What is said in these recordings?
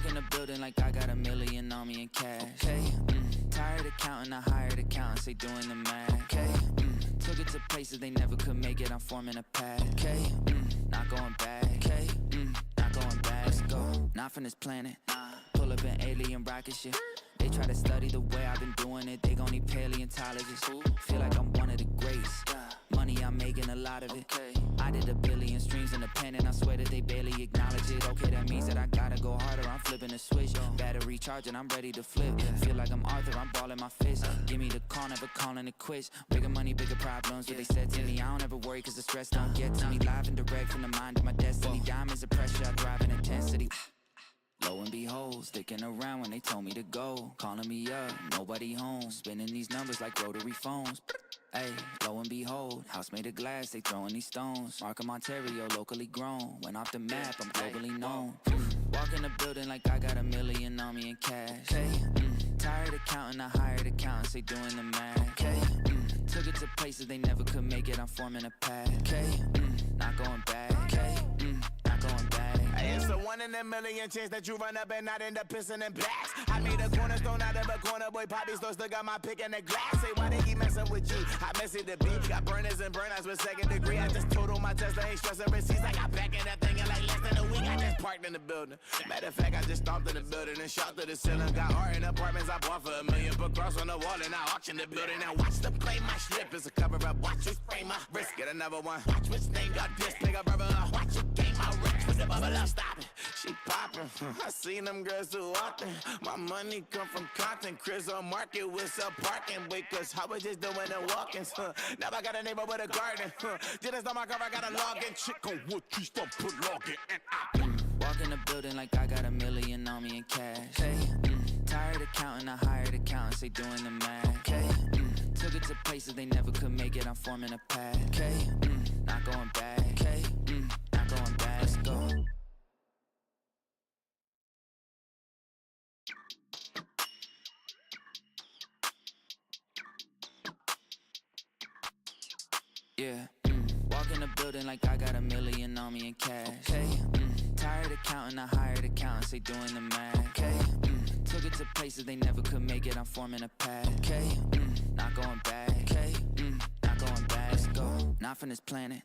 in the building like I got $1 million on me in cash. Okay, tired of counting, I hired accountants, they doing the math. Okay, took it to places they never could make it, I'm forming a path. Okay, not going back. Okay, not going back. Let's go, not from this planet. Pull up an alien rocket ship. They try to study the way I've been doing it, they gon' need paleontologists. Feel like I'm one of the greats. Money, I'm making a lot of it. I did 1 billion streams independent, I swear that they barely acknowledge it. Okay, that means that I gotta go harder, I'm flipping the switch. Battery charging, I'm ready to flip. Feel like I'm Arthur, I'm balling my fist. Give me the call, never calling it quits. Bigger money, bigger problems, what they said to me. I don't ever worry, cause the stress don't get to me. Live and direct from the mind of my destiny. Diamonds of pressure, I thrive in intensity. Lo and behold, sticking around when they told me to go. Calling me up, nobody home. Spinning these numbers like rotary phones. Hey, lo and behold, house made of glass, they throwing these stones. Markham, Ontario, locally grown. Went off the map, I'm globally known. Walk in the building like I got $1 million on me in cash. Hey, tired of counting, I hired accountants, they doing the math. Okay, took it to places they never could make it, I'm forming a path. Okay, not going back. Okay, not going back. It's a 1 in a million chance that you run up and not end up pissing in blacks. I made a cornerstone out of a corner, boy. Poppy still got my pick in the glass. Say, why they keep messing with G? I messy the beat. Got burners and burnouts with 2nd degree. I just total my Tesla, ain't stressing receipts. I got back in that thing in like less than a week. I just parked in the building. Matter of fact, I just stomped in the building and shot to the ceiling. Got art in apartments I bought for $1 million. Put cross on the wall and I auction the building. Now watch them play my strip. It's a cover up. Watch you spray my wrist. Get another one. Watch which name got this. Pick up brother. Watch you game my rich. With the bubble up. Stop it. She poppin', I seen them girls too often. My money come from content, Chris on market with some parking. Wait, cause I was just doing the walk-ins. Now I got a neighbor with a garden. Just on my car, I got a login. Chick on wood, trees, don't put login. And walk in the building like I got $1 million on me in cash. Hey, tired of counting, I hired accountants, they doing the math. Okay, took it to places they never could make it, I'm forming a path. Okay, not going back. Okay, not going back. Let's go. Yeah, walk in the building like I got $1 million on me in cash. Hey, tired of counting, I hired accountants, they doing the math. Okay, took it to places they never could make it, I'm forming a path. Okay, not going back. Okay, not going back. Let's go, not from this planet.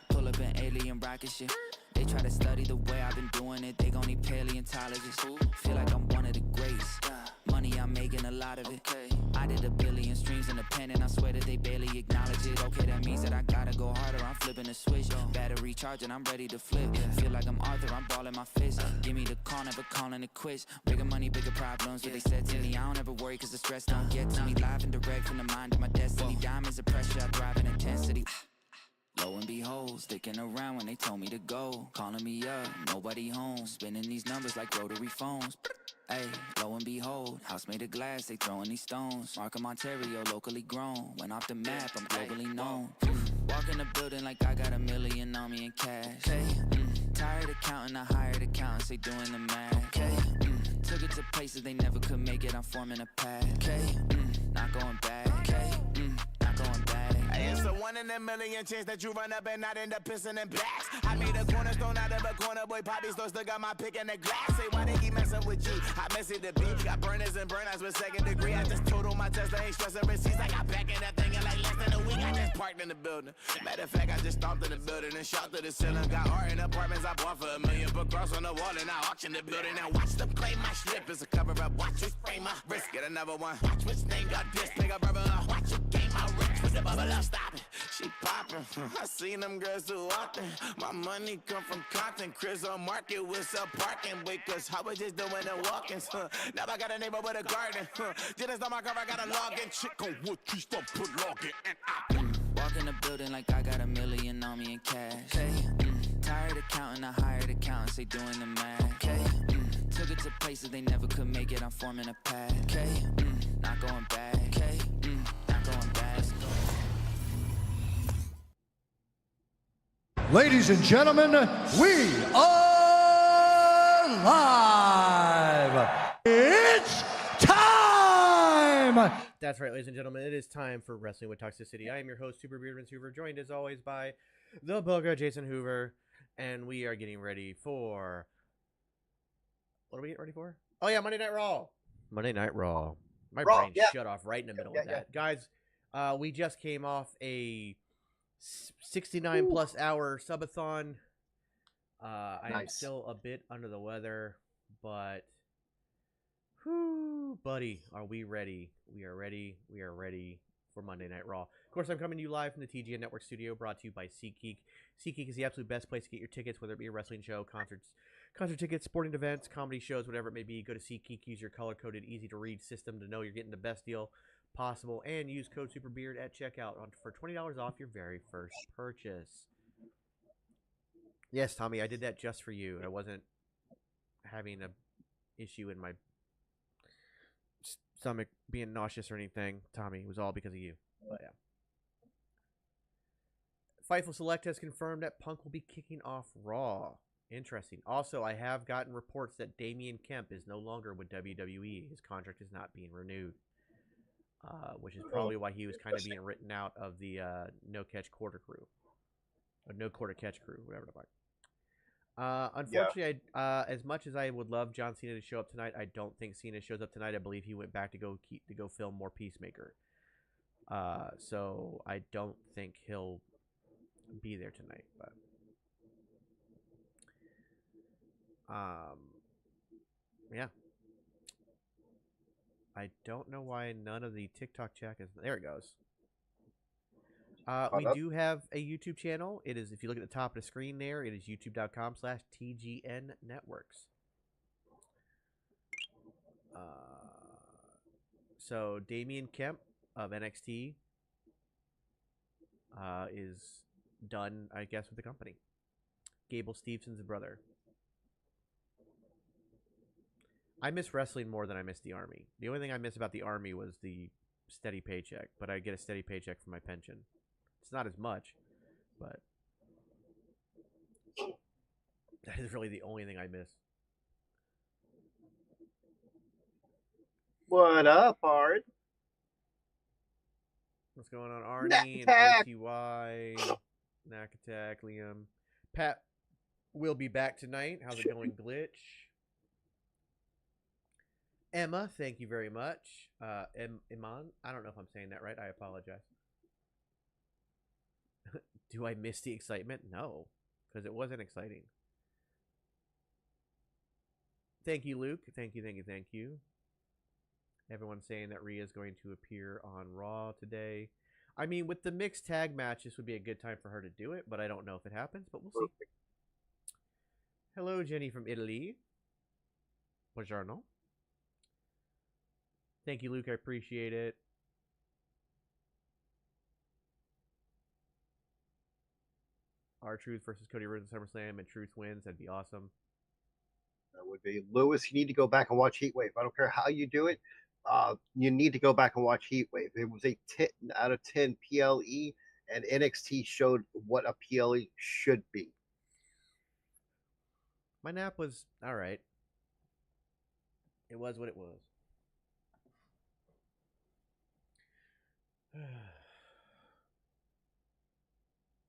Pull up an alien rocket ship. They try to study the way I've been doing it, they gon' need paleontologists. Feel like I'm one of the greats. Money, I'm making a lot of it. I did 1 billion streams independent, I swear that they barely acknowledge it. Okay, that means that I gotta go harder, I'm flipping the switch. Battery charging, I'm ready to flip. Feel like I'm Arthur, I'm balling my fist. Give me the call, never calling it quits. Bigger money, bigger problems, what they said to me. I don't ever worry, cause the stress don't get to me. Live and direct from the mind of my destiny. Diamonds of pressure, I thrive in intensity. Lo and behold, sticking around when they told me to go. Calling me up, nobody home. Spinning these numbers like rotary phones. Hey, lo and behold, house made of glass, they throwing these stones. Markham, Ontario, locally grown. Went off the map, I'm globally known. Walk in the building like I got $1 million on me in cash. Hey, tired of counting, I hired accountants, they doing the math. Okay, took it to places they never could make it, I'm forming a path. Okay, not going back. Okay, not going back. it's a 1 in a million chance that you run up and not end up pissing in blacks. I made a cornerstone out of a corner, boy. Poppy still got my pick in the glass. Say, why they keep messing with G? I messy the beat. Got burners and burnouts with 2nd degree. I just total my Tesla, ain't stressing receipts. I got back in that thing in like less than a week. I just parked in the building. Matter of fact, I just stomped in the building and shot to the ceiling. Got art in apartments I bought for $1 million. Put cross on the wall and I auction the building. Now watch them play my strip. It's a cover up. Watch you spray my wrist. Get another one. Watch which name got this. Pick up brother. Watch you game my rich. With the bubble up. Stop it. She poppin', I seen them girls too often. My money come from content, Chris on market with some parking. Wait, cause I was just doing the walk-ins. Now I got a neighbor with a garden. Just on my car, I got a login. Chick on wood, trees, don't put login. And walk in the building like I got $1 million on me in cash. Hey, tired of counting, I hired accountants, they doing the math. Okay, took it to places they never could make it, I'm forming a path. Okay, not going back. Okay, not going back. Let's go. Ladies and gentlemen, we are live. It's time. That's right, ladies and gentlemen. It is time for Wrestling with Toxicity. I am your host, Super Beard Vince Hoover, joined as always by the Booger, Jason Hoover, and we are getting ready for What are we getting ready for? Oh yeah, Monday Night Raw. Monday Night Raw. My Raw, brain yeah. shut off right in the middle Yeah, of that. Guys, we just came off a 69 plus hour subathon. I am Nice. still a bit under the weather, but whoo, buddy, are we ready? We are ready. We are ready for Monday Night Raw. Of course, I'm coming to you live from the TGN Network studio, brought to you by SeatGeek. SeatGeek is the absolute best place to get your tickets, whether it be a wrestling show, concert tickets, sporting events, comedy shows, whatever it may be. Go to SeatGeek, use your color-coded, easy-to-read system to know you're getting the best deal possible, and use code SUPERBEARD at checkout for $20 off your very first purchase. Yes, Tommy, I did that just for you. I wasn't having a issue in my stomach being nauseous or anything. Tommy, it was all because of you. But yeah. Fightful Select has confirmed that Punk will be kicking off Raw. Interesting. Also, I have gotten reports that Damian Kemp is no longer with WWE. His contract is not being renewed, which is probably why he was kind of being written out of the No Catch Quarter crew. Or No Quarter Catch crew, whatever the fuck. Unfortunately, as much as I would love John Cena to show up tonight, I don't think Cena shows up tonight. I believe he went back to go film more Peacemaker. So I don't think he'll be there tonight. But yeah, I don't know why none of the TikTok chat is there. It goes. We do have a YouTube channel. It is, if you look at the top of the screen there, it is youtube.com/TGN Networks. So Damian Kemp of NXT is done, I guess, with the company. Gable Stevenson's brother. I miss wrestling more than I miss the Army. The only thing I miss about the Army was the steady paycheck, but I get a steady paycheck for my pension. It's not as much, but that is really the only thing I miss. What up, Art? What's going on, Arnie and OTY, Knack Attack, Liam, Pat will be back tonight. How's it going, Glitch? Emma, thank you very much. Iman, I don't know if I'm saying that right. I apologize. Do I miss the excitement? No, because it wasn't exciting. Thank you, Luke. Thank you. Everyone's saying that Rhea's going to appear on Raw today. I mean, with the mixed tag match, this would be a good time for her to do it, but I don't know if it happens, but we'll see. Hello, Jenny from Italy. Buongiorno. Thank you, Luke. I appreciate it. R-Truth versus Cody Rhodes at SummerSlam, and Truth wins. That'd be awesome. That would be. Lewis, you need to go back and watch Heatwave. I don't care how you do it. You need to go back and watch Heatwave. It was a 10 out of 10 PLE, and NXT showed what a PLE should be. My nap was all right. It was what it was.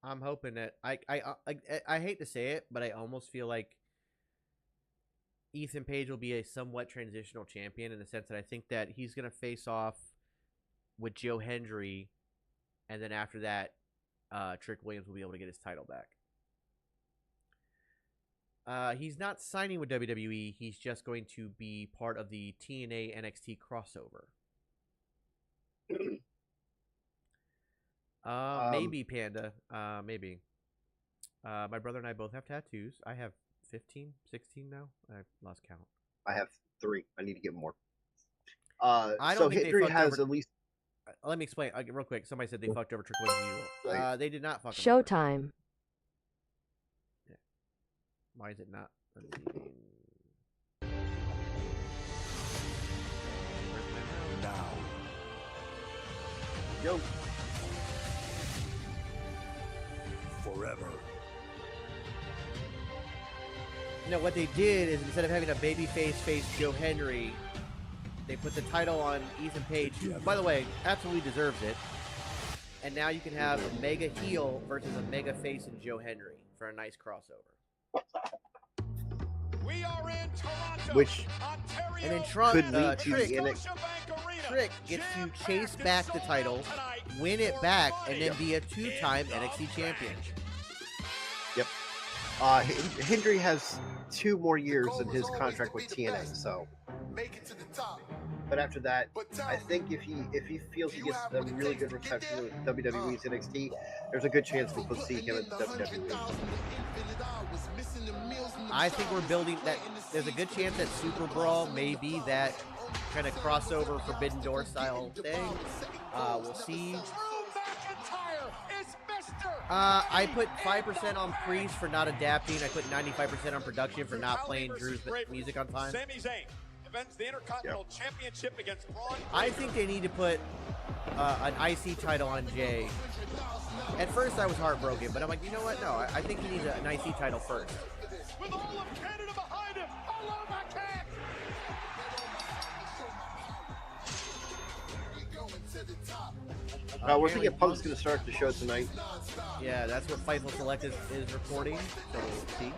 I'm hoping that I hate to say it, but I almost feel like Ethan Page will be a somewhat transitional champion in the sense that I think that he's going to face off with Joe Hendry, and then after that, Trick Williams will be able to get his title back. He's not signing with WWE. He's just going to be part of the TNA NXT crossover. Maybe Panda. Maybe. My brother and I both have tattoos. I have 15, 16 now. I've lost count. I have 3. I need to get more. I don't think Hendry they has over... at least. Let me explain real quick. Somebody said they fucked over Trick Williams. Right. They did not fuck him Showtime. over. Yeah. Why is it not? Let's see. Where's my mouse? Now. Yo. Forever. No, what they did is instead of having a babyface face Joe Hendry, they put the title on Ethan Page, who, by the way, absolutely deserves it. And now you can have a mega heel versus a mega face in Joe Hendry for a nice crossover. which And then could lead to Trick, the NXT. Trick gets to chase back the title, win it back, and then be a 2-time NXT champion. Yep. Hendry has 2 more years in his contract with TNA, so. But after that, I think if he feels he gets a really good reception with WWE's NXT, there's a good chance we'll see him at the WWE. I think we're building that. There's a good chance that Super Brawl may be that kind of crossover Forbidden Door style thing. We'll see. I put 5% on Priest for not adapting. I put 95% on production for not playing Drew's music on time. The Intercontinental Championship against Braun. I think they need to put an IC title on Jay. At first, I was heartbroken, but I'm like, you know what? No, I think he needs an IC title first. With all of Canada behind him, hello, backhand. We're thinking Punk's going to start the show tonight. Yeah, that's what Fightful Select is reporting. So we'll see.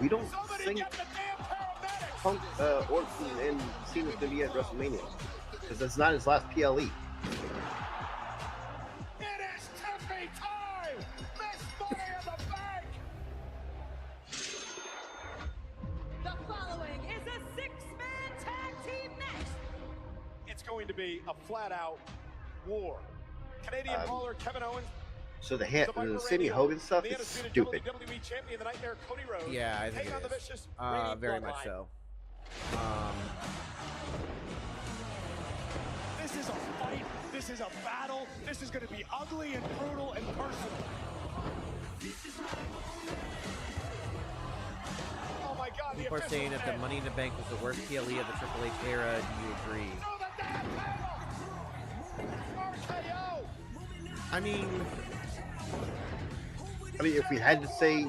We don't think Punk, Orton, and Cena's going to be at WrestleMania because that's not his last PLE. It is Tiffy time! Best money in the bank! The following is a 6-man tag team match. It's going to be a flat-out war. Canadian brawler Kevin Owens. So the Sammy Hogan stuff is stupid. WWE champion the Nightmare Cody Rhodes. Yeah, I think it is. Very much so. This is a fight. This is a battle. This is going to be ugly and brutal and personal. Oh my God! People are saying that the Money in the Bank was the worst PLE of the Triple H era. Do you agree? I mean, if we had to say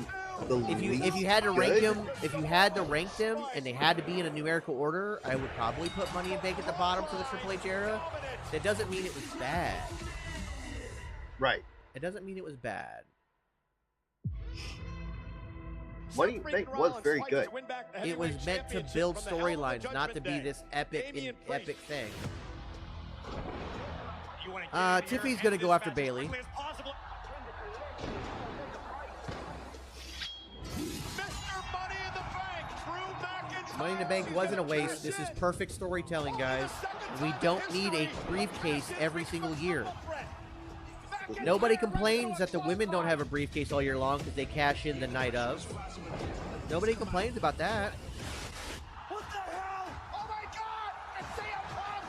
the if you had to rank them, and they had to be in a numerical order, I would probably put Money in the Bank at the bottom for the Triple H era. That doesn't mean it was bad. Right. It doesn't mean it was bad. Money in the Bank was very good. It was meant to build storylines, not to be this epic thing. Tiffany's gonna go after Bailey. Money in the Bank wasn't a waste. This is perfect storytelling, guys. We don't need a briefcase every single year. Nobody complains that the women don't have a briefcase all year long because they cash in the night of. Nobody complains about that. What the hell? Oh my God! It's CM Punk!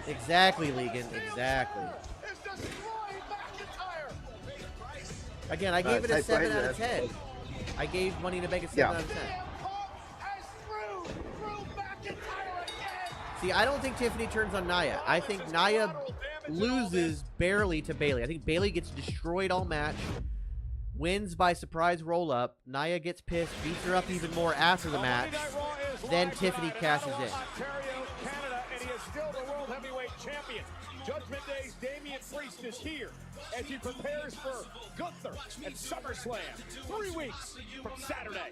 Exactly, Legan. Exactly. It's destroying McIntyre. Again, I gave it a 7 out of 10. I gave Money in the Bank a 7 out of 10. See, I don't think Tiffany turns on Nia. I think Nia loses barely to Bailey. I think Bailey gets destroyed all match, wins by surprise roll-up. Nia gets pissed, beats her up even more after the match. Then Tiffany cashes in. Canada, and he is still the World Heavyweight Champion. Judgment Day's Damian Priest is here as he prepares for Gunther at SummerSlam 3 weeks from Saturday.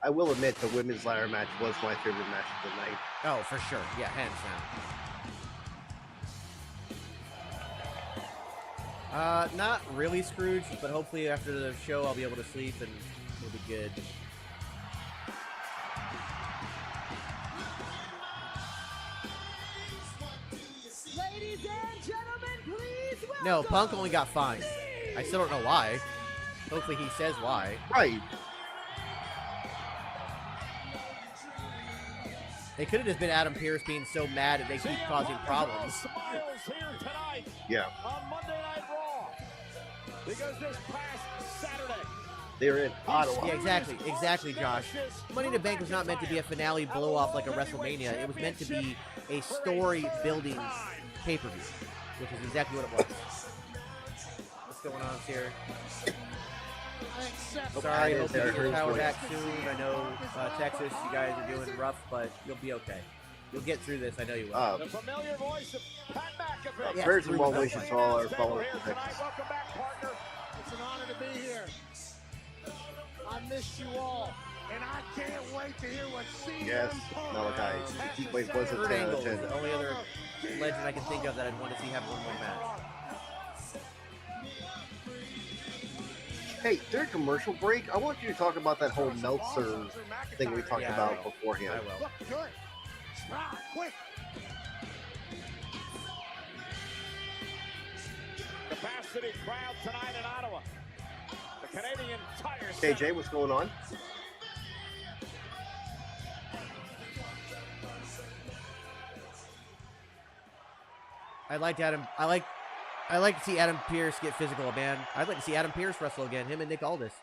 I will admit the women's ladder match was my favorite match of the night. Oh, for sure. Yeah, hands down. Not really Scrooge, but hopefully after the show I'll be able to sleep and it'll be good. Ladies and gentlemen, please welcome. No, Punk only got fined. I still don't know why. Hopefully he says why. Right. They could have just been Adam Pearce being so mad that they keep causing problems. Yeah. On Monday Night Raw. Because this past Saturday, They're in Ottawa. Yeah, exactly, Josh. Money in the Bank was not meant to be a finale blow-off like a WrestleMania. It was meant to be a story-building pay-per-view, which is exactly what it was. What's going on here? Sorry, hope you get your power back soon. I know Texas, you guys are doing rough, but you'll be okay. You'll get through this. I know you will. The familiar voice of Pat McAfee. Prayers and well wishes to all our followers. Welcome back, partner. It's an honor to be here. I miss you all, and I can't wait to hear what Cena. Yes, Malachi. The heat wave was a Kurt 10 out Angle of is 10. the only other legend I can think of that I'd want to see have one more match. Hey, during commercial break, I want you to talk about that whole Meltzer thing we talked about beforehand. I will. Look good. Strong, quick. Capacity crowd tonight in Ottawa. The Canadian Tire Hey, Center. Jay, what's going on? I like to see Adam Pearce get physical, man. I'd like to see Adam Pearce wrestle again. Him and Nick Aldis.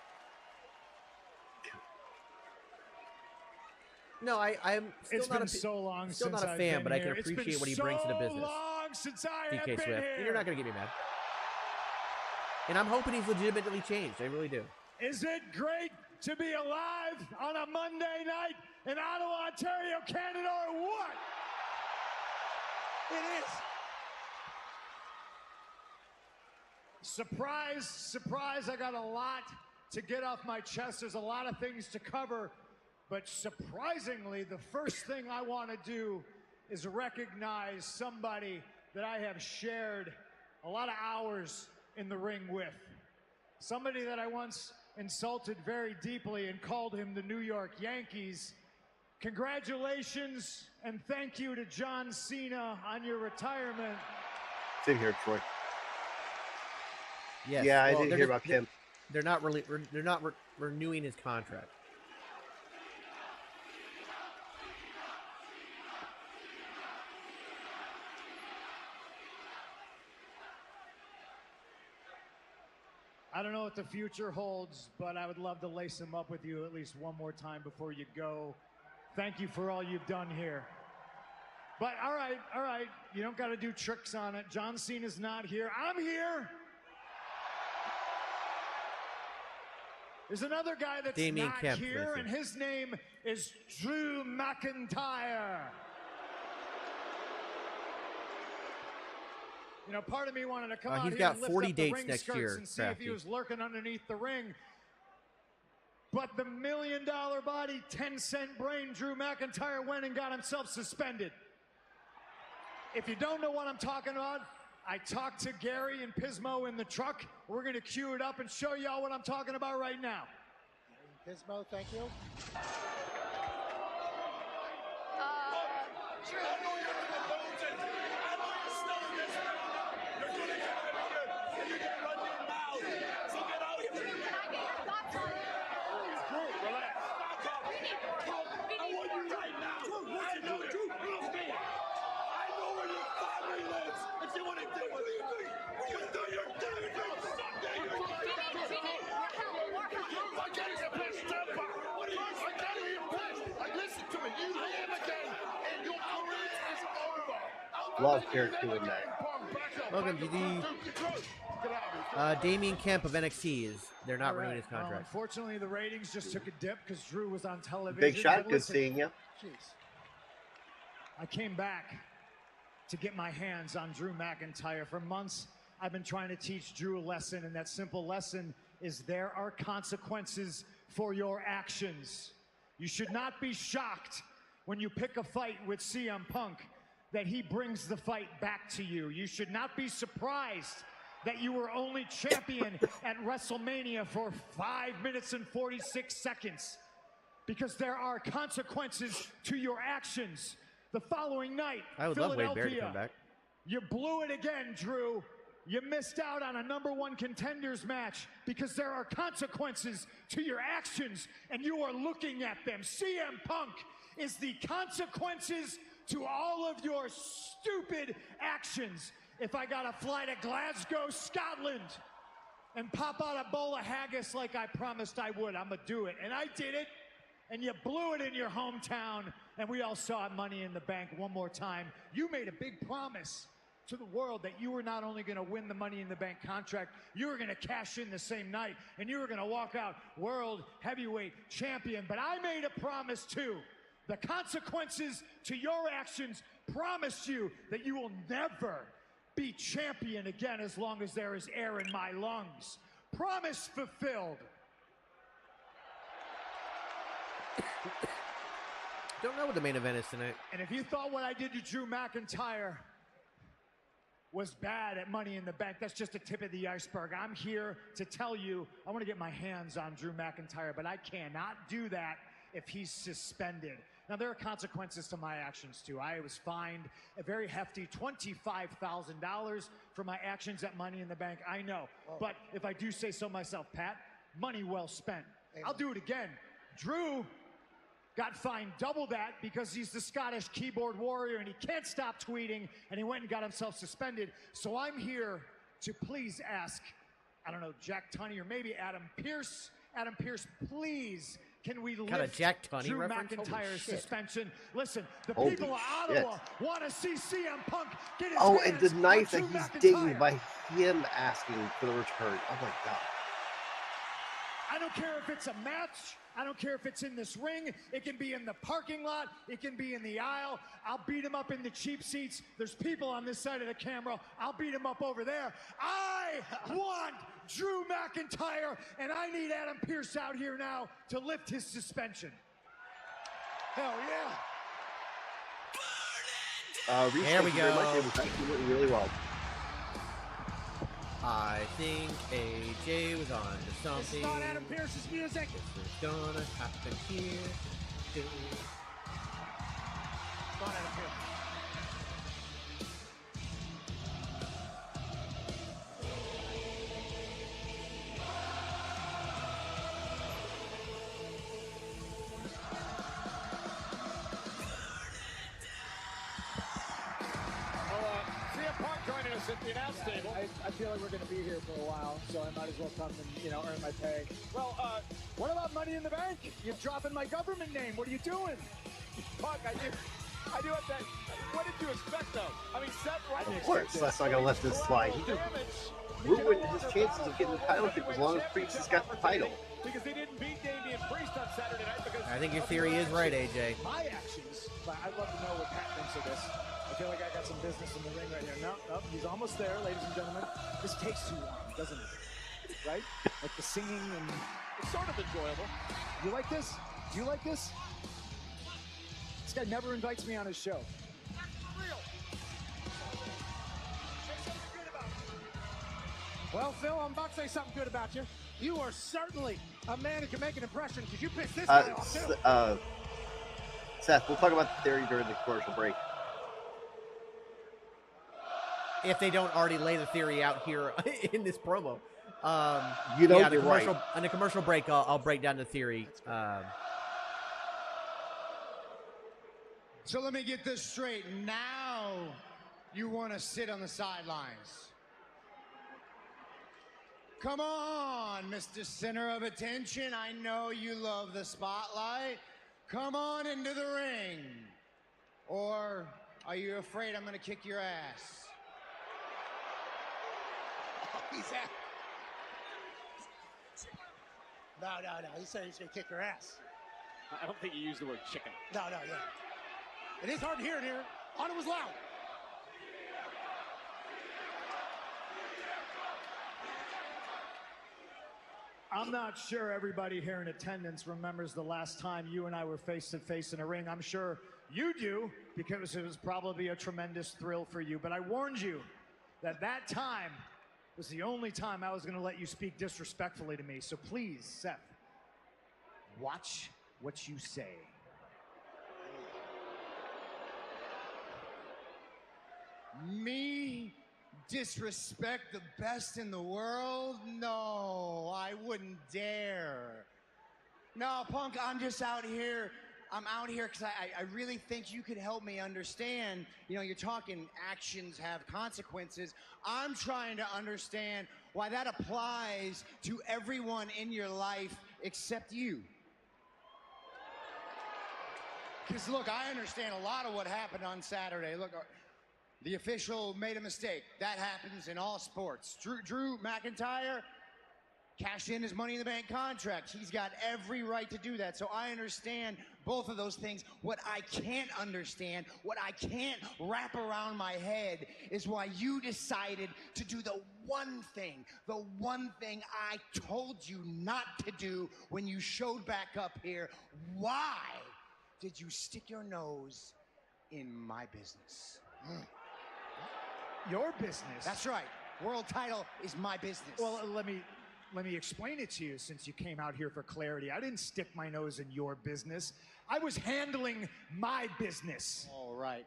No, I'm still It's not been so long still since not a I've fan, been but I here. can It's been appreciate what he brings to the business. So long since I have DK been Swift. here. You're not gonna get me mad. And I'm hoping he's legitimately changed. I really do. Is it great to be alive on a Monday night in Ottawa, Ontario, Canada, or what? It is. Surprise, surprise, I got a lot to get off my chest. There's a lot of things to cover, but surprisingly, the first thing I want to do is recognize somebody that I have shared a lot of hours in the ring with. Somebody that I once insulted very deeply and called him the New York Yankees. Congratulations and thank you to John Cena on your retirement. Sit here, Troy. Yes. Yeah, I well, didn't hear about Kim. They're not renewing his contract. I don't know what the future holds, but I would love to lace him up with you at least one more time before you go. Thank you for all you've done here. But all right, you don't got to do tricks on it. John Cena's not here. I'm here. There's another guy that's Damian not Kemp, here, listen. and his name is Drew McIntyre. You know, part of me wanted to come out He's here got and lift 40 up the dates ring next skirts year, and see if Crafty. he was lurking underneath the ring. But the $1 million body, 10-cent brain, Drew McIntyre went and got himself suspended. If you don't know what I'm talking about, I talked to Gary and Pismo in the truck. We're going to cue it up and show y'all what I'm talking about right now. Pismo, thank you. Love Garrett doing that. Welcome to the Damian Kemp of NXT. They're not renewing his contract. Unfortunately, the ratings just took a dip because Drew was on television. Big shot, But good listen, seeing you. Jeez. I came back to get my hands on Drew McIntyre. For months, I've been trying to teach Drew a lesson, and that simple lesson is there are consequences for your actions. You should not be shocked when you pick a fight with CM Punk that he brings the fight back to you. You should not be surprised that you were only champion at WrestleMania for 5 minutes and 46 seconds, because there are consequences to your actions. The following night, I would love Wade Barrett to Philadelphia, come back. you blew it again, Drew. You missed out on a #1 contenders match because there are consequences to your actions, and you are looking at them. CM Punk is the consequences to all of your stupid actions. If I gotta fly to Glasgow, Scotland, and pop out a bowl of haggis like I promised I would, I'm gonna do it. And I did it, and you blew it in your hometown, and we all saw Money in the Bank one more time. You made a big promise to the world that you were not only going to win the Money in the Bank contract, you were going to cash in the same night, and you were going to walk out World Heavyweight Champion. But I made a promise too. The consequences to your actions promised you that you will never be champion again as long as there is air in my lungs. Promise fulfilled. Don't know what the main event is tonight. And if you thought what I did to Drew McIntyre was bad at Money in the Bank, that's just the tip of the iceberg. I'm here to tell you, I want to get my hands on Drew McIntyre, but I cannot do that if he's suspended. Now, there are consequences to my actions, too. I was fined a very hefty $25,000 for my actions at Money in the Bank. I know. But if I do say so myself, Pat, money well spent. I'll do it again. Drew got fined double that because he's the Scottish keyboard warrior and he can't stop tweeting, and he went and got himself suspended. So I'm here to please ask, I don't know, Jack Tunney or maybe Adam Pearce. Adam Pearce, please, can we lift Jack Tunney Drew reference? Holy McIntyre's shit. suspension? Listen, the Holy people of shit. Ottawa want to see CM Punk get his Oh, hands and the knife on that Drew he's McIntyre. digging by him asking for the return. Oh my God. I don't care if it's a match. I don't care if it's in this ring. It can be in the parking lot. It can be in the aisle. I'll beat him up in the cheap seats. There's people on this side of the camera. I'll beat him up over there. I want Drew McIntyre, and I need Adam Pearce out here now to lift his suspension. Hell yeah. Reese, There we thank you very much. go. It was actually went really well. I think AJ was on to something. This is not Adam Pearce's music. This is gonna happen here. Too. Not Adam Pearce. CM Punk joining us at the announce table. I feel like we're going to be here for a while, so I might as well come and, earn my pay. Well, what about Money in the Bank? You're dropping my government name. What are you doing? Punk, I do have that. What did you expect, though? I mean, Seth Rollins. Of course, that's not going to let this slide. He just ruined his chances of getting the title kick as long as Priest has got the title. Because they didn't beat Damian Priest on Saturday night. Because I think your theory is right, AJ. my actions, but I'd love to know what Pat thinks of this. I feel like I got some business in the ring right here. No, he's almost there, ladies and gentlemen. This takes too long, doesn't it? Right? Like the singing and It's sort of enjoyable. you like this? Do you like this? This guy never invites me on his show. Well, Phil, I'm about to say something good about you. You are certainly a man who can make an impression because you pissed this guy off, too. Seth, we'll talk about the theory during the commercial break. If they don't already lay the theory out here in this promo. You know, yeah, you're right. On the commercial break, I'll break down the theory. So let me get this straight. Now you want to sit on the sidelines. Come on, Mr. Center of Attention. I know you love the spotlight. Come on into the ring. Or are you afraid I'm going to kick your ass? He's at. No. He said he's going to kick your ass. I don't think you used the word chicken. No, yeah. It is hard to hear in here. Ottawa's loud. I'm not sure everybody here in attendance remembers the last time you and I were face to face in a ring. I'm sure you do, because it was probably a tremendous thrill for you. But I warned you that that time was the only time I was going to let you speak disrespectfully to me. So please, Seth, watch what you say. Me disrespect the best in the world? No, I wouldn't dare. No, Punk, I'm just out here. I'm out here because I really think you could help me understand. You know, you're talking actions have consequences. I'm trying to understand why that applies to everyone in your life except you. Because, look, I understand a lot of what happened on Saturday. Look, The official made a mistake. That happens in all sports. Drew McIntyre cashed in his Money in the Bank contract. He's got every right to do that. So I understand both of those things. What I can't understand, what I can't wrap around my head is why you decided to do the one thing I told you not to do when you showed back up here. Why did you stick your nose in my business? Your business? That's right. World title is my business. Well, let me explain it to you since you came out here for clarity. I didn't stick my nose in your business. I was handling my business. Oh, right,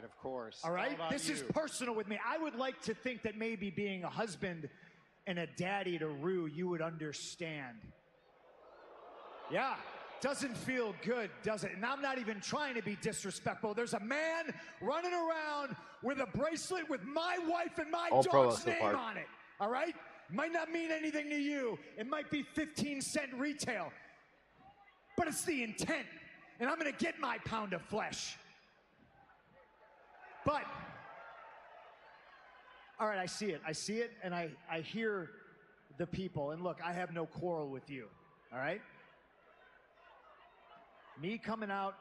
of course. All right? How about This is you? personal with me. I would like to think that maybe being a husband and a daddy to Rue, you would understand. Yeah. Doesn't feel good, does it? And I'm not even trying to be disrespectful. There's a man running around with a bracelet with my wife and my dog's name on it. All right? Might not mean anything to you. It might be 15-cent retail. But it's the intent. And I'm going to get my pound of flesh. But, all right, I see it, and I hear the people. And look, I have no quarrel with you, all right? Me coming out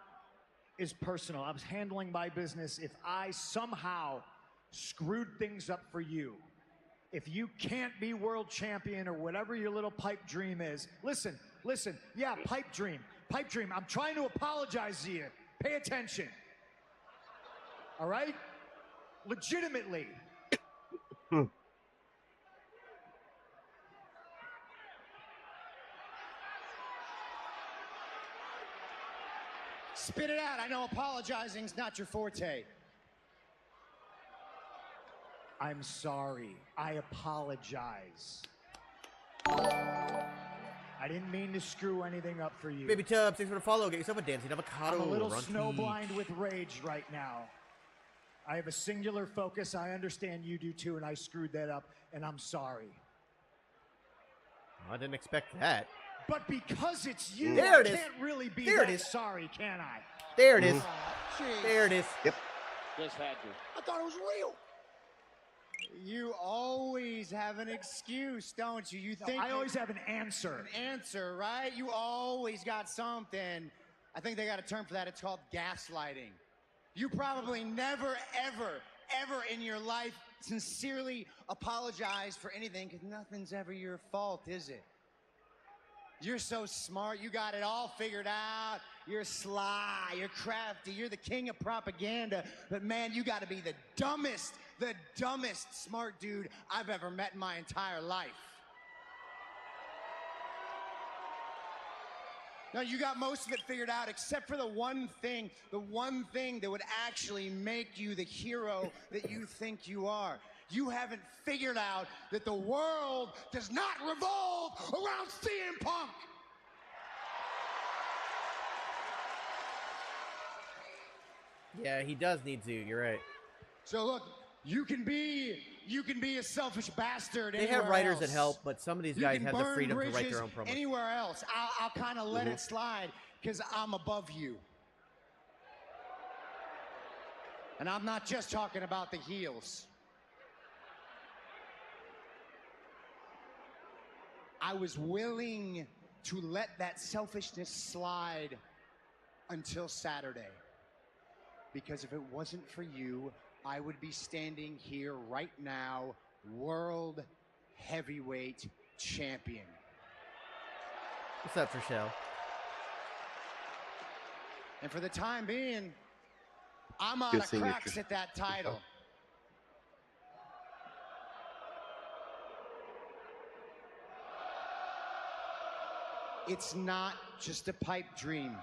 is personal. I was handling my business. If I somehow screwed things up for you, if you can't be world champion or whatever your little pipe dream is, listen, yeah, pipe dream, I'm trying to apologize to you. Pay attention. All right? Legitimately. Spit it out. I know apologizing's not your forte. I'm sorry. I apologize. I didn't mean to screw anything up for you. Baby Tubbs, thanks for the follow. Get yourself a dancing avocado. I'm a little runty. snowblind with rage right now. I have a singular focus. I understand you do too, and I screwed that up, and I'm sorry. I didn't expect that. But because it's you, There I it is. can't really be There it that is. sorry, can I? There it is. Oh, There it is. Yep. Just had to. I thought it was real. You always have an excuse, don't you? You think I always have an answer. an answer, right? You always got something. I think they got a term for that. It's called gaslighting. You probably never, ever in your life sincerely apologize for anything because nothing's ever your fault, is it? You're so smart. You got it all figured out. You're sly. You're crafty. You're the king of propaganda. But man, you got to be the dumbest smart dude I've ever met in my entire life. No, you got most of it figured out except for the one thing that would actually make you the hero that you think you are. You haven't figured out that the world does not revolve around CM Punk. Yeah, he does need to. You're right. So look, you can be a selfish bastard. They have writers that help, but some of these guys have the freedom to write their own promos. Anywhere else, I'll kind of let it slide because I'm above you. And I'm not just talking about the heels. I was willing to let that selfishness slide until Saturday. Because if it wasn't for you, I would be standing here right now, World Heavyweight Champion. What's up, Trishelle? And for the time being, I'm out Good of seeing you, cracks at that title. It's not just a pipe dream.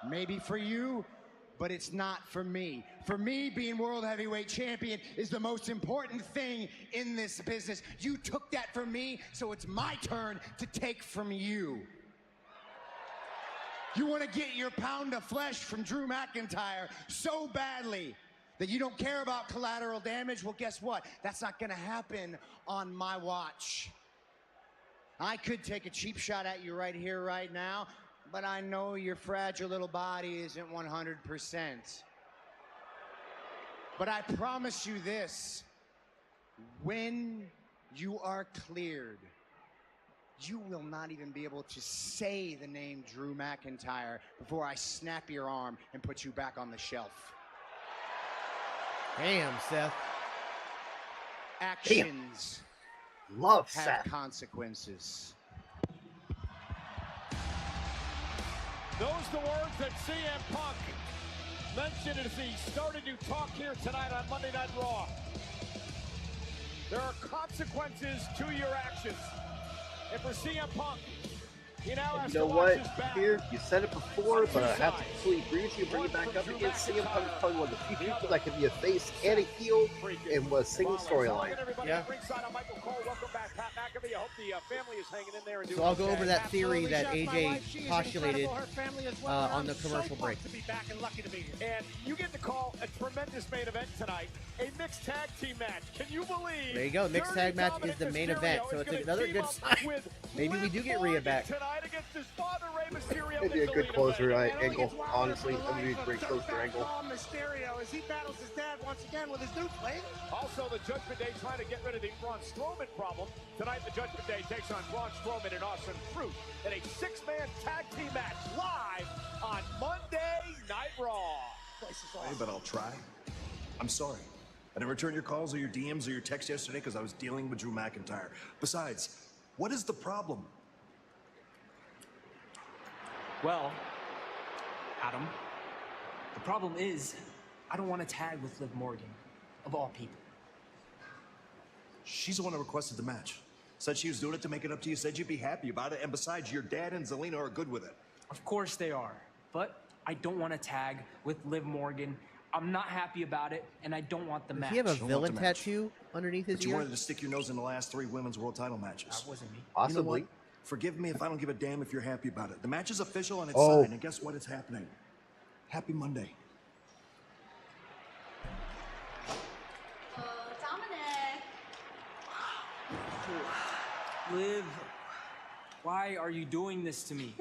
Maybe for you, but it's not for me. For me, being World Heavyweight Champion is the most important thing in this business. You took that from me, so it's my turn to take from you. You want to get your pound of flesh from Drew McIntyre so badly that you don't care about collateral damage? Well, guess what? That's not going to happen on my watch. I could take a cheap shot at you right here, right now, but I know your fragile little body isn't 100%. But I promise you this, when you are cleared, you will not even be able to say the name Drew McIntyre before I snap your arm and put you back on the shelf. Damn, Seth. Actions Love have Seth. consequences. Those the words that CM Punk mentioned as he started to talk here tonight on Monday Night Raw. There are consequences to your actions. And for CM Punk, he now has You know to watch what? his back. Here, you said it before, but I have to completely agree with you. Bring it back up again. CM Punk is probably one of the few people that can be a face and a heel in a single storyline. Yeah. Michael Cole, welcome back, Pat McAfee. I hope the family is hanging in there and doing So I'll go okay. over that theory that Absolutely, AJ Chef. My wife, she is postulated incredible. Her family as well, and on the I'm commercial so break. pumped to be back and lucky to be here. And you get to call a tremendous main event tonight, a mixed tag team match. Can you believe? There you go. Mixed Dirty tag match is Dominic the main Mysterio event, so is it's gonna another team good up sign. with Maybe we Liv do get Rhea Morgan back. tonight against his father, Rey Mysterio. It'd be a good closer angle, It's wilder honestly. for the That would be a life great of closer Dirtbag angle. Dom Mysterio as he battles his dad once again with his new flame. Also, the Judgment Day trying to get rid of the Braun Strowman problem. Tonight, the Judgment Day takes on Braun Strowman and Austin Truth in a six-man tag team match live on Monday Night Raw. Hey, but I'll try. I'm sorry. I didn't return your calls or your DMs or your texts yesterday because I was dealing with Drew McIntyre. Besides, what is the problem? Well, Adam, the problem is I don't want to tag with Liv Morgan, of all people. She's the one who requested the match. Said she was doing it to make it up to you, said you'd be happy about it, and besides, your dad and Zelina are good with it. Of course they are, but I don't want to tag with Liv Morgan. I'm not happy about it, and I don't want the Does match. he have a Don't want villain the match. tattoo underneath his But you ear? wanted to stick your nose in the last 3 women's world title matches. That wasn't me. Possibly. Forgive me if I don't give a damn if you're happy about it. The match is official and it's Oh. signed, and guess what? It's happening. Happy Monday. Dominic. Liv, why are you doing this to me?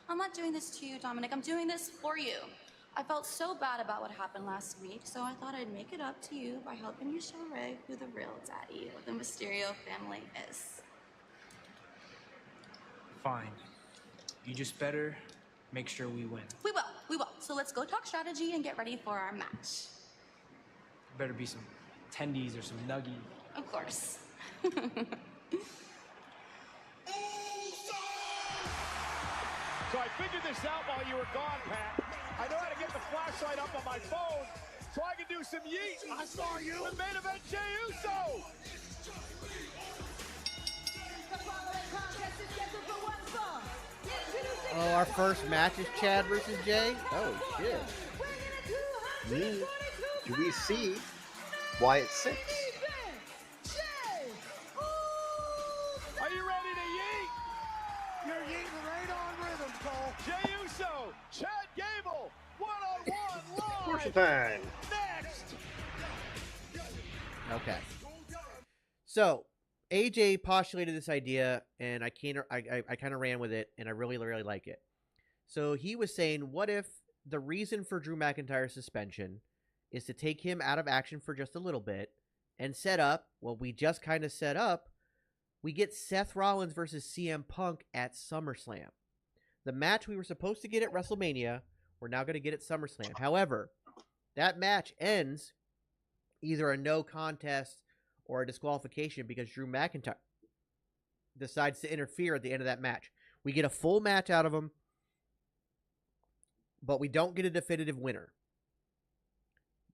I'm not doing this to you, Dominic. I'm doing this for you. I felt so bad about what happened last week, so I thought I'd make it up to you by helping you show Ray who the real daddy of the Mysterio family is. Fine. You just better make sure we win. We will. So let's go talk strategy and get ready for our match. Better be some tendies or some nuggies. Of course. So I figured this out while you were gone, Pat. I know how to get the flashlight up on my phone so I can do some yeet. I saw you. With main event Jey Uso. Oh, our first match is Chad versus Jay? Oh, shit. Do we see why it's 6? Are you ready to yeet? You're yeeting right on rhythm, Cole. Jey Uso, Chad Gable, one-on-one Portion live. time. Next. Okay. So, AJ postulated this idea, and I kind of ran with it, and I really, really like it. So he was saying, what if the reason for Drew McIntyre's suspension is to take him out of action for just a little bit and set up, well, we just kind of set up, we get Seth Rollins versus CM Punk at SummerSlam. The match we were supposed to get at WrestleMania, we're now going to get at SummerSlam. However, that match ends either a no contest or a disqualification because Drew McIntyre decides to interfere at the end of that match. We get a full match out of him, but we don't get a definitive winner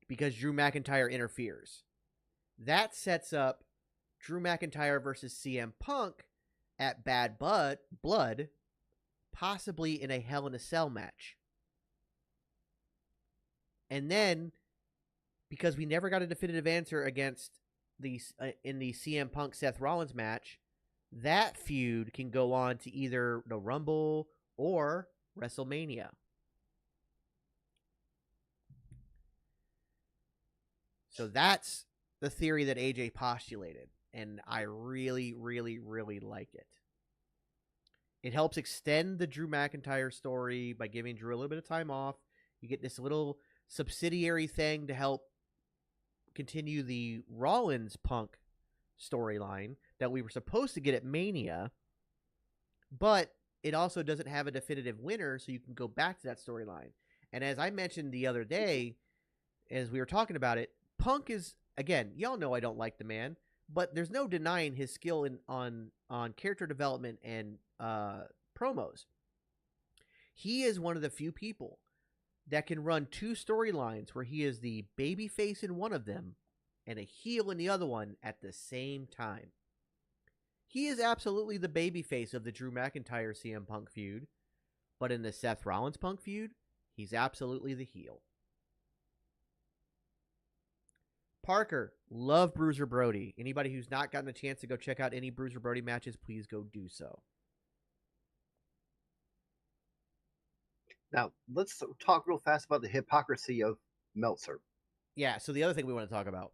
because Drew McIntyre interferes. That sets up Drew McIntyre versus CM Punk at Bad Blood, possibly in a Hell in a Cell match. And then, because we never got a definitive answer against in the CM Punk Seth Rollins match, that feud can go on to either the Rumble or WrestleMania. So that's the theory that AJ postulated, and I really, really, really like it. It helps extend the Drew McIntyre story by giving Drew a little bit of time off. You get this little subsidiary thing to help continue the Rollins Punk storyline that we were supposed to get at Mania, but it also doesn't have a definitive winner, so you can go back to that storyline. And as I mentioned the other day, as we were talking about it, Punk is, again, y'all know I don't like the man, but there's no denying his skill on character development and promos. He is one of the few people that can run two storylines where he is the baby face in one of them and a heel in the other one at the same time. He is absolutely the baby face of the Drew McIntyre CM Punk feud, but in the Seth Rollins Punk feud, he's absolutely the heel. Parker, love Bruiser Brody. Anybody who's not gotten a chance to go check out any Bruiser Brody matches, please go do so. Now, let's talk real fast about the hypocrisy of Meltzer. Yeah, so the other thing we want to talk about.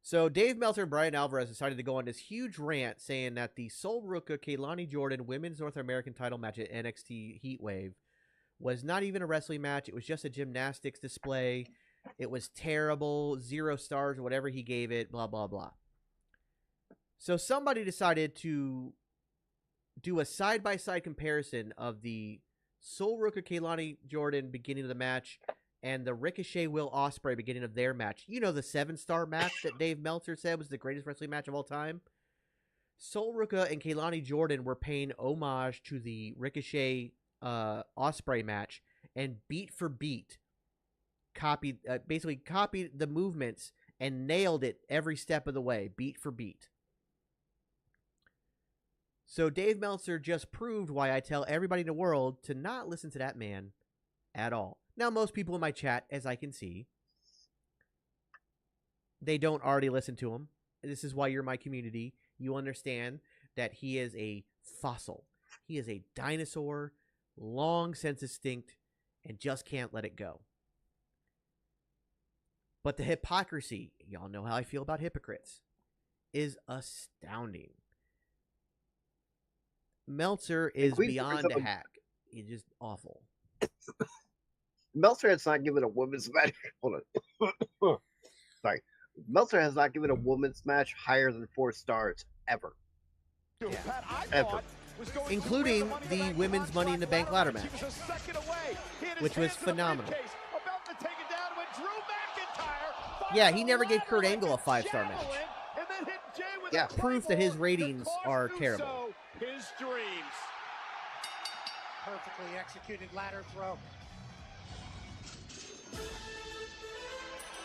So Dave Meltzer and Brian Alvarez decided to go on this huge rant saying that the Sol Ruca Kaylani Jordan Women's North American title match at NXT Heatwave was not even a wrestling match. It was just a gymnastics display. It was terrible, 0 stars, or whatever he gave it, blah, blah, blah. So somebody decided to do a side-by-side comparison of the Sol Ruca Kaylani Jordan beginning of the match and the Ricochet Will Ospreay beginning of their match. You know, the 7-star match that Dave Meltzer said was the greatest wrestling match of all time? Sol Ruca and Kaylani Jordan were paying homage to the Ricochet Ospreay match, and beat for beat basically copied the movements and nailed it every step of the way, beat for beat. So Dave Meltzer just proved why I tell everybody in the world to not listen to that man at all. Now, most people in my chat, as I can see, they don't already listen to him. This is why you're my community. You understand that he is a fossil. He is a dinosaur, long since extinct, and just can't let it go. But the hypocrisy, y'all know how I feel about hypocrites, is astounding. Meltzer is beyond a hack. He's just awful. Meltzer has not given a women's match. Hold on. Sorry. Meltzer has not given a women's match higher than 4 stars ever. Yeah. Ever. Including the women's Money in the Bank ladder match, which was phenomenal. Yeah, he never gave Kurt Angle a 5-star match. Yeah. Proof that his ratings are terrible. His dreams. Perfectly executed ladder throw.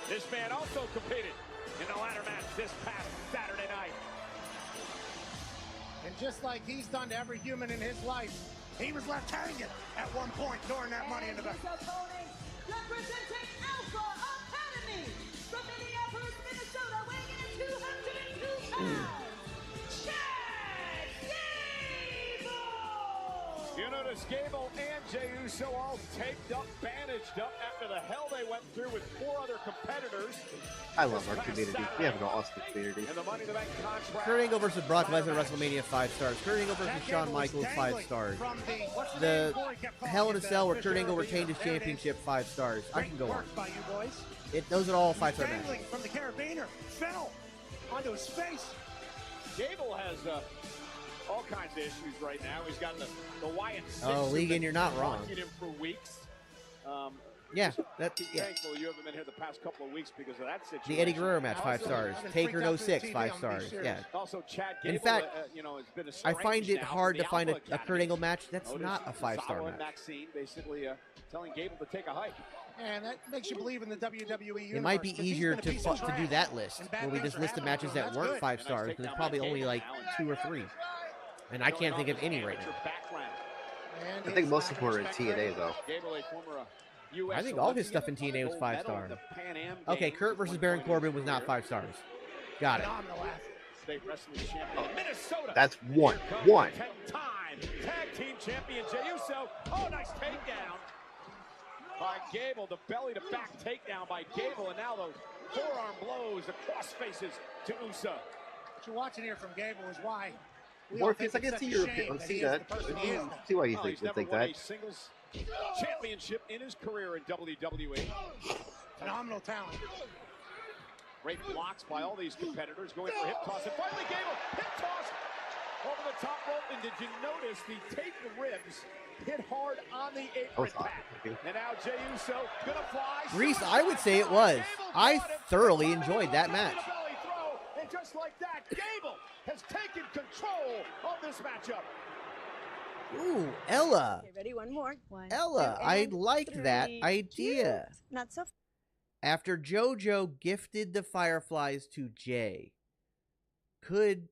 This man also competed in the ladder match this past Saturday night. And just like he's done to every human in his life, he was left hanging at one point during that Money in the Bank. Representing Alpha Academy from Minneapolis, Minnesota, weighing in at 202 pounds, Chad Gable! You notice Gable and Jey Uso all taped up, bandaged up after the hell they went through with 4 other competitors. I love our community. We have an awesome community. And the Money in the Bank contract. Kurt Angle versus Brock Lesnar WrestleMania 5 stars. Kurt Angle versus Shawn Michaels 5 stars. The Hell in a Cell where Kurt Angle retained his championship 5 stars. I can go on. Those are all 5-star matches. From the carabiner fell onto his face. Gable has all kinds of issues right now. He's got the Wyatt Six. Oh, Legan, you're not wrong. Him for weeks. Yeah, Thankful you haven't been here the past couple of weeks because of that situation. The Eddie Guerrero match, 5 stars. Taker no 6, 5 stars. Yeah. Also, Chad Gable, in fact, has been I find it hard to find a Kurt Angle match that's not a 5-star match. Maxine basically telling Gable to take a hike. And that makes you believe in the WWE universe. It might be easier to do that list where we just listed matches that weren't 5 stars, because there's probably only like 2 or 3. And I can't think of any right now. I think most of them are in TNA, though. I think all his stuff in TNA was 5 stars. Okay, Kurt versus Baron Corbin was not 5 stars. Got it. That's 1. Tag team champion Jey Uso. Oh, nice takedown by Gable. The belly to back takedown by Gable, and now those forearm blows across faces to Uso. What you're watching here from Gable is why. Morpheus, I can see your opinion. See that. See why you think that. Singles championship in his career in WWE. Phenomenal talent. Great blocks by all these competitors going for hip toss. And finally, Gable, hip toss over the top rope. And did you notice the tapered ribs hit hard on the apron pad? And now Jey Uso gonna fly. Reese, I would say it was. I thoroughly enjoyed that match. And just like that, Gable has taken control of this matchup. Ooh, Ella. Okay, ready? One more. One, Ella, two, I and like that three. idea. Cute. Not so. After JoJo gifted the Fireflies to Jay, could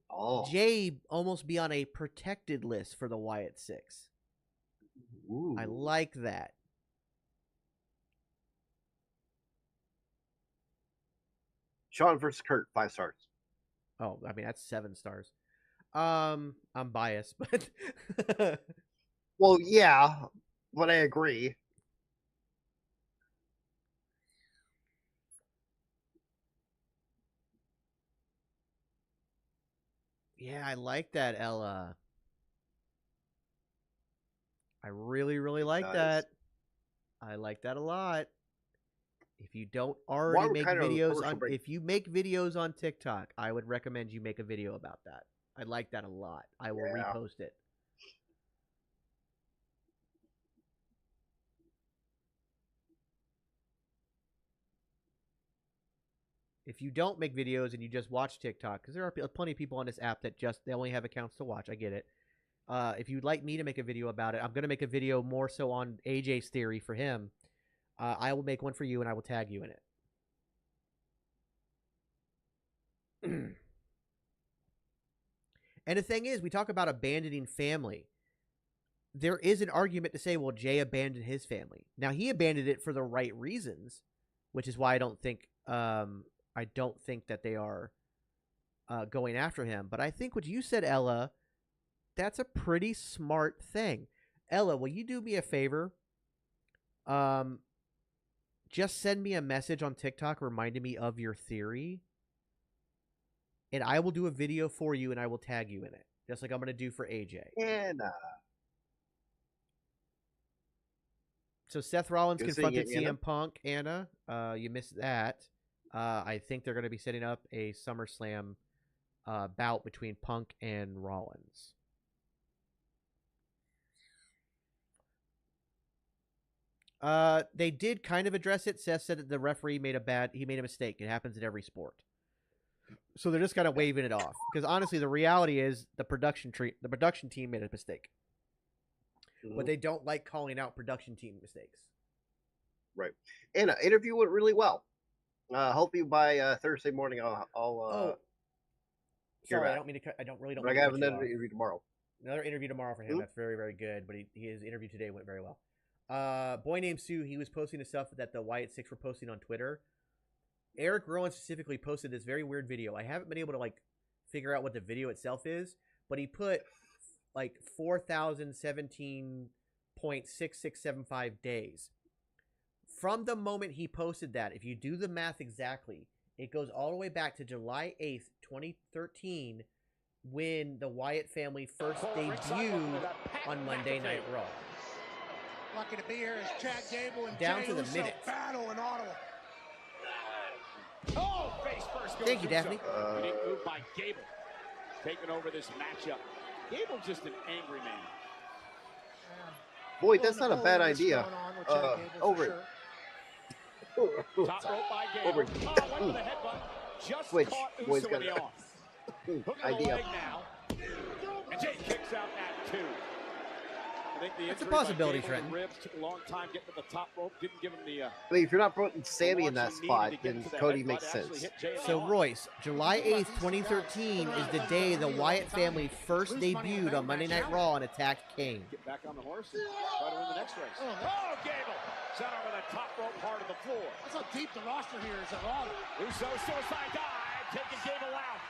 Jay almost be on a protected list for the Wyatt Six? Ooh. I like that. Sean versus Kurt, 5 stars. Oh, I mean, that's 7 stars. I'm biased, but Well, yeah, but I agree. yeah, I like that, Ella. I really, really like Nice. that. I like that a lot. If you don't While already we're make kind of videos commercial on, break- if you make videos on TikTok, I would recommend you make a video about that. I like that a lot. I will Yeah. repost it. If you don't make videos and you just watch TikTok, because there are plenty of people on this app that they only have accounts to watch. I get it. If you'd like me to make a video about it, I'm going to make a video more so on AJ's theory for him. I will make one for you and I will tag you in it. And the thing is, we talk about abandoning family. There is an argument to say, well, Jay abandoned his family. Now, he abandoned it for the right reasons, which is why I don't think that they are going after him. But I think what you said, Ella, that's a pretty smart thing. Ella, will you do me a favor? Just send me a message on TikTok reminding me of your theory. And I will do a video for you and I will tag you in it. Just like I'm going to do for AJ. And So Seth Rollins Good seeing confronted you, Anna. CM Punk, Anna. You missed that. I think they're going to be setting up a SummerSlam bout between Punk and Rollins. They did kind of address it. Seth said that the referee made a mistake. It happens in every sport. So they're just kind of waving it off. Because honestly, the reality is the production team made a mistake. But they don't like calling out production team mistakes. Right. And interview went really well. Hopefully by Thursday morning I'll hear Sorry, back. I don't mean to cut. I don't But I mean to have cut you another off. interview tomorrow. Another interview tomorrow for him. Who? That's very, very good. But his interview today went very well. Boy named Sue, he was posting the stuff that the Wyatt Six were posting on Twitter. Eric Rowan specifically posted this very weird video. I haven't been able to figure out what the video itself is, but he put 4,017.6675 days. From the moment he posted that, if you do the math exactly, it goes all the way back to July 8th, 2013, when the Wyatt family first debuted on Monday Night Raw. Lucky to be here as Chad Gable and Down Jey to the Uso minute. battle in Ottawa. Oh, face first goes Thank you, Uso. Daphne. Unique move by Gable. Taking over this matchup. Gable's just an angry man. Boy, that's not a bad idea. Over it. Top rope by Gable. Over it. Oh, went for the headbutt. Just Switch. caught Boy's Uso got in the it. arm. Hook on the Idea. leg now. And Jay kicks out at 2. I think the That's a injury by possibility, Gable Trenton. to ribs took a long time getting to the top rope. Didn't give him the I mean, if you're not putting Sammy in that spot, then Cody makes sense. So, Royce, July 8th, 2013 is the day the Wyatt family first debuted on Monday Night Raw and attacked Kane. Get back on the horse and try to win the next race. Oh, Gable! Sent over the top rope hard of the floor. That's how deep the roster here is at all. Uso suicide dive, taking Gable out.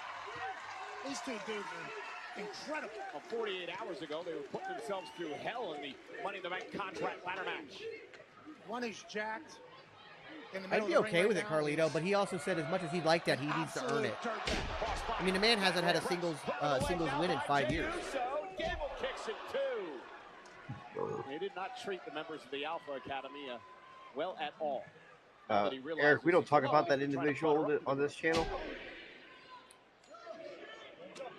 These two dudes are incredible. Well, 48 hours ago, they were putting themselves through hell in the Money in the Bank contract ladder match. One is jacked. In the I'd middle be of the okay ring with right it, now. Carlito, but he also said as much as he'd like that, he needs to earn it. I mean, the man hasn't had a singles win in 5 years. Uso, Gable kicks it too. They did not treat the members of the Alpha Academy well at all. Eric, we don't talk about that individual on this channel.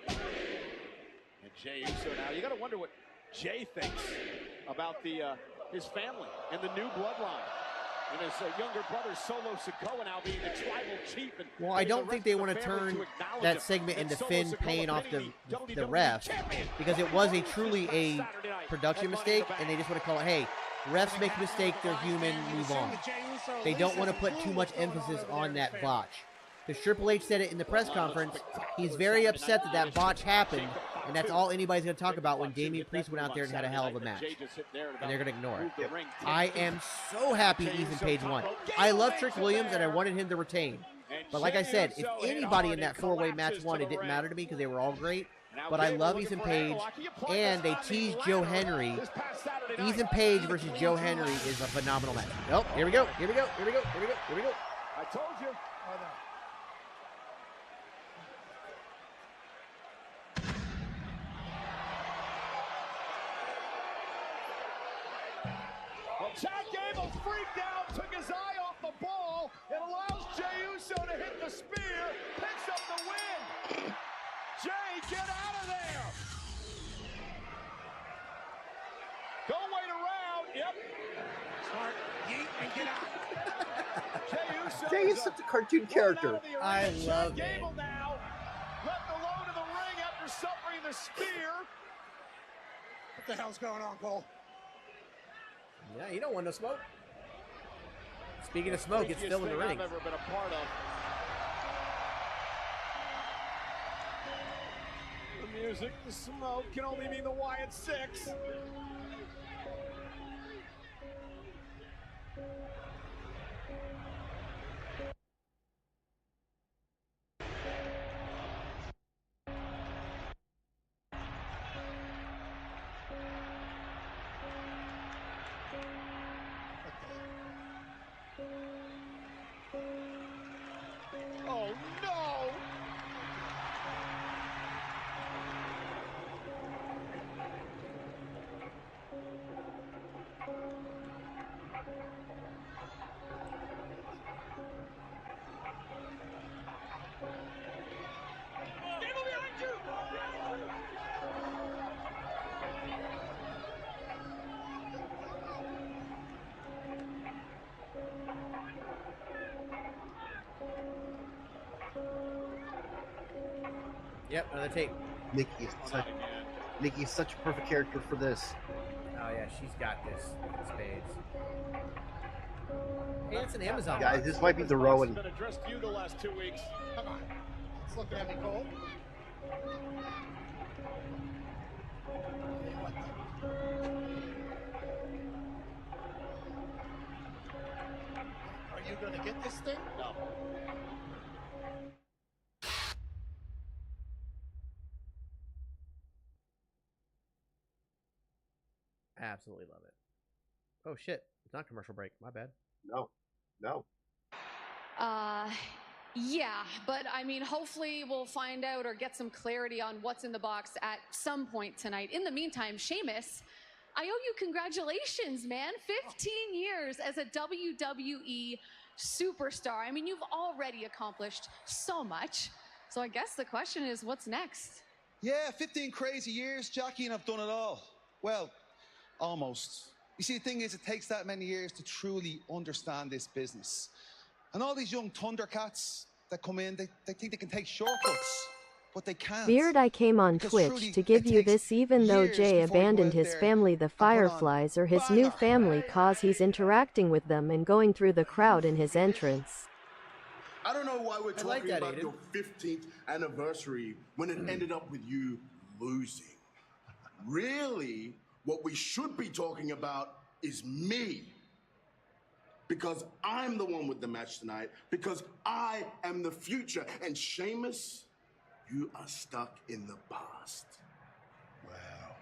And Jey Uso now, you got to wonder what Jey thinks about his family and the new bloodline. And his younger brother Solo Sikoa now being the tribal chief. And well, I don't think they want to turn that segment into Finn paying off the ref, because it was truly a production mistake, and they just want to call it, hey, refs make a mistake, they're human, move on. They don't want to put too much emphasis on that botch. Because Triple H said it in the press conference, he's very upset that that botch happened, and that's all anybody's going to talk about when Damian Priest went out there and had a hell of a match. And they're going to ignore it. I am so happy Ethan Page won. I love Trick Williams, and I wanted him to retain. But like I said, if anybody in that four-way match won, it didn't matter to me because they were all great. But I love Ethan Page, and they teased Joe Henry. Ethan Page versus Joe Henry is a phenomenal match. Oh, here we go, here we go, here we go, here we go, here we go. I told you. Well, Chad Gable freaked out, took his eye off the ball. It allows Jey Uso to hit the spear, picks up the win. Jey, get out of there. Don't wait around. Yep. Smart. Yeet and get out. Jey Uso. Jey is such a cartoon character. I love Chad it. Gable now left alone in the ring after suffering the spear. What the hell's going on, Cole? Yeah, you don't want no smoke. Speaking of smoke, it's still in the ring. I've ever been a part of. The music, the smoke can only mean the Wyatt Six. Oh no! Yep, another tape. Nikki is such a perfect character for this. Oh yeah, she's got this in spades. Hey, it's an Amazon. Guys, this might be the Rowan. Been addressed to you the last 2 weeks. Come on, let's look at me, Cole. Are you gonna get this thing? No. Absolutely love it. Oh shit, it's not commercial break. My bad. No. Yeah, but I mean, hopefully we'll find out or get some clarity on what's in the box at some point tonight. In the meantime, Sheamus, I owe you congratulations, man. 15 years as a WWE superstar. I mean, you've already accomplished so much. So I guess the question is, what's next? Yeah, 15 crazy years, Jackie, and I've done it all. Well, almost. You see, the thing is, it takes that many years to truly understand this business. And all these young Thundercats that come in, they think they can take shortcuts, but they can't. Beard, I came on Twitch to give you this even though Jay abandoned his family, the Fireflies, or his new family, cause he's interacting with them and going through the crowd in his entrance. I don't know why we're talking about Aiden. your 15th anniversary when it ended up with you losing. Really, what we should be talking about is me. Because I'm the one with the match tonight. Because I am the future. And Sheamus, you are stuck in the past. Wow.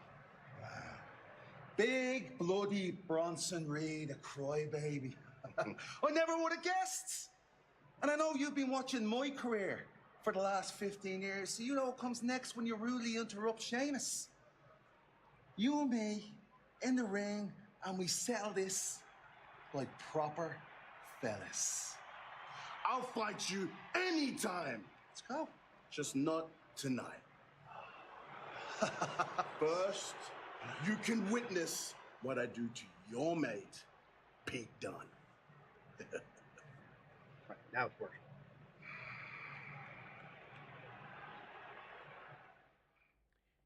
Big, bloody Bronson Reed, a crybaby. I never would have guessed. And I know you've been watching my career for the last 15 years, so you know what comes next when you rudely interrupt Sheamus. You and me in the ring, and we settle this like proper fellas. I'll fight you anytime. Let's go. Just not tonight. First, you can witness what I do to your mate, Pete Dunne. Right, now it's working.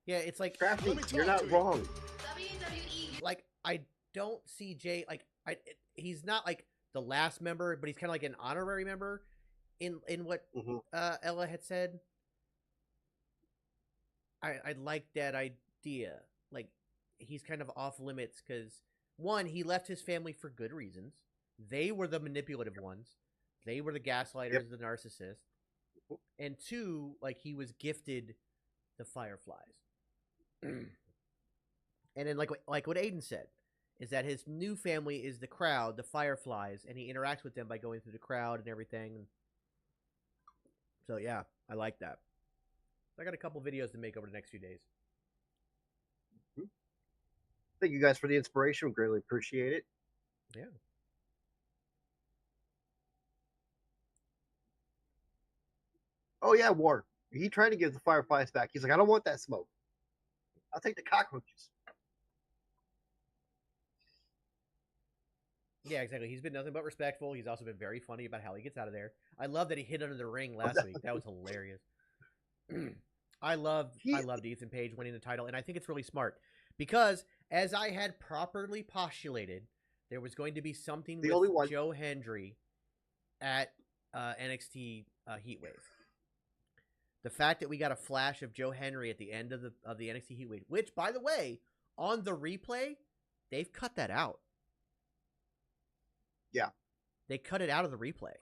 Yeah, it's like Crafty, you're not wrong. WWE. Like I don't see Jay like he's not like the last member, but he's kind of like an honorary member in what Ella had said. I like that idea. Like he's kind of off limits because one, he left his family for good reasons. They were the manipulative ones. They were the gaslighters, the narcissists. And two, like he was gifted the Fireflies. And then like what Aiden said, is that his new family is the crowd, the Fireflies, and he interacts with them by going through the crowd and everything. So yeah, I like that. I got a couple videos to make over the next few days. Thank you guys for the inspiration. We greatly appreciate it. Yeah. Oh yeah, War. He tried to give the Fireflies back. He's like, I don't want that smoke. I'll take the cockroaches. Yeah, exactly. He's been nothing but respectful. He's also been very funny about how he gets out of there. I love that he hid under the ring last week. That was hilarious. I loved Ethan Page winning the title, and I think it's really smart because, as I had properly postulated, there was going to be something with Joe Hendry at NXT Heatwave. The fact that we got a flash of Joe Hendry at the end of the NXT Heatwave, which, by the way, on the replay, they've cut that out. Yeah. They cut it out of the replay.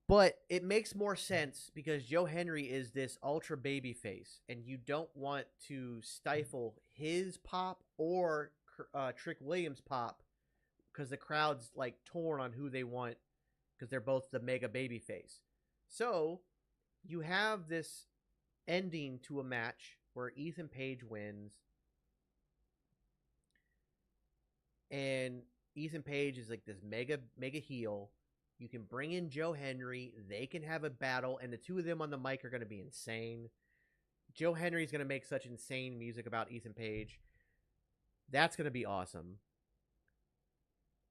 But it makes more sense because Joe Hendry is this ultra baby face, and you don't want to stifle his pop or Trick Williams' pop because the crowd's like torn on who they want because they're both the mega baby face. So you have this ending to a match where Ethan Page wins, and Ethan Page is like this mega heel. You can bring in Joe Hendry. They can have a battle, and the two of them on the mic are going to be insane. Joe Henry's going to make such insane music about Ethan Page. That's going to be awesome.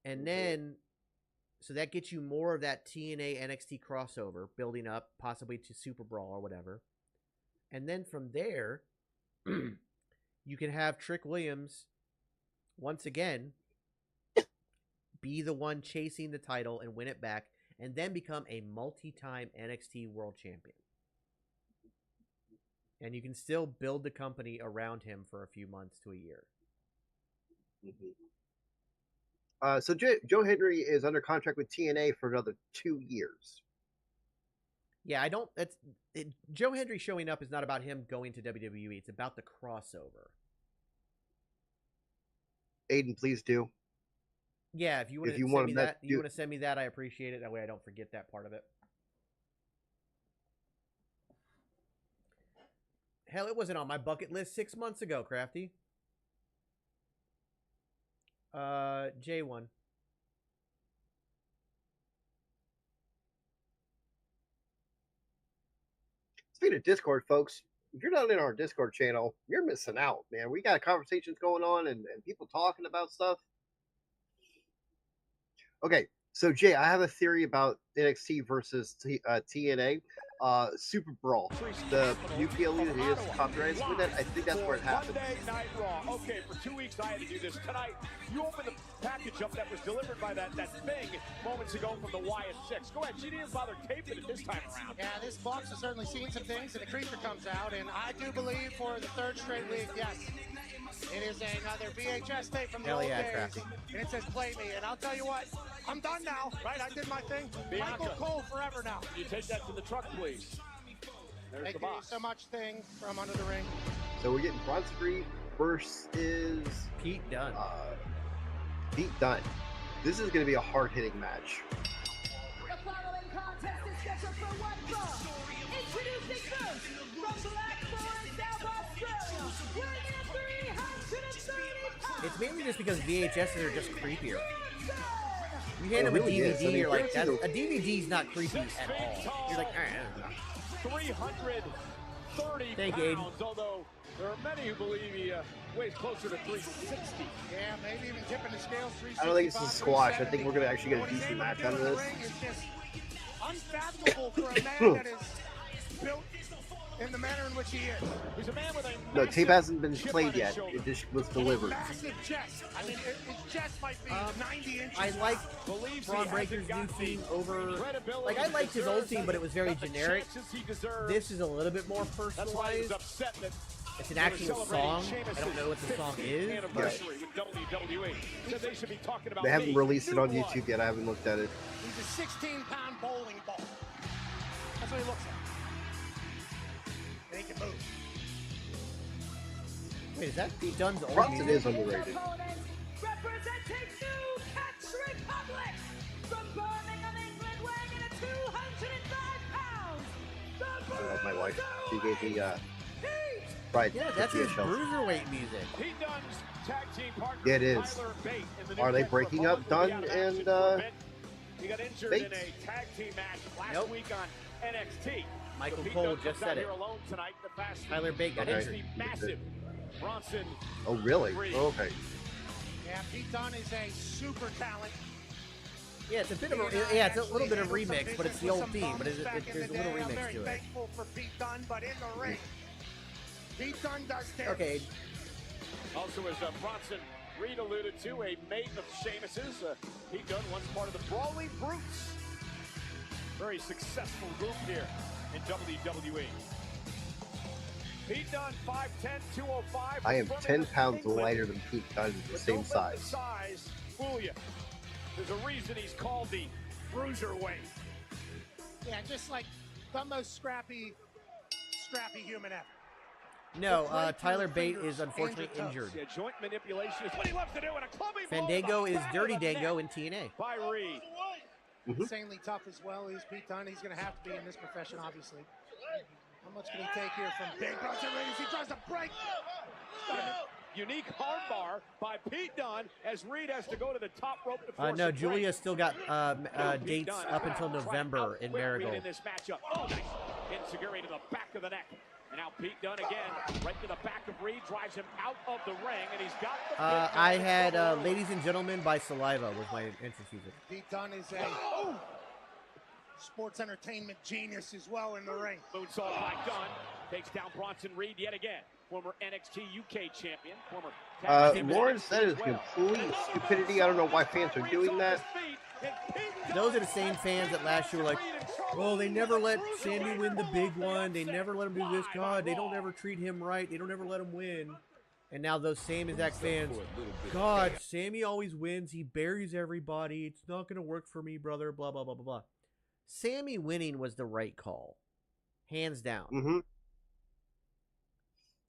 And then, so that gets you more of that TNA NXT crossover, building up possibly to Super Brawl or whatever. And then from there, you can have Trick Williams once again be the one chasing the title and win it back, and then become a multi-time NXT World Champion. And you can still build the company around him for a few months to a year. So Joe Hendry is under contract with TNA for another 2 years. Yeah, I don't. Joe Hendry showing up is not about him going to WWE. It's about the crossover. Aiden, please do. Yeah, if you want to send me that, you want to send me that, I appreciate it. That way I don't forget that part of it. Hell, it wasn't on my bucket list 6 months ago, Crafty. J1. Speaking of Discord, folks, if you're not in our Discord channel, you're missing out, man. We got conversations going on and people talking about stuff. Okay, so Jay, I have a theory about NXT versus TNA. Super Brawl, the new PLE that is copyrighted with that. I think that's where it happened. Monday Night Raw. Okay, for 2 weeks I had to do this. Tonight, you open the package up that was delivered by that thing moments ago from the YS6. Go ahead, she didn't bother taping it this time around. Yeah, this box has certainly seen some things, and the creature comes out, and I do believe for the third straight week, yes, it is another VHS tape from the old days, Crafty. and it says "Play Me," and I'll tell you what, I'm done now, right? I did my thing. Bianca, Michael Cole forever now. You take that to the truck, please. There's Thank the you box. so much, thing from under the ring. So we're getting Bronze Creed versus Pete Dunne. Pete Dunne. This is going to be a hard-hitting match. The following contest is scheduled for one fall. Introducing first, from Blackmore, South Australia, weighing in at 330 pounds. It's mainly just because VHSs are just creepier. You hand them a really DVD, is. I mean, you're like, there's a DVD's not creepy at all. You're like, 330 Thank you, Aiden. pounds, although there are many who believe he weighs closer to 360. Yeah, maybe even tipping the scales. I don't think it's a squash. I think we're going to actually get a decent match out of this. Unfathomable for a man that is built in the manner in which he is. He's a man with a No, tape hasn't been played yet. It just was delivered. Massive chest. I mean, his chest might be 90 inches. I like Braun Breaker's new theme over... Like, I liked his old theme, but it was very generic. This is a little bit more personalized. It's an actual song. I don't know what the song is, but... They haven't released it on YouTube yet. I haven't looked at it. He's a 16-pound bowling ball. That's what he looks like. And he can move. Wait, is that Pete Dunne's old Bronson is underrated. Representing New Catch Republic from Birmingham, England, weighing in at 205 pounds. I love my wife. She gave me Right. Yeah, that's his bruiserweight music. Pete Dunne's tag team partner, Yeah, it is. Tyler Bate in the Are New they Tech breaking Republic up Dunne will be out of and action for a bit. He got injured Bate? in a tag team match last week on NXT. Michael Pete Cole Dunne just comes out said it. here alone tonight, the fast Tyler Bate got against injured. the massive Bronson. Oh, really? Reed. Oh, okay. Yeah, Pete Dunne is a super talent. Yeah, it's a bit of a it's a little bit of remix, but it's the old theme. But there's a little I'm remix very to it. thankful for Pete Dunne, but in the ring, Pete Dunne does this. Okay. Also, as Bronson Reed alluded to, a mate of Sheamus's. Pete Dunne, once part of the Brawling Brutes. Very successful group here in WWE. Pete Dunne, 5'10", 205. I am 10 pounds England. lighter than Pete Dunne, the same Don't let the size. size fool you. There's a reason he's called the Bruiserweight. Yeah, just like the most scrappy human ever. No, Tyler Bate is unfortunately injured. Yeah, joint manipulation is what he loves to do, and a clubbing blow Fandango to is the back Dirty of the Dango neck in TNA. by Reed. Insanely tough as well. He's Pete Dunne. He's going to have to be in this profession, obviously. How much can he take here from Big Bronson Reed as he tries to break? Unique armbar by Pete Dunne as Reed has to go to the top rope to force No, a break. Julia still got Pete dates Dunne up until trying to November in outwit Reed Marigold. in this matchup. Oh, nice. Enziguri to the back of the neck. And now Pete Dunne again, right to the back of Reed, drives him out of the ring, and he's got the I had Ladies and Gentlemen by Saliva was my entrance music. Pete Dunne is a sports entertainment genius as well in the ring. Moonsault by Dunne takes down Bronson Reed yet again. Former NXT UK champion. Former Lawrence said it's complete stupidity. I don't know why fans are doing that. Those are the same fans that last year were like, oh, they never let Sammy win the big one. They never let him do this. God, they don't ever treat him right. They don't ever let him win. And now those same exact fans, God, Sammy always wins. He buries everybody. It's not going to work for me, brother. Blah, blah, blah, blah, blah. Sammy winning was the right call. Hands down. Mm-hmm.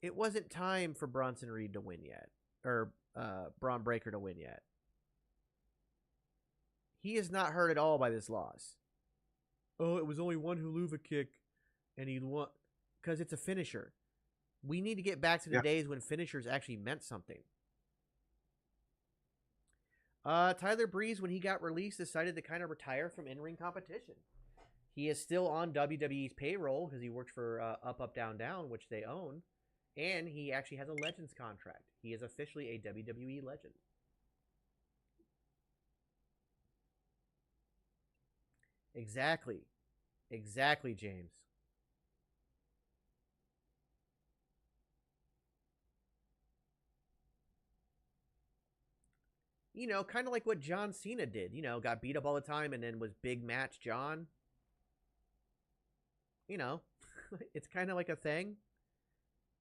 It wasn't time for Bronson Reed to win yet. Or Braun Breaker to win yet. He is not hurt at all by this loss. Oh, it was only one Huluva kick, and he won because it's a finisher. We need to get back to the days when finishers actually meant something. Tyler Breeze, when he got released, decided to kind of retire from in-ring competition. He is still on WWE's payroll because he works for Up, Up, Down, Down, which they own, and he actually has a Legends contract. He is officially a WWE legend. Exactly. Exactly, James. You know, kind of like what John Cena did. You know, got beat up all the time and then was big match John. You know, it's kind of like a thing.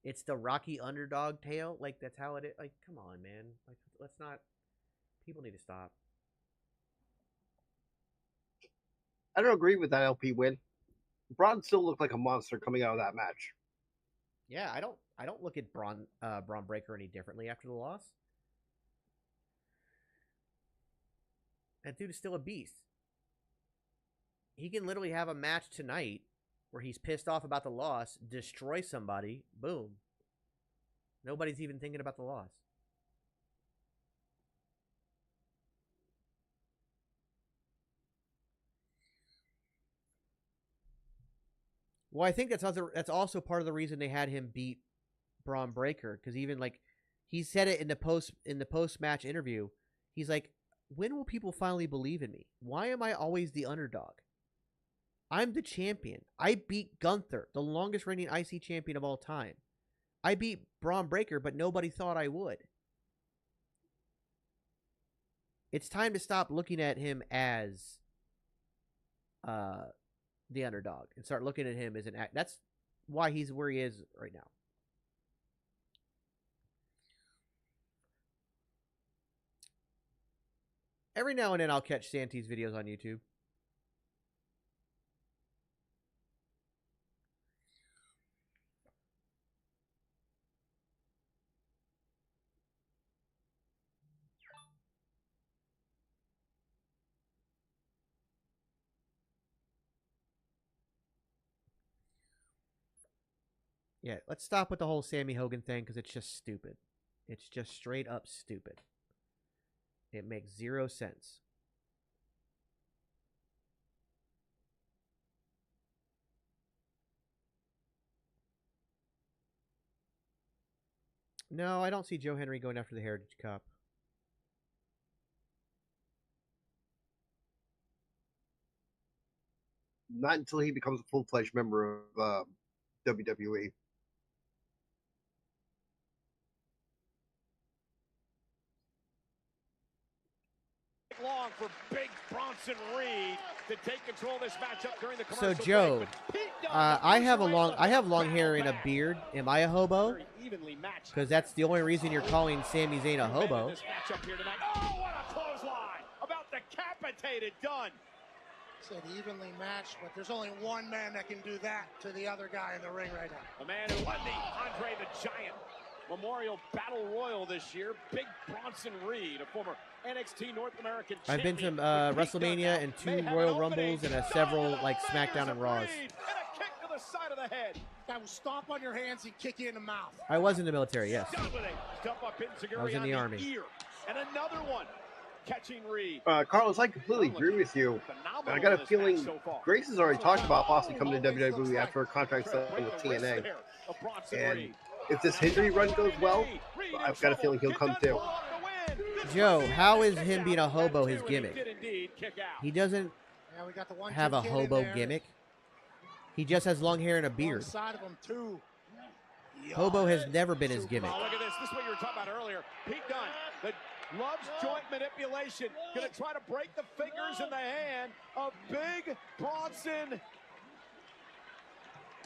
It's the Rocky underdog tale. Like, that's how it is. Like, come on, man. Like, let's not... People need to stop. I don't agree with that LP win. Braun still looked like a monster coming out of that match. Yeah, I don't look at Braun Breaker any differently after the loss. That dude is still a beast. He can literally have a match tonight where he's pissed off about the loss, destroy somebody, boom. Nobody's even thinking about the loss. Well, I think that's also part of the reason they had him beat Braun Breaker, because even like he said it in the post match interview. He's like, when will people finally believe in me? Why am I always the underdog? I'm the champion. I beat Gunther, the longest reigning IC champion of all time. I beat Braun Breaker, but nobody thought I would. It's time to stop looking at him as the underdog and start looking at him as an act. That's why he's where he is right now. Every now and then I'll catch Santy's videos on YouTube. Yeah, let's stop with the whole Sammy Hogan thing because it's just stupid. It's just straight up stupid. It makes zero sense. No, I don't see Joe Henry going after the Heritage Cup. Not until he becomes a full-fledged member of WWE. Long for big Bronson Reed to take control of this matchup during the So commercial Joe, break, I have long hair and a beard. Am I a hobo? Because that's the only reason you're calling Sami Zayn a hobo. this matchup here tonight. Oh, what a clothesline! About decapitated, done. Said evenly matched, but there's only one man that can do that to the other guy in the ring right now. The man who won the Andre the Giant Memorial Battle Royal this year, Big Bronson Reed, a former NXT North American I've been to champion. WrestleMania and 2 Royal Rumbles and several like SmackDown and Raws. And a kick to the side of the head. That will stomp on your hands and kick you in the mouth. I was in the military, yes. Dominating. Jump up in I was in the Army. Ear. And another one. Catching Reed. Carlos, I completely agree with you. I got a feeling Grace has already talked about possibly coming to WWE after her contract signed with TNA. And if this injury run goes well, I've got a feeling he'll come too. Joe, how is him being a hobo his gimmick? He doesn't have a hobo gimmick. He just has long hair and a beard. Hobo has never been his gimmick. Oh, look at this. This is what you were talking about earlier. Pete Dunne, loves joint manipulation. Going to try to break the fingers in the hand of Big Bronson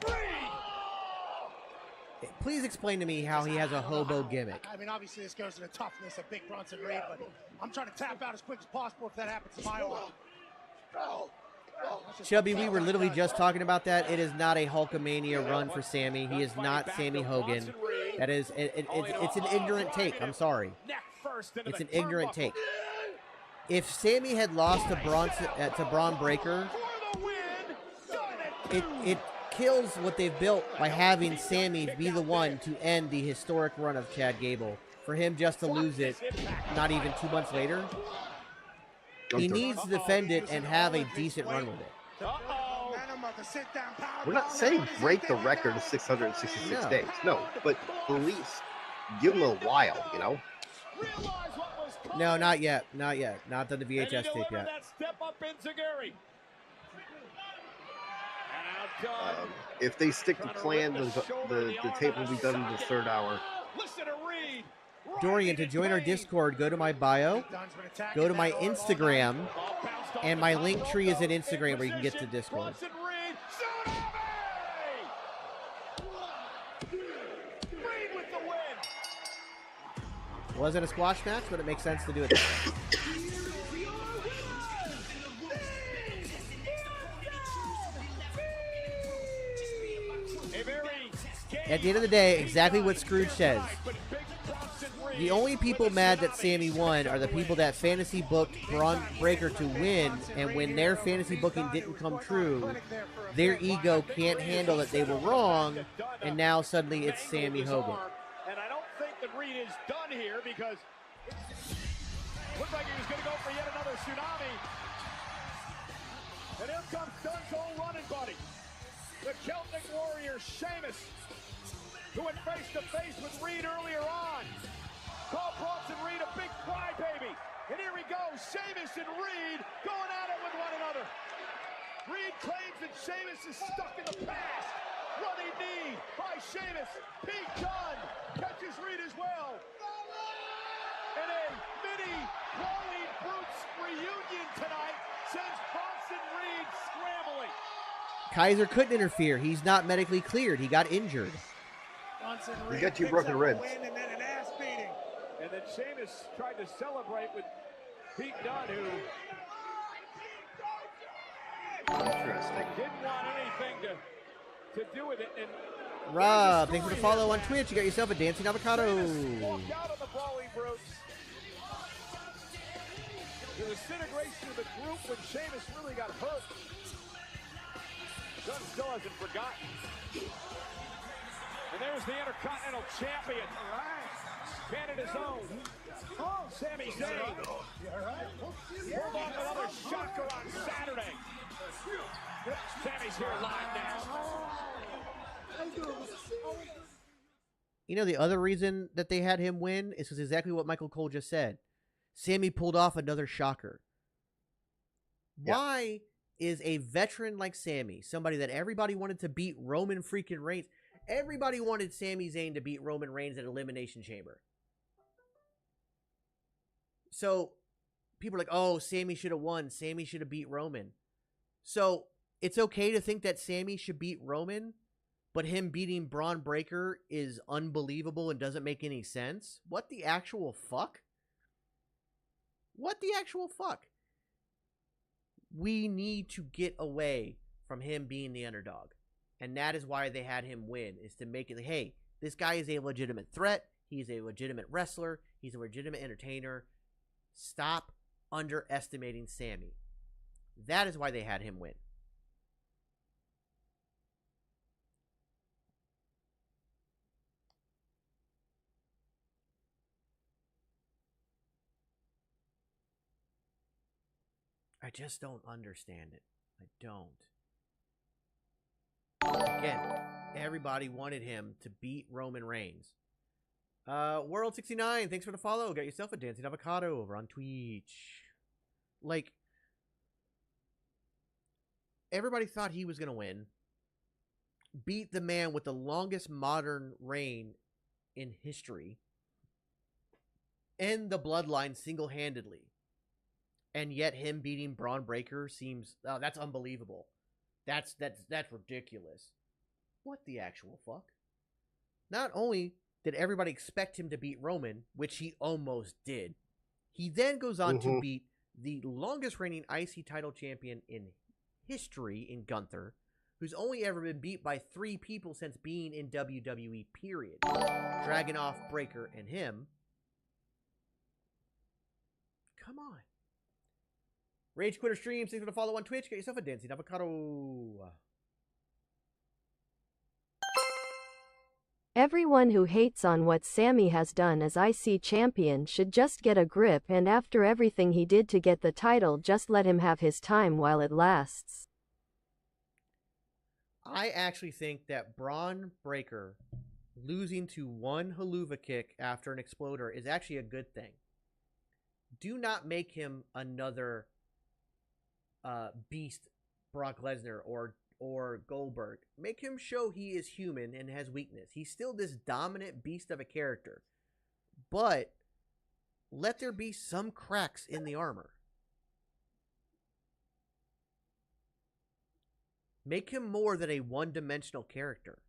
Reed. Please explain to me how he has a hobo gimmick. I mean, obviously this goes to the toughness of Big Bronson Reed, but I'm trying to tap out as quick as possible if that happens to my arm. Chubby, we were literally just talking about that. It is not a Hulkamania run for Sammy. He is not Sammy Hogan. That is, it's an ignorant take. I'm sorry. It's an ignorant take. If Sammy had lost to Braun Breaker, it kills what they've built by having Sammy be the one to end the historic run of Chad Gable. For him just to lose it not even 2 months later. He needs to defend it and have a decent run with it. We're not saying break the record of 666 days. No, but at least give him a while, you know? No, not yet. Not yet. Not done the VHS tape yet. If they stick to plan, the tape will be done in the third hour. Dorian, to join our Discord, go to my bio, go to my Instagram, and my link tree is in Instagram where you can get to Discord. Wasn't a squash match, but it makes sense to do it. At the end of the day, exactly what Scrooge says. The only people mad that Sammy won are the people that fantasy booked Braun Breaker to win, and when their fantasy booking didn't come true, their ego can't handle that they were wrong, and now suddenly it's Sammy Hogan. And I don't think that Reed is done here because it looked like he was going to go for yet another tsunami. And here comes Dunn's old running buddy. the Celtic Warrior Sheamus, who went face-to-face with Reed earlier on. Called Bronson Reed a big crybaby. And here we go, Sheamus and Reed going at it with one another. Reed claims that Sheamus is stuck in the past. Running knee by Sheamus. Pete Dunne catches Reed as well. And a mini Brawling Brutes reunion tonight sends Bronson Reed scrambling. Kaiser couldn't interfere. He's not medically cleared. He got injured. Bronson You Reed got 2 picks broken up a ribs. win and then an ass beating. And then Sheamus tried to celebrate with Pete Dunne, who Interesting. didn't want anything to do with it. And Rob, thanks for the follow on Twitch. You got yourself a dancing avocado. walked out of the Brawling Brutes. The disintegration of the group when Sheamus really got hurt. Dunne still hasn't forgotten. And there's the Intercontinental Champion. Canada's own. Oh, Sami Zayn. Pulled off another shocker on Saturday. Sami's here live now. You know, the other reason that they had him win is because exactly what Michael Cole just said. Sami pulled off another shocker. Yeah. Why is a veteran like Sami, somebody that everybody wanted to beat Roman freaking Reigns, everybody wanted Sami Zayn to beat Roman Reigns at Elimination Chamber. So people are like, oh, Sami should have won. Sami should have beat Roman. So it's okay to think that Sami should beat Roman, but him beating Braun Breaker is unbelievable and doesn't make any sense? What the actual fuck? What the actual fuck? We need to get away from him being the underdog. And that is why they had him win, is to make it, hey, this guy is a legitimate threat. He's a legitimate wrestler. He's a legitimate entertainer. Stop underestimating Sami. That is why they had him win. I just don't understand it. I don't. Again, everybody wanted him to beat Roman Reigns. World69, thanks for the follow. Got yourself a dancing avocado over on Twitch. Like, everybody thought he was going to win. Beat the man with the longest modern reign in history. End the bloodline single-handedly. And yet him beating Braun Breaker seems, oh, that's unbelievable. That's ridiculous. What the actual fuck? Not only did everybody expect him to beat Roman, which he almost did, he then goes on to beat the longest reigning IC title champion in history in Gunther, who's only ever been beat by 3 people since being in WWE, period. Dragunov, Breaker, and him. Come on. Rage Quitter Streams, thanks for the follow on Twitch. Get yourself a dancing avocado. Everyone who hates on what Sami has done as IC champion should just get a grip, and after everything he did to get the title, just let him have his time while it lasts. I actually think that Braun Breaker losing to one haluva kick after an exploder is actually a good thing. Do not make him another beast Brock Lesnar or Goldberg. Make him show he is human and has weakness. He's still this dominant beast of a character, but let there be some cracks in the armor. Make him more than a one-dimensional character.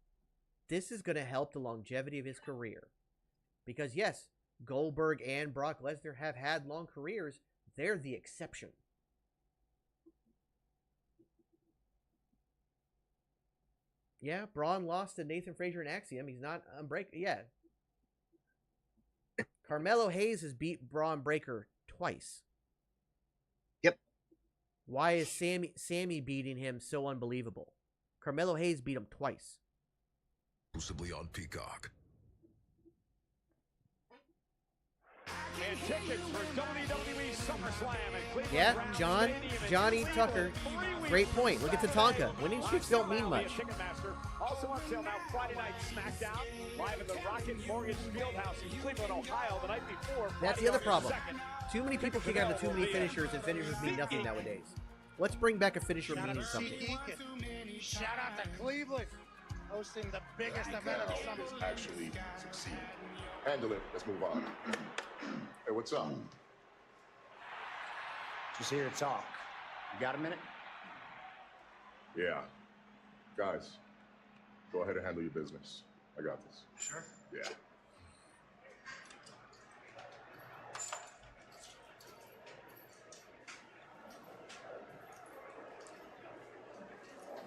This is going to help the longevity of his career. Because yes, Goldberg and Brock Lesnar have had long careers. They're the exception. Yeah, Braun lost to Nathan Frazier and Axiom. He's not unbreakable. Yeah. Carmelo Hayes has beat Braun Breaker twice. Yep. Why is Sami beating him so unbelievable? Carmelo Hayes beat him twice. Exclusively on Peacock. And tickets for WWE Yeah, Johnny Tucker, great point. Look at Tatanka. Winning streaks don't mean much. Also on sale now, Friday Night SmackDown, live at the Rocket Mortgage Fieldhouse in Cleveland, Ohio, the night before. That's the other problem. Too many people kick out of too many finishers, and finishers mean nothing nowadays. Let's bring back a finisher meaning something. Shout out to Cleveland, hosting the biggest event of the summer. Actually succeed. Handle it. Let's move on. Hey, what's up? Just here to talk. You got a minute? Yeah. Guys, go ahead and handle your business. I got this. Sure. Yeah.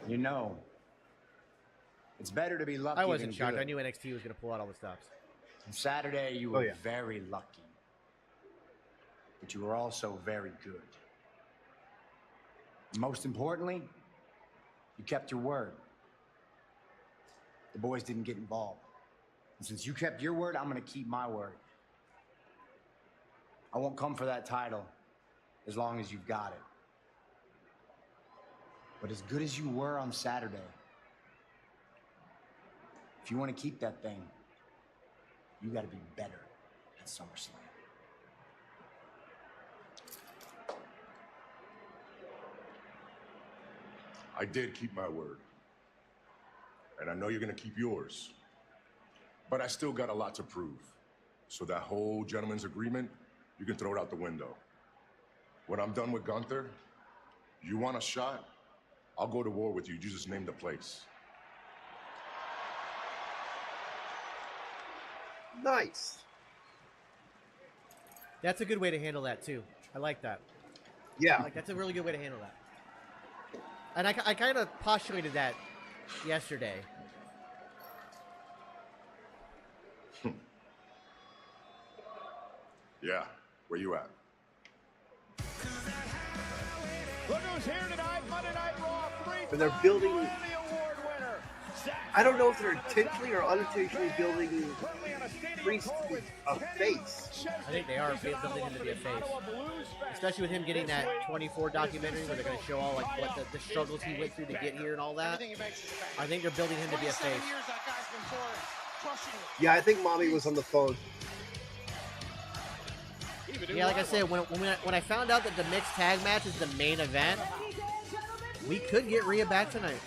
You know, it's better to be lucky. I wasn't than shocked. good. I knew NXT was going to pull out all the stops. On Saturday, you were very lucky. But you were also very good. Most importantly, you kept your word. The boys didn't get involved. And since you kept your word, I'm going to keep my word. I won't come for that title as long as you've got it. But as good as you were on Saturday, if you want to keep that thing, you got to be better at SummerSlam. I did keep my word. And I know you're going to keep yours. But I still got a lot to prove. So that whole gentleman's agreement, you can throw it out the window. When I'm done with Gunther, you want a shot? I'll go to war with you. You just name the place. Nice. That's a good way to handle that, too. I like that. Yeah. Like, that's a really good way to handle that. And I kind of postulated that yesterday. Yeah, where you at? Look who's here tonight, Monday Night Raw 3. And they're building. I don't know if they're intentionally or unintentionally building Priest a face. I think they are building him to be a face. Especially with him getting that 24 documentary where they're going to show all like what the struggles he went through to get here and all that. I think they're building him to be a face. Yeah, I think Mommy was on the phone. Yeah, like I said, when I found out that the mixed tag match is the main event, we could get Rhea back tonight.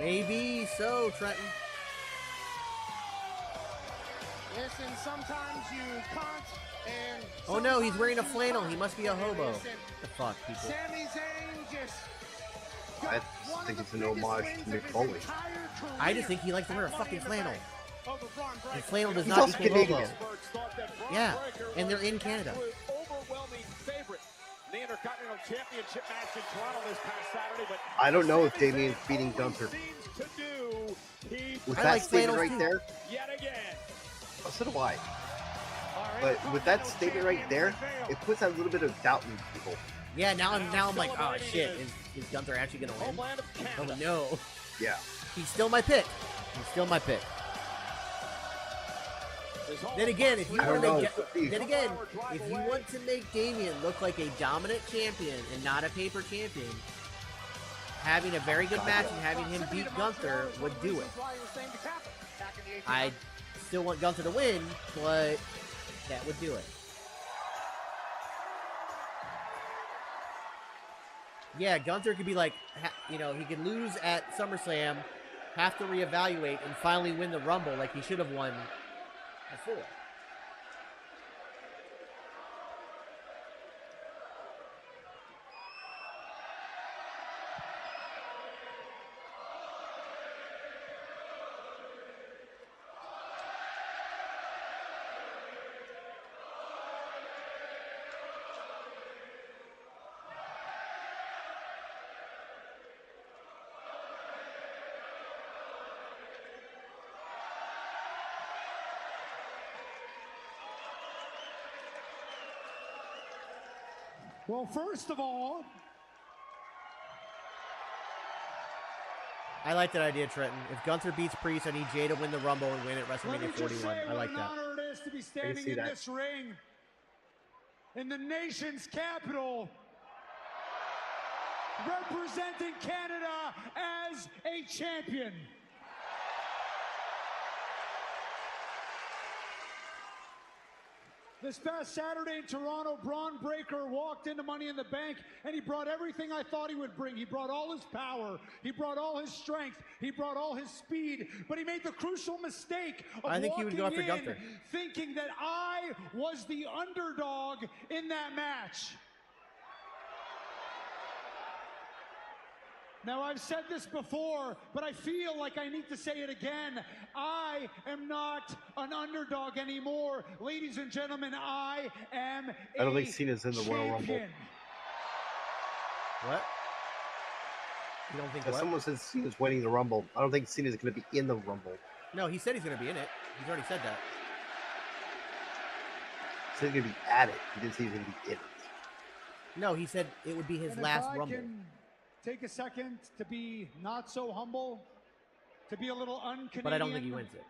Maybe so, Trenton. Listen, sometimes you can't, and Oh no, he's wearing a flannel. He must be a hobo. The fuck, people. Sami Zayn just I think it's an homage to Mick Foley. I just think he likes to wear a fucking flannel. And flannel does He's not also equal hobo. Canadian. Yeah, and they're in Canada. Overwhelming favorite. The Intercontinental Championship match in Toronto this past Saturday, but I don't know if Damien's beating Gunther. With that statement right there, yet again. oh, so do I. But with that statement right there, it puts a little bit of doubt in people. Yeah, now I'm like, oh shit, is Gunther actually gonna win? Oh no. Yeah. He's still my pick. He's still my pick. Then again, if you want to make Damien look like a dominant champion and not a paper champion, having a very good match and having him beat Gunther would do it. I still want Gunther to win, but that would do it. Yeah, Gunther could be like, he could lose at SummerSlam, have to reevaluate, and finally win the Rumble like he should have won before. Well, first of all, I like that idea, Trenton. If Gunther beats Priest, I need Jay to win the Rumble and win at WrestleMania 41. I like that. honor it is to be standing in this ring in the nation's capital, representing Canada as a champion. This past Saturday in Toronto, Braun Breaker walked into Money in the Bank, and he brought everything I thought he would bring. He brought all his power. He brought all his strength. He brought all his speed. But he made the crucial mistake of I think he would go after Gunther, thinking that I was the underdog in that match. Now, I've said this before, but I feel like I need to say it again. I am not an underdog anymore. Ladies and gentlemen, I am I don't think Cena's in the Royal Rumble. What? You don't think what? Someone says Cena's winning the Rumble. I don't think Cena's going to be in the Rumble. No, he said he's going to be in it. He's already said that. He said he's going to be at it. He didn't say he's going to be in it. No, he said it would be his last Rumble. Take a second to be not so humble, to be a little un-Canadian. But I don't think he wins it.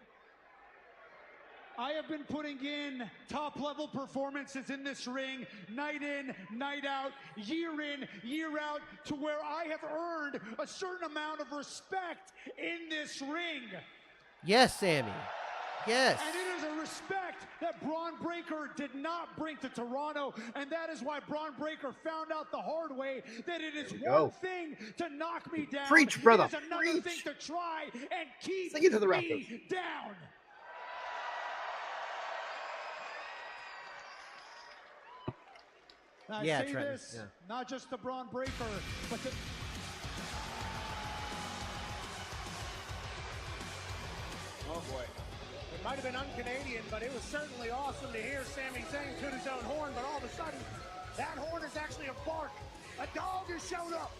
I have been putting in top-level performances in this ring, night in, night out, year in, year out, to where I have earned a certain amount of respect in this ring. Yes, Sammy. Yes. And it is a respect that Braun Breaker did not bring to Toronto, and that is why Braun Breaker found out the hard way that it is one thing to knock me down. Preach, brother. It is another thing to try and keep Sing it to the me down. I say this, not just to Braun Breaker, but to... Oh, boy. It might have been un-Canadian, but it was certainly awesome to hear Sami Zayn toot his own horn, but all of a sudden, that horn is actually a bark. A dog has showed up.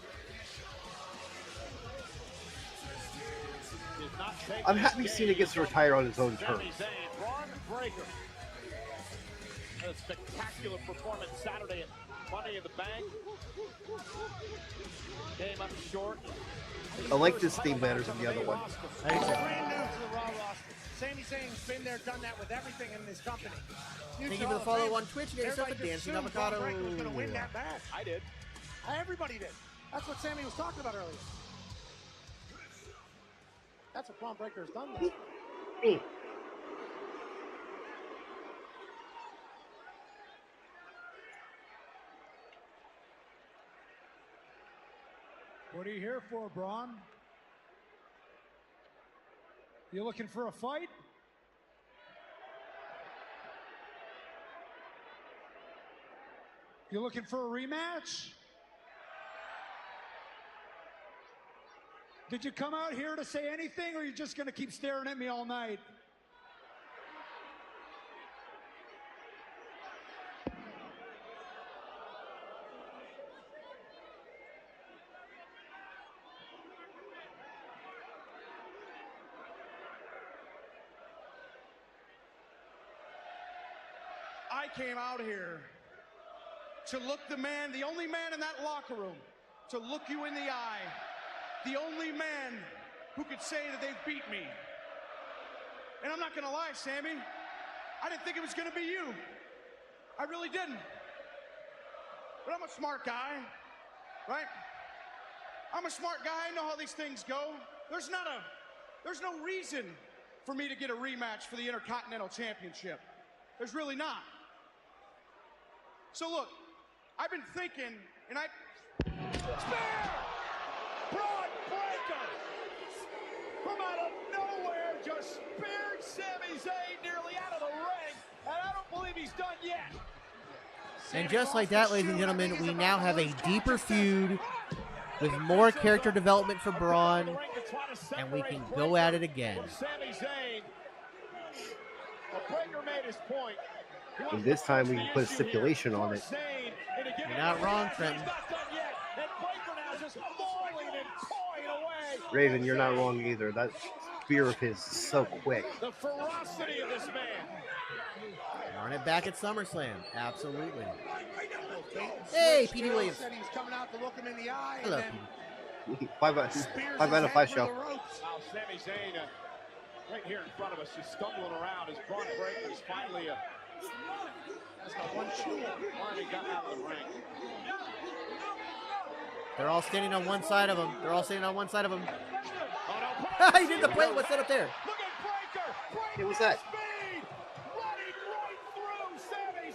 I'm happy Cena gets to retire on his own terms. Sami Zayn, Braun Breaker. A spectacular performance Saturday at Money in the Bank. Came up short. I like this theme better than the other one. Brand new to the Raw roster. Sami Zayn's been there, done that with everything in this company. Thank you for the follow on Twitch. Get yourself a dancing avocado. Braun Breaker was going to win that match. I did. Everybody did. That's what Sami was talking about earlier. That's what Braun Breaker has done. What are you here for, Braun? You looking for a fight? You looking for a rematch? Did you come out here to say anything, or are you just going to keep staring at me all night? I came out here to look the only man in that locker room, to look you in the eye, the only man who could say that they've beat me. And I'm not gonna lie, Sami, I didn't think it was gonna be you. I really didn't. But I'm a smart guy, right? I'm a smart guy, I know how these things go. There's no reason for me to get a rematch for the Intercontinental Championship. There's really not. So look, I've been thinking, and Spear! Braun Breaker! From out of nowhere, just speared Sami Zayn nearly out of the ring, and I don't believe he's done yet. And just like that, ladies and gentlemen, we now have a deeper feud with more character development for Braun, and we can go at it again. Sami Zayn. Breaker made his point. And this time we can put a stipulation on it. You're not wrong, Trenton. Raven, you're not wrong either. That spear of his is so quick. The ferocity of this man. Run it back at SummerSlam. Absolutely. Hey, Petey Williams. Said he was coming out to look him in the eye. Hello, and Petey. Five out of 5 show. Wow, Sami Zayn Right here in front of us, just stumbling around as Braun Breaker's finally has got one shoe finally gotten out of the ring. They're all standing on one side of him. They're all standing on one side of him. Oh, no, He did the play. What's that up there? look at Breaker. Hey, what's that? Speed running right through Sami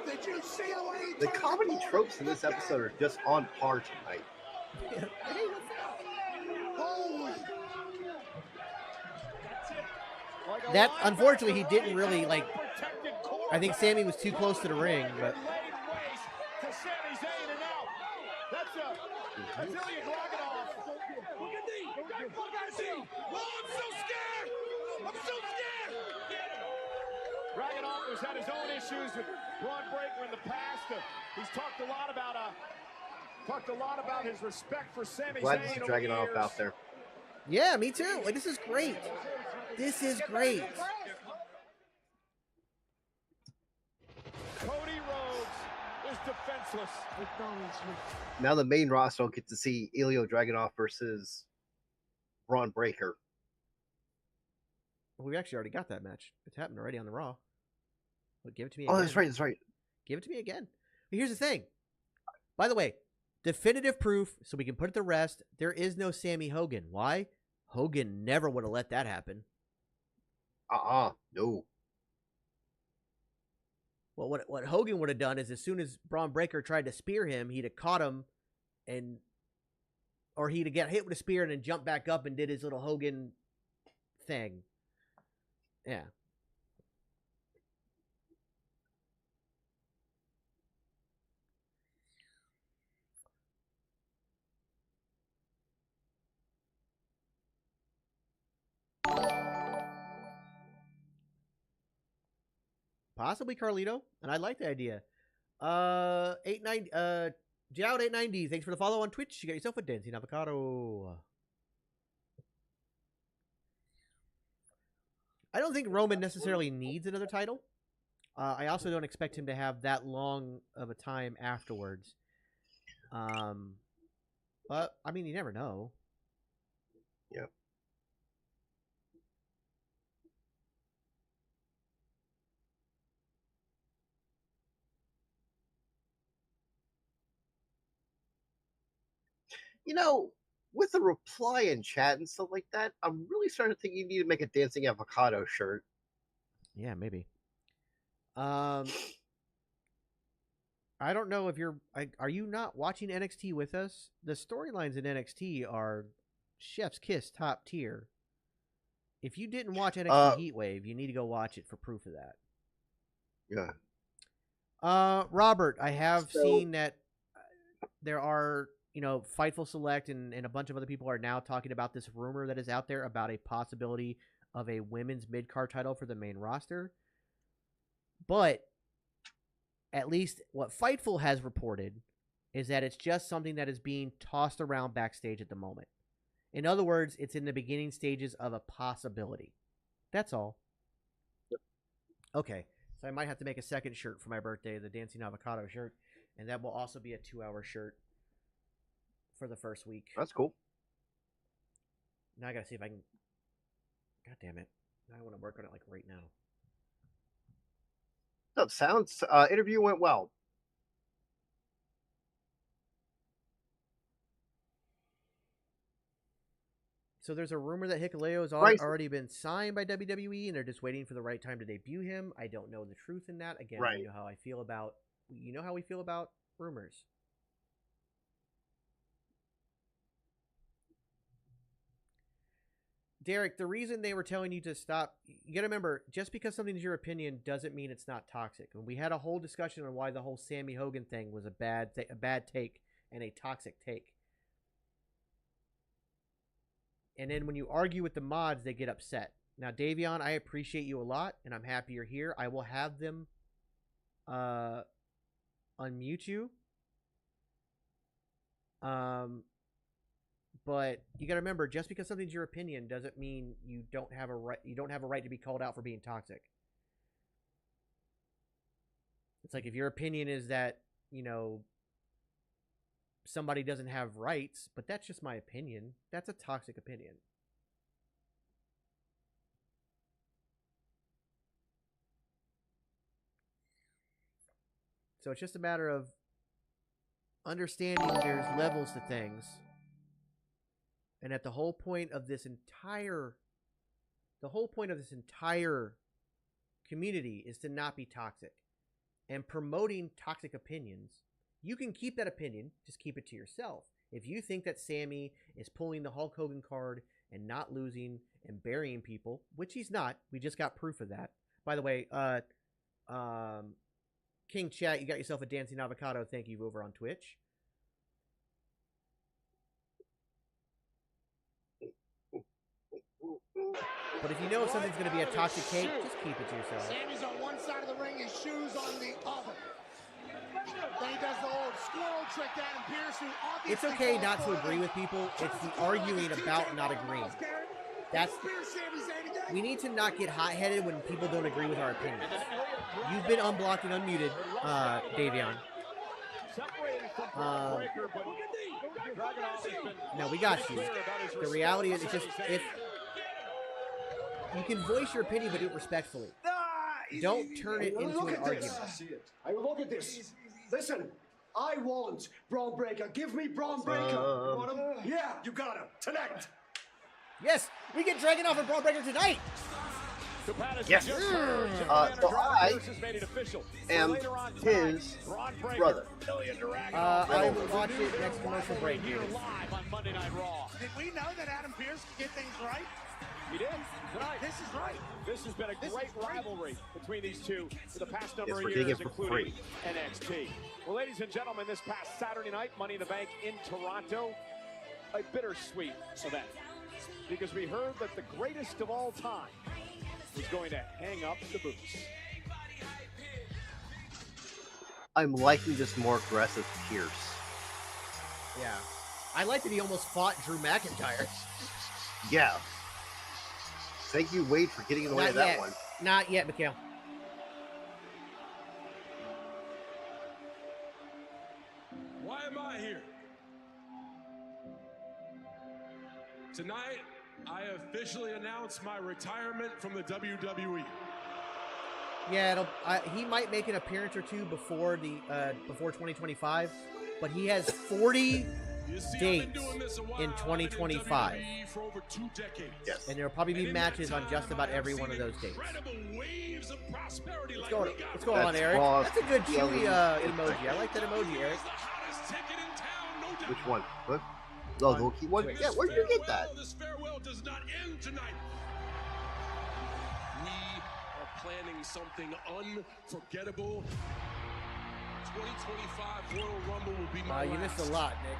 Zayn. Did you see the way he The turned comedy corner? tropes in this episode are just on par tonight. Holy. That, unfortunately, he didn't really, like, I think Sammy was too close to the ring, but... That's Ilya Dragunov. Look at me. Look at me. Oh, I'm so scared. I'm so scared. Dragunov has had his own issues with Braun Breaker in the past. He's talked a lot about his respect for Sami Glad to Zayn see over the Dragunov years. out there. Yeah, me too. Like, this is great. This is great. Cody Rhodes is defenseless. Now the main roster will get to see Ilya Dragunov versus Braun Breaker. Well, we actually already got that match. It's happened already on the Raw. But give it to me Oh, again. that's right. That's right. Give it to me again. But here's the thing. By the way, definitive proof, so we can put it to rest, there is no Sammy Hogan. Why? Hogan never would have let that happen. No. Well, what Hogan would have done is as soon as Braun Breaker tried to spear him, he'd have caught him or he'd have got hit with a spear and then jumped back up and did his little Hogan thing. Yeah. Possibly Carlito, and I like the idea. 890 Jout 890, thanks for the follow on Twitch. You got yourself a dancing avocado. I don't think Roman necessarily needs another title. I also don't expect him to have that long of a time afterwards. But I mean, you never know. Yeah. You know, with the reply in chat and stuff like that, I'm really starting to think you need to make a dancing avocado shirt. Yeah, maybe. I don't know if are you not watching NXT with us? The storylines in NXT are chef's kiss top tier. If you didn't watch NXT Heatwave, you need to go watch it for proof of that. Yeah. Robert, I have seen that there are, Fightful Select and a bunch of other people are now talking about this rumor that is out there about a possibility of a women's mid-card title for the main roster. But at least what Fightful has reported is that it's just something that is being tossed around backstage at the moment. In other words, it's in the beginning stages of a possibility. That's all. Okay, so I might have to make a second shirt for my birthday, the Dancing Avocado shirt, and that will also be a 2-hour shirt for the first week. That's cool. Now I gotta see if I can... God damn it. Now I want to work on it like right now. That sounds. Interview went well. So there's a rumor that Hikuleo's already been signed by WWE, and they're just waiting for the right time to debut him. I don't know the truth in that. Again, you know how I feel about. You know how we feel about rumors. Derek, the reason they were telling you to stop, you got to remember, just because something's your opinion doesn't mean it's not toxic. And we had a whole discussion on why the whole Sammy Hogan thing was a bad take and a toxic take. And then when you argue with the mods, they get upset. Now, Davion, I appreciate you a lot, and I'm happy you're here. I will have them unmute you. But you got to remember, just because something's your opinion doesn't mean you don't have a right. You don't have a right to be called out for being toxic. It's like if your opinion is that somebody doesn't have rights, but that's just my opinion. That's a toxic opinion. So it's just a matter of understanding there's levels to things. And that the whole point of this entire community is to not be toxic. And promoting toxic opinions, you can keep that opinion, just keep it to yourself. If you think that Sammy is pulling the Hulk Hogan card and not losing and burying people, which he's not, we just got proof of that. By the way, King Chat, you got yourself a dancing avocado. Thank you over on Twitch. But if you know something's going to be a toxic cake, just keep it to yourself. Sammy's on one side of the ring, his shoes on the other. Then he does the old squirrel trick to Adam Pearce, who obviously... It's okay not to agree with people. It's the arguing about not agreeing. That's... We need to not get hot-headed when people don't agree with our opinions. You've been unblocked and unmuted, Davion. No, we got you. The reality is, it's just, if you can voice your opinion, but do it respectfully. Don't turn it into an argument. I will look at this. Listen, I want Braun Breaker. Give me Braun Breaker. You want him? Yeah, you got him. Tonight. Yes, we get Dragunov and Braun Breaker tonight. Yes. So I am his brother. I will watch it next commercial break. Here live on Monday Night Raw. Did we know that Adam Pearce could get things right? He did tonight. This is right. This has been a great rivalry between these two for the past number of years, including NXT. Well, ladies and gentlemen, this past Saturday night, Money in the Bank in Toronto, a bittersweet event, because we heard that the greatest of all time was going to hang up the boots. I'm liking this more aggressive Pierce. Yeah. I like that he almost fought Drew McIntyre. Yeah. Thank you, Wade, for getting in the way of that one. Not yet, Mikhail. Why am I here? Tonight, I officially announce my retirement from the WWE. Yeah, he might make an appearance or two before 2025, but he has 40 dates in 2025. For over 2 decades. Yes. And there will probably be matches on just about every one of those dates. What's going on, Eric? That's a good chewy emoji. I like that emoji, Eric. Which one? What? Oh, the key one? Yeah, where did you get that? This farewell does not end tonight. We are planning something unforgettable. 2025 Royal Rumble will be my You missed a lot, Nick.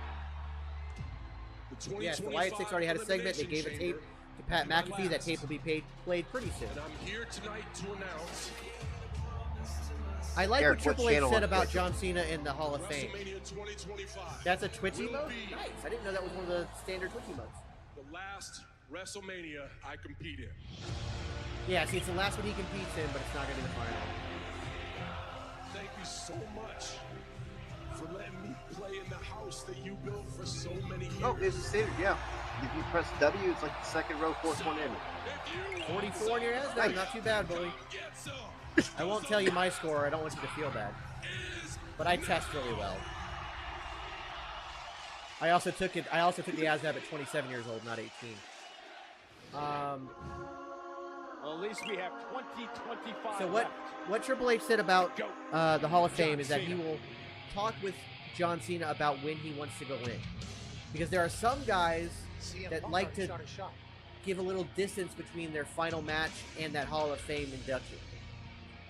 Yes, the Wyatt Six already had a segment. They gave a tape to Pat McAfee. That tape will be played pretty soon. And I'm here tonight to announce. I like what Triple H said about John Cena in the Hall of Fame. That's a Twitch emote? Nice. I didn't know that was one of the standard Twitch emotes. The last WrestleMania I compete in. Yeah, see, it's the last one he competes in, but it's not going to be the final. Thank you so much for letting me play in the house that you built for so many years. Oh, it's a standard, yeah. If you press W, it's like the second row, fourth one in. 44 in your ass? No, not too bad, bully. I won't tell you my score. I don't want you to feel bad. But I test really well. I also took the ASVAB at 27 years old, not 18. Well, at least we have 2025. So what Triple H said about the Hall of Fame is that he will talk with John Cena about when he wants to go in. Because there are some guys that like to give a little distance between their final match and that Hall of Fame induction.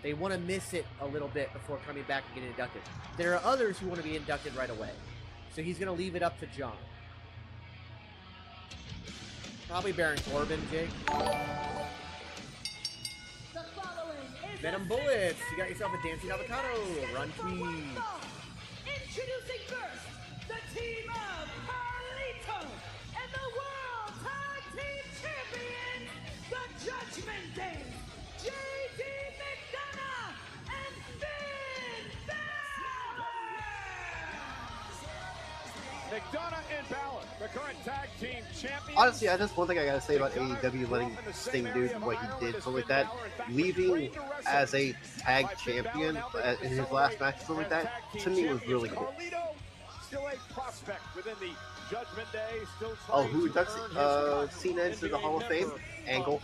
They want to miss it a little bit before coming back and getting inducted. There are others who want to be inducted right away. So he's going to leave it up to John. Probably Baron Corbin, Jake. Venom Bullets. You got yourself a dancing avocado. Run tweet. Introducing first, the team of Carlito and the World Tag Team Champion, the Judgment Day, J.D. McDonough and Finn Balor. McDonough and Balor, the current tag team champions. Honestly, that's one thing I gotta say about AEW letting Sting do what he did, something like that. Leaving as a tag champion in his last match, something like that, to me was really cool. Still a prospect within the Judgment Day. Still Oh, who ducks Cena into the Hall of Fame? Angle.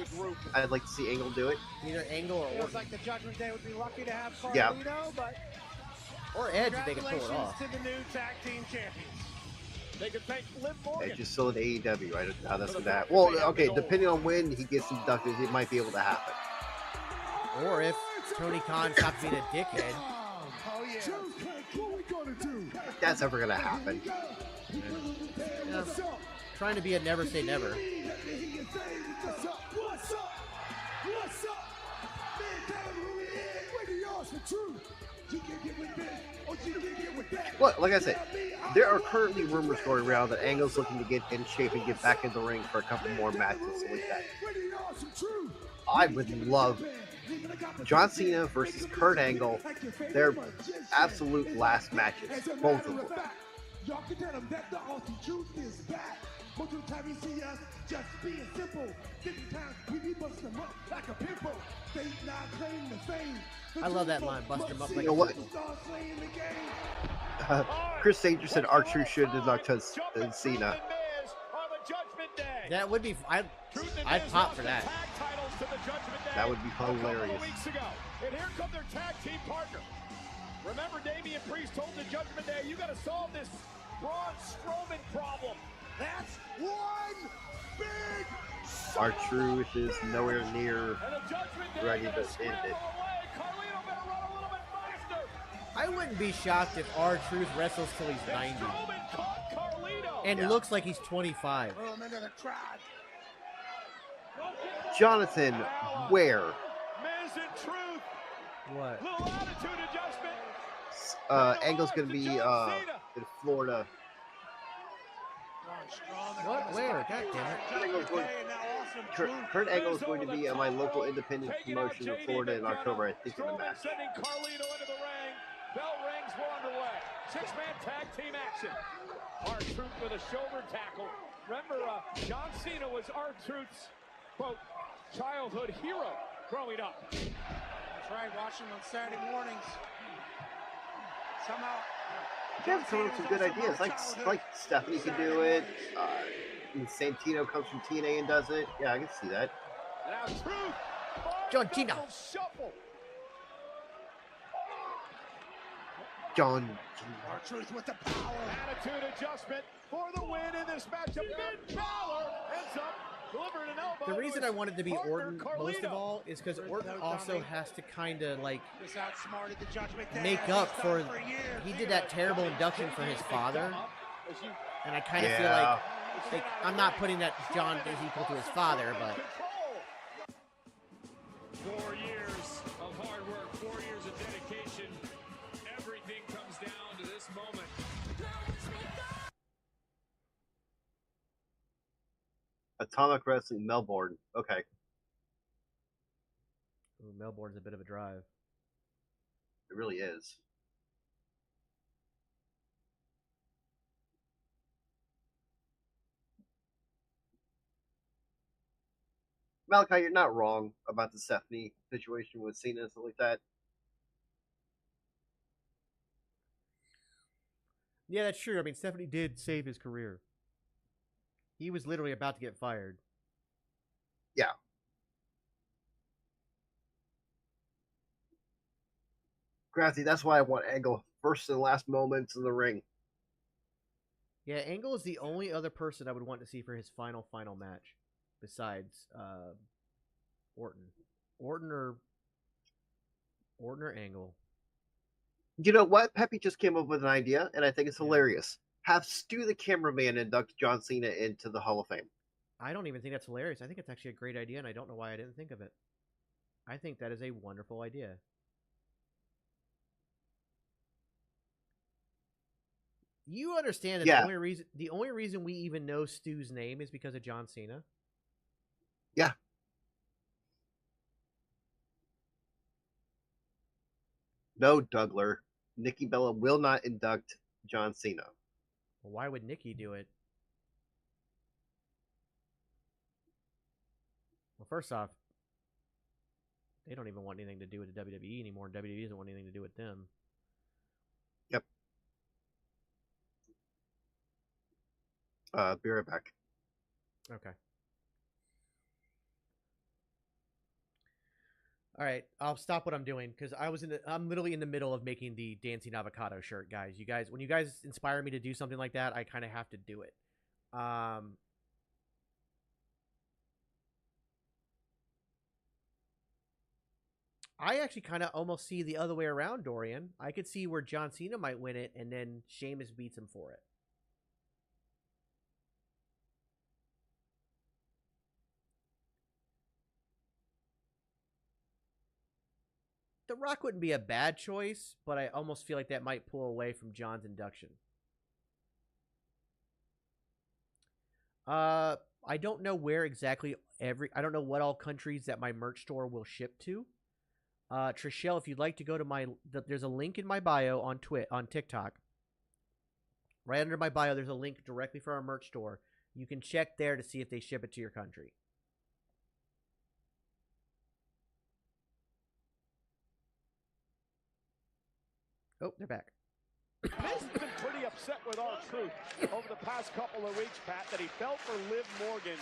I'd like to see Angle do it. Either Angle or Feels like the Judgment Day would be lucky to have Carlito, Yeah. but or Edge if they can pull it off. to the new tag team champions. They can thank Liv Morgan. Edge is still in AEW, right? How that's gonna happen. Well, okay, depending on when he gets inducted, it might be able to happen. Or if Tony Khan stops being a dickhead. Oh yeah. That's ever gonna happen. Yeah. Trying to be a never say never. Look, like I said, there are currently rumors going around that Angle's looking to get in shape and get back in the ring for a couple more matches like that. I would love John Cena versus Kurt Angle, their absolute last matches, both of them. Y'all can tell them that the Aussie truth is back. Most of the time you see us just being simple. Different times we be busting them up like a pimple. They not claim the fame. I love that line, bust him up like You know a what? pimple. Chris Sager said R-Truth should have knocked Cena. That would be. I'd pop for that. That would be hilarious. And here come their tag team partner. Remember, Damian Priest told the Judgment Day, you got to solve this Braun Strowman problem. That's one big R-Truth is nowhere near ready to end it. I wouldn't be shocked if R-Truth wrestles till he's 90. And looks like he's 25. Jonathan, where? What? Angle's gonna be in Florida. What? Where? God damn it. Kurt Angle is going to be at my local independent promotion in Florida in October, I think, in the match. Sending Carlito into the ring. Bell rings, we're underway. Six-man tag team action. R-Truth with a shoulder tackle. Remember, John Cena was R-Truth's, quote, childhood hero growing up. That's right, watching on Saturday mornings. Somehow. They have come up with some good ideas. Like Stephanie can do it. And Santino comes from TNA and does it. Yeah, I can see that. Now Truth. John Cena. John. R-Truth with the power. Attitude adjustment for the win in this matchup. Finn Balor ends up delivering an elbow. The reason I wanted to be Orton most of all is because Orton also has to kind of like make up for. He did that terrible induction for his father, and I kind of feel like I'm not putting that John is equal to his father, but. 4 years of hard work, 4 years of dedication. Everything comes down to this moment. Atomic Wrestling Melbourne. Okay. Ooh, Melbourne's a bit of a drive. It really is. Malachi, you're not wrong about the Stephanie situation with Cena and stuff like that. Yeah, that's true. I mean, Stephanie did save his career. He was literally about to get fired. Yeah. Granted, that's why I want Angle first and last moments in the ring. Yeah, Angle is the only other person I would want to see for his final match, besides Orton. Orton or Angle. You know what? Peppy just came up with an idea, and I think it's hilarious. Have Stu the cameraman induct John Cena into the Hall of Fame. I don't even think that's hilarious. I think it's actually a great idea, and I don't know why I didn't think of it. I think that is a wonderful idea. You understand that the only reason we even know Stu's name is because of John Cena? Yeah. No, Dougler. Nikki Bella will not induct John Cena. Well, why would Nikki do it? Well, first off, they don't even want anything to do with the WWE anymore. WWE doesn't want anything to do with them. Yep. Be right back. Okay. All right, I'll stop what I'm doing because I'm literally in the middle of making the dancing avocado shirt, guys. When you guys inspire me to do something like that, I kind of have to do it. I actually kind of almost see the other way around, Dorian. I could see where John Cena might win it, and then Sheamus beats him for it. The Rock wouldn't be a bad choice, but I almost feel like that might pull away from John's induction. I don't know where exactly I don't know what all countries that my merch store will ship to. Trishelle, if you'd like to go to there's a link in my bio on TikTok. Right under my bio, there's a link directly for our merch store. You can check there to see if they ship it to your country. Oh, they're back. Miz has been pretty upset with R-Truth over the past couple of weeks, Pat, that he fell for Liv Morgan,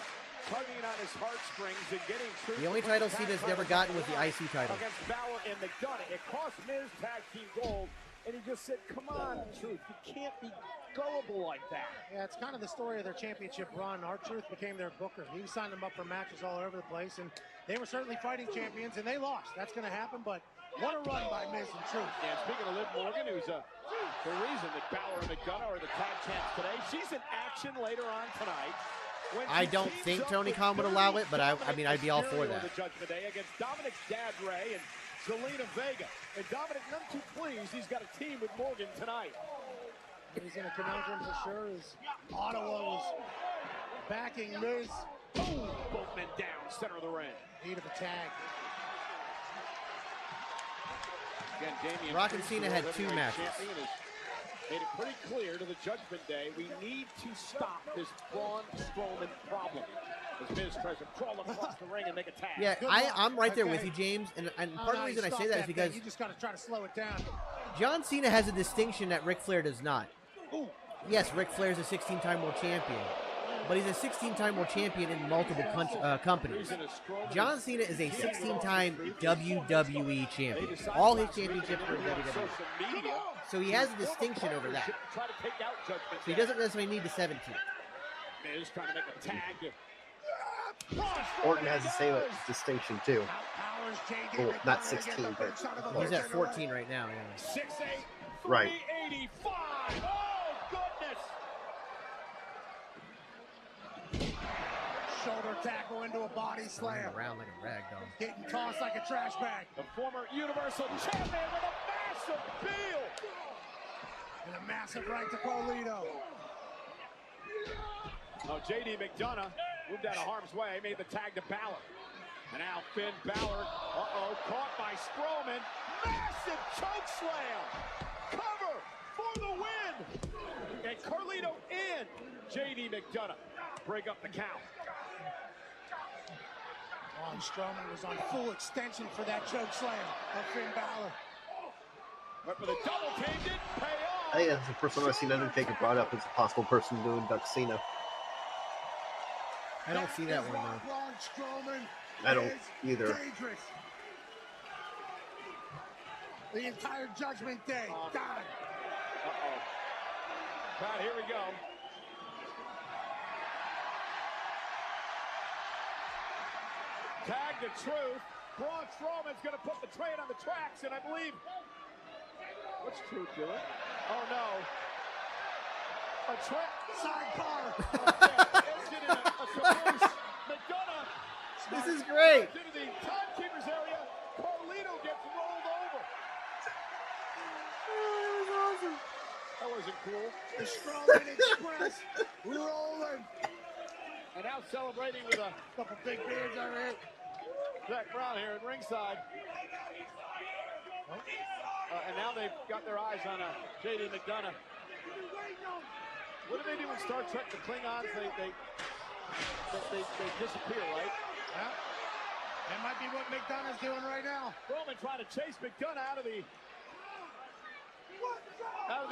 tugging on his heartstrings and getting Truth. The only title Cena's never gotten was the IC title. Against Balor and McDonough. It cost Miz tag team gold, and he just said, come on, Truth, you can't be gullible like that. Yeah, it's kind of the story of their championship run. R-Truth became their booker. He signed them up for matches all over the place, and they were certainly fighting champions, and they lost. That's going to happen, but what a run by Miz and Truth. And speaking of Liv Morgan, who's the reason that Balor and McDonough are the tag champs today, she's in action later on tonight. I don't think Tony Khan would allow it, but I mean, I'd be all for that. The Judgment Day against Dominic's dad, Ray, and Zelina Vega. And Dominic, none too pleased, he's got a team with Morgan tonight. He's in a conundrum for sure, as Ottawa was backing Miz. Boom! Both men down, center of the ring. Need of a tag. Again, Damian Rock and Cena had 2 matches. Made it pretty clear to the Judgment Day, we need to stop this Braun Strowman problem. As Miz tries to crawl across the ring and make a tag. Yeah, I'm right there with you, James. And part of the reason I say that is because you just got to try to slow it down. John Cena has a distinction that Ric Flair does not. Ooh. Yes, Ric Flair is a 16-time world champion, but he's a 16-time world champion in multiple companies. John Cena is a 16-time WWE champion. All his championships are in WWE. So he has a distinction over that. So he doesn't necessarily need the 17. Miz trying to make a tag. Orton has the same distinction too. Well, not 16, but he's at 14 right now. Yeah. 6'8", right. 385. Oh goodness! Shoulder tackle into a body slam. Around like a rag doll. Getting tossed like a trash bag. The former Universal Champion with a massive peel. And a massive right to Carlito. Oh, J.D. McDonough moved out of harm's way, made the tag to Balor. And now Finn Balor, caught by Strowman. Massive choke slam. Cover for the win. And Carlito in. J.D. McDonough break up the count. Braun Strowman was on full extension for that choke slam of Finn Balor. But for the double team, didn't pay off. I think that's the first time I've seen Undertaker brought up as a possible person to induct Cena. I don't see that one though. Braun Strowman I don't either. Dangerous. The entire Judgment Day died. Pat, here we go. Tag the Truth. Braun Strowman's going to put the train on the tracks, and I believe... What's Truth doing? Oh, no. A trap. Sidecar. McDonough. This is great. Into the timekeeper's area. Carlito gets rolled over. Oh, that was awesome. That wasn't cool. The Strowman Express rolling. And now celebrating with a couple big beards over here. Zach Brown here at ringside. And now they've got their eyes on J.D. McDonough. What do they do in Star Trek? The Klingons, they disappear, right? Yeah. That might be what McDonough's doing right now. Roman trying to chase McDonough out of the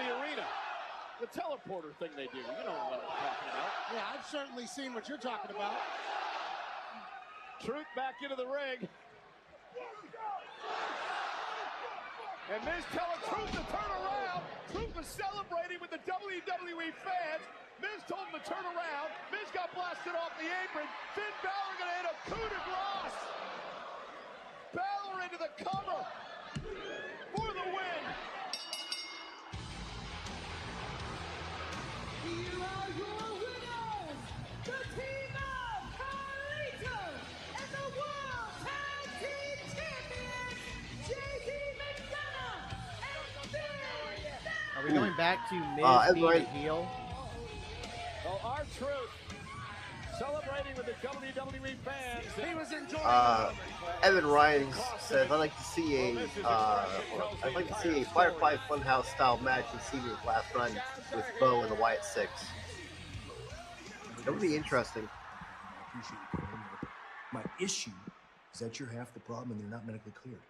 arena. The teleporter thing they do. You know what I'm talking about. Yeah, I've certainly seen what you're talking about. Truth back into the ring. And Miz telling Truth to turn around. Truth was celebrating with the WWE fans. Miz told him to turn around. Miz got blasted off the apron. Finn Balor gonna hit a coup de grace. Balor into the cover for the win. Here are your winners, the team of Carlitos and the World Tag Team Champions, JD McDonough and Finn. Are we going back to Miz being a heel? Well, R-Truth celebrating with the WWE fans. He was enjoying Evan Ryan says, I'd like to see a Firefly Funhouse style match in Cena's last run with Bo and the Wyatt Six. That would be interesting. I appreciate you putting in there. My issue is that you're half the problem and they're not medically cleared.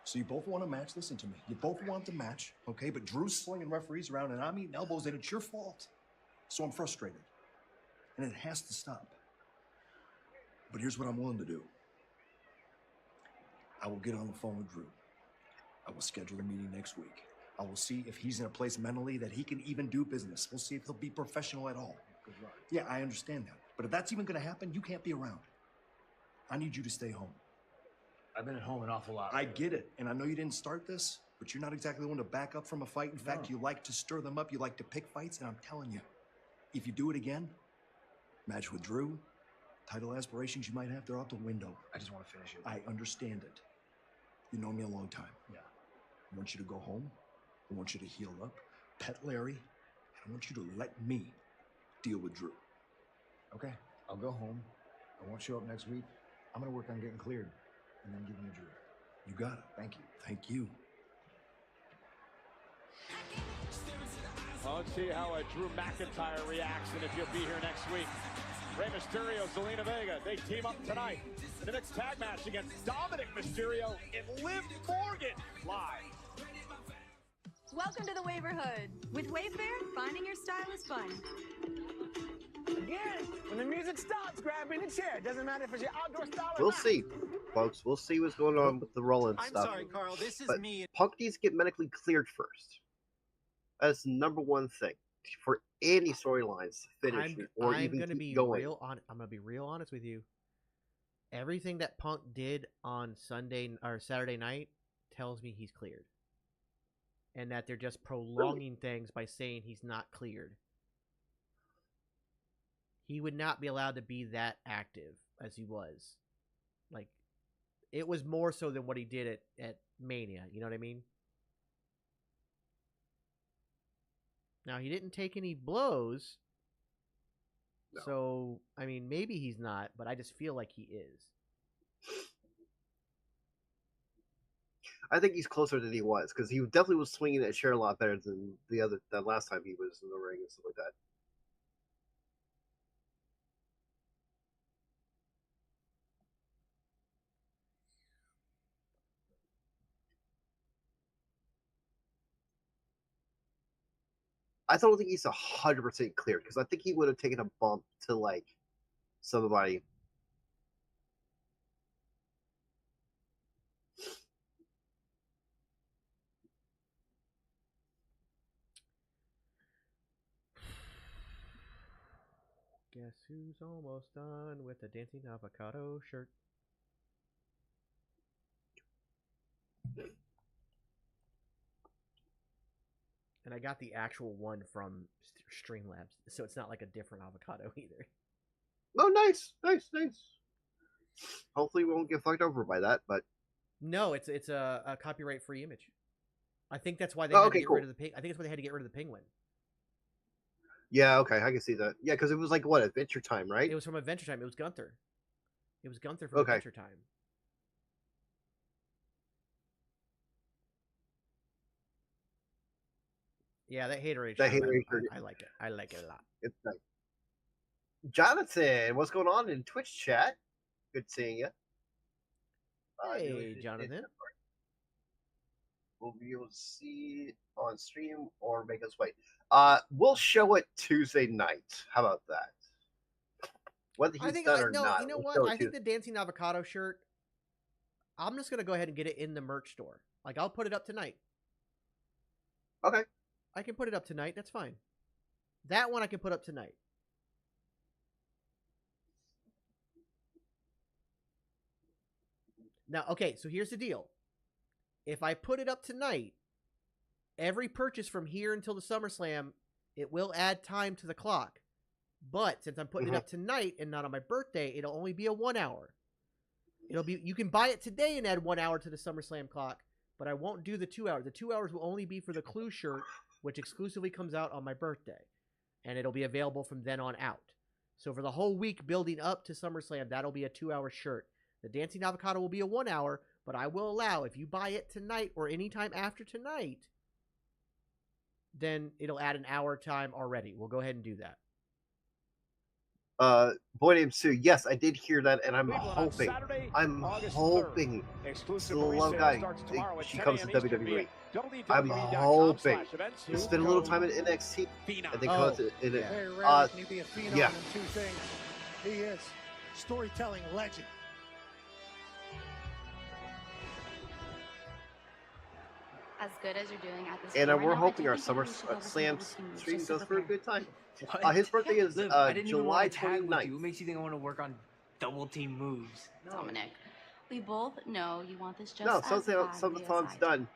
So you both want a match. Listen to me. You both want the match, okay? But Drew's slinging referees around and I'm eating elbows and it's your fault. So I'm frustrated. And it has to stop. But here's what I'm willing to do. I will get on the phone with Drew. I will schedule a meeting next week. I will see if he's in a place mentally that he can even do business. We'll see if he'll be professional at all. Good luck. Yeah, I understand that. But if that's even going to happen, you can't be around. I need you to stay home. I've been at home an awful lot. I get it. And I know you didn't start this, but you're not exactly the one to back up from a fight. In fact, you like to stir them up. You like to pick fights. And I'm telling you, if you do it again, match with Drew, title aspirations you might have, they're out the window. I just want to finish it. I understand it. You know me a long time. Yeah. I want you to go home. I want you to heal up, pet Larry, and I want you to let me deal with Drew. Okay, I'll go home. I won't show up next week. I'm going to work on getting cleared and then giving you Drew. You got it. Thank you. Thank you. Well, let's see how Drew McIntyre reacts and if he'll be here next week. Rey Mysterio, Zelina Vega, they team up tonight in the next tag match against Dominic Mysterio and Liv Morgan live. Welcome to the Waverhood. With Wayfair, finding your style is fun. Again, when the music stops, grab in a chair. Doesn't matter if it's your outdoor style or We'll not. see, folks. We'll see what's going on with the Rollins stuff. I'm sorry, Carl. This is but me. Punk needs to get medically cleared first. That's the number one thing for any storylines to finish or I'm even gonna keep be going. I'm gonna be real honest with you. Everything that Punk did on Sunday or Saturday night tells me he's cleared, and that they're just prolonging things by saying he's not cleared. He would not be allowed to be that active as he was. Like, it was more so than what he did at Mania. You know what I mean? Now, he didn't take any blows. No. So, I mean, maybe he's not, but I just feel like he is. I think he's closer than he was, because he definitely was swinging that chair a lot better than that last time he was in the ring and stuff like that. I don't think he's 100% clear, because I think he would have taken a bump to like somebody. Guess who's almost done with the dancing avocado shirt? And I got the actual one from Streamlabs, so it's not like a different avocado either. Oh, nice. Hopefully, we won't get fucked over by that, but no, it's a copyright-free image. I think that's why they had to get rid of the pig. I think that's why they had to get rid of the penguin. Yeah, okay, I can see that. Yeah, because it was like what, Adventure Time, right? It was from Adventure Time. It was Gunther. It was Gunther from Adventure Time. Yeah, that haterade. That shirt, haterade shirt. I like it. I like it a lot. It's nice. Jonathan, what's going on in Twitch chat? Good seeing you. Hey, Jonathan. We'll be able to see it on stream or make us wait. We'll show it Tuesday night. How about that? Whether he's done or not. You know we'll what? I think the Dancing Avocado shirt, I'm just going to go ahead and get it in the merch store. Like, I'll put it up tonight. Okay. I can put it up tonight. That's fine. That one I can put up tonight. Now, okay, so here's the deal. If I put it up tonight, every purchase from here until the SummerSlam, it will add time to the clock. But since I'm putting it up tonight and not on my birthday, it'll only be a 1 hour. It'll be, you can buy it today and add 1 hour to the SummerSlam clock, but I won't do the 2 hours. The 2 hours will only be for the Clue shirt, which exclusively comes out on my birthday. And it'll be available from then on out. So for the whole week building up to SummerSlam, that'll be a 2 hour shirt. The Dancing Avocado will be a 1 hour, but I will allow, if you buy it tonight or anytime after tonight, then it'll add an hour time already. We'll go ahead and do that. Boy named Sue. Yes, I did hear that, and I'm hoping the love guy, she comes to WWE. I'm hoping to spend a little time at NXT and then go to it. Very rare can you be a phenom in two things. He is storytelling legend. As good as you're doing at this. And we're hoping our SummerSlam stream goes for a good time. His birthday is July 29th. What makes you think I want to work on double team moves? Dominic, we both know you want this just No, as badly something's as done.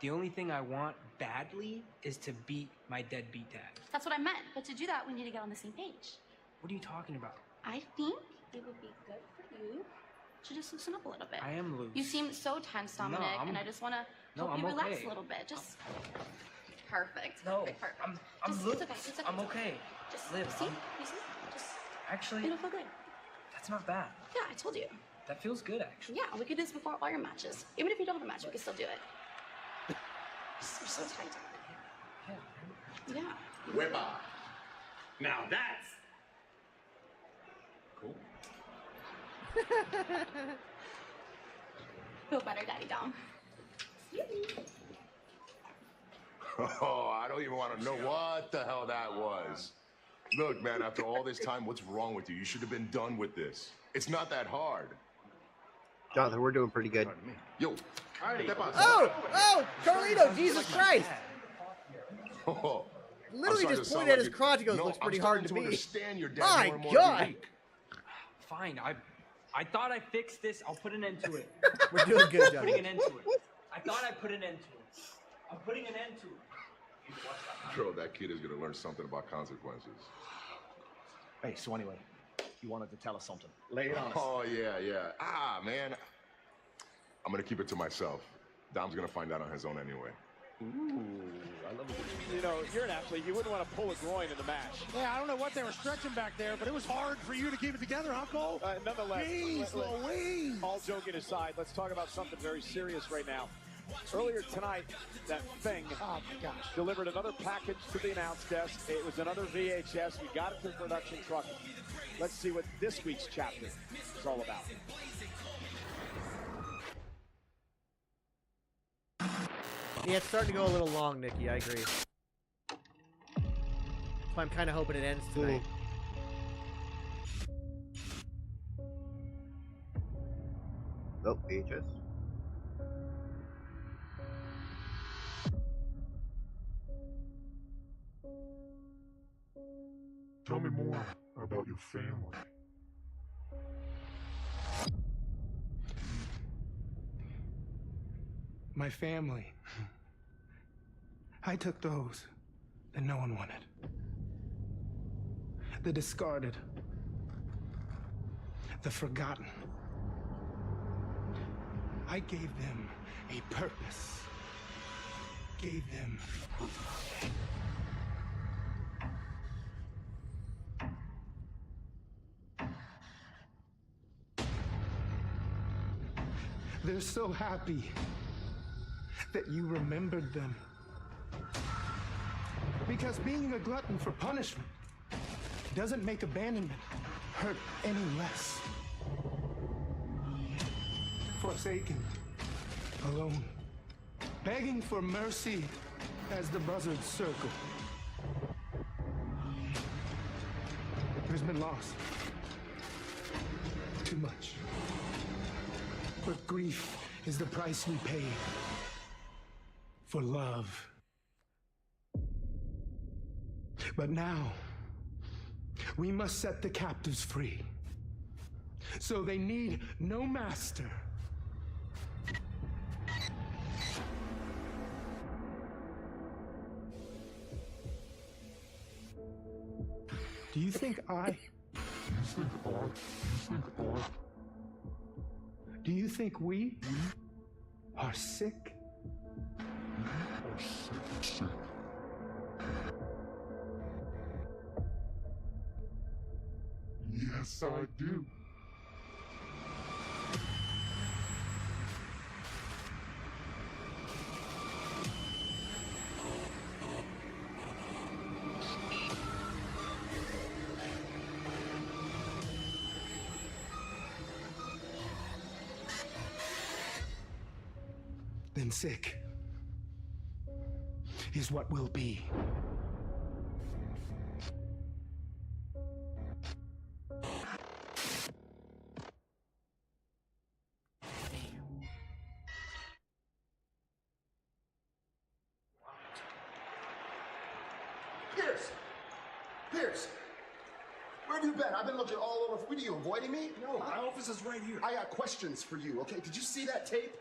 The only thing I want badly is to beat my deadbeat dad. That's what I meant. But to do that, we need to get on the same page. What are you talking about? I think it would be good for you to just loosen up a little bit. I am loose. You seem so tense, Dominic, and I just want to help you relax a little bit. Just perfect. No, perfect. I'm loose. It's okay. I'm okay. Just Liv, you see? Just actually, it'll feel good. That's not bad. Yeah, I told you. That feels good, actually. Yeah, we could do this before all your matches. Even if you don't have a match, we can still do it. You're so tight, Dominic. Yeah. Weber. Now that's cool. Feel better, Daddy Dom. Oh, I don't even want to know what the hell that was. Look, man, after all this time, what's wrong with you? You should have been done with this. It's not that hard. Jonathan, we're doing pretty good. Yo. Oh, Carlito, Jesus Christ. Oh, Literally just pointed at his crotch and goes, looks pretty hard to me. Your dad My more and more God. every week. Fine, I thought I fixed this. I'll put an end to it. We're doing good, I'm putting an end to it. I thought I put an end to it. I'm putting an end to it. Bro, that kid is going to learn something about consequences. Hey, so anyway, you wanted to tell us something. Lay it on us. Oh, yeah. Ah, man. I'm going to keep it to myself. Dom's going to find out on his own anyway. Ooh, I love it. You know, you're an athlete. You wouldn't want to pull a groin in the match. Yeah, I don't know what they were stretching back there, but it was hard for you to keep it together, huh, Cole? Nonetheless, Louise. all joking aside, let's talk about something very serious right now. Earlier tonight, that thing delivered another package to the announce desk. It was another VHS. We got it to the production truck. Let's see what this week's chapter is all about. Yeah, it's starting to go a little long, Nikki. I agree. So I'm kind of hoping it ends tonight. Nope, VHS. Tell me more about your family. My family. I took those that no one wanted. The discarded. The forgotten. I gave them a purpose. Gave them they're so happy that you remembered them. Because being a glutton for punishment doesn't make abandonment hurt any less. Forsaken, alone, begging for mercy as the buzzards circle. There's been loss. Too much. But grief is the price we pay for love. But now, we must set the captives free. So they need no master. Do you think Do you think we are sick? Yes, I do. Then sick is what will be. Pierce, where have you been? I've been looking all over. What are you, avoiding me? No, my office is right here. I got questions for you, okay? Did you see that tape?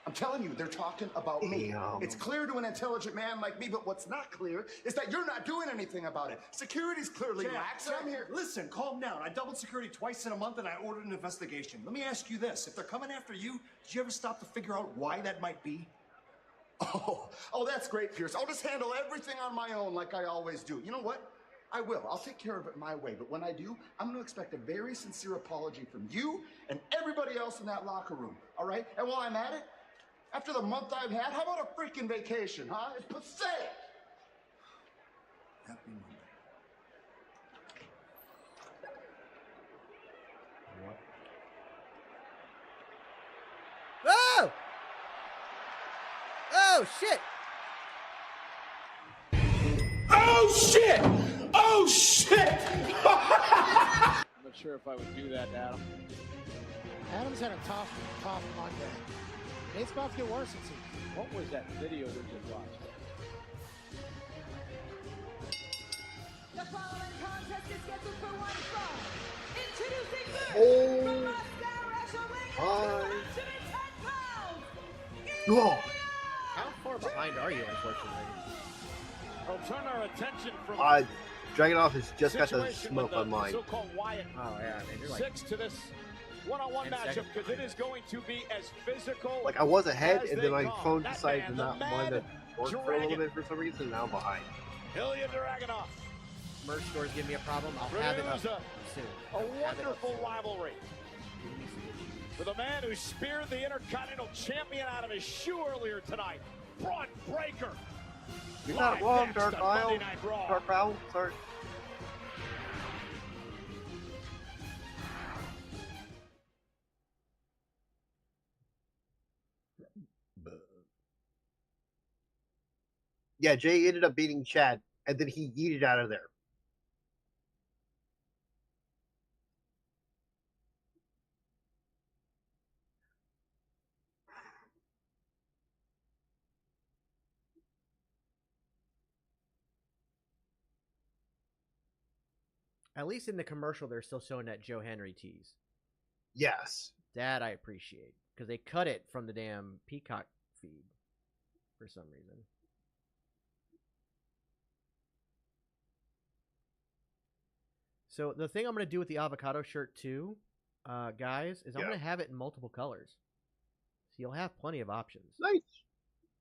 I'm telling you, they're talking about me. It's clear to an intelligent man like me, but what's not clear is that you're not doing anything about it. Security's clearly lax. I'm here. Listen, calm down. I doubled security twice in a month and I ordered an investigation. Let me ask you this. If they're coming after you, did you ever stop to figure out why that might be? Oh, that's great, Pierce. I'll just handle everything on my own like I always do. You know what? I will. I'll take care of it my way. But when I do, I'm going to expect a very sincere apology from you and everybody else in that locker room. All right? And while I'm at it, after the month I've had, how about a freaking vacation, huh? It's pathetic. Happy Monday. Oh! Oh, shit! Oh, shit! Oh, shit! I'm not sure if I would do that to Adam. Adam's had a tough Monday. It's about to get worse, it seems. What was that video we just watched? The following contest is scheduled for one fall. Introducing first, from Moscow, Russia, weighing 210 pounds. How far behind are you, unfortunately? I'll turn our attention from Dragunov has just got the smoke on mine. So-called Wyatt. Oh, yeah. Man, you're like 6 to this one-on-one matchup because it is going to be as physical. Like I was ahead, as and they then my come. phone That decided to man, not the want to Mad work for a little Dragon. bit for some reason. Now I'm behind. Ilya Dragunov. merch stores give me a problem. I'll have it up soon. A wonderful rivalry. For the man who speared the Intercontinental Champion out of his shoe earlier tonight, Braun Breaker. You're not wrong, Dark Isle. Dark Isle, sorry. Yeah, Jay ended up beating Chad, and then he yeeted out of there. At least in the commercial, they're still showing that Joe Henry tease. Yes. That I appreciate. Because they cut it from the damn Peacock feed for some reason. So the thing I'm going to do with the avocado shirt too, guys, is I'm going to have it in multiple colors. So you'll have plenty of options. Nice.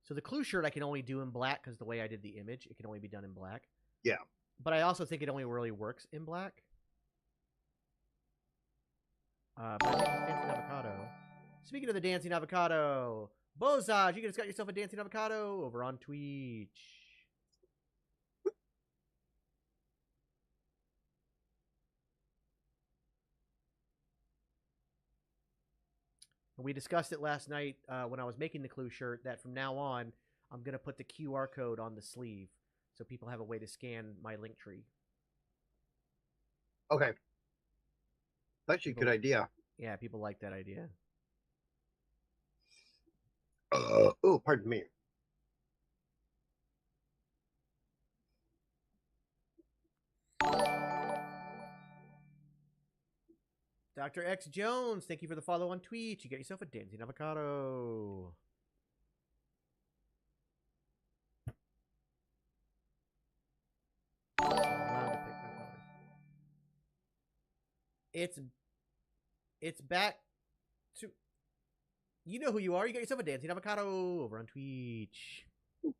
So the Clue shirt I can only do in black because the way I did the image, it can only be done in black. Yeah. But I also think it only really works in black. But I think it's Dancing Avocado. Speaking of the Dancing Avocado, Bozaj, you just got yourself a Dancing Avocado over on Twitch. We discussed it last night when I was making the Clue shirt that from now on, I'm going to put the QR code on the sleeve so people have a way to scan my link tree. Okay. That's actually a good idea. Yeah, people like that idea. Oh, pardon me. Dr. X Jones, thank you for the follow on Twitch. You got yourself a dancing avocado. It's back to, you know who you are. You got yourself a dancing avocado over on Twitch. I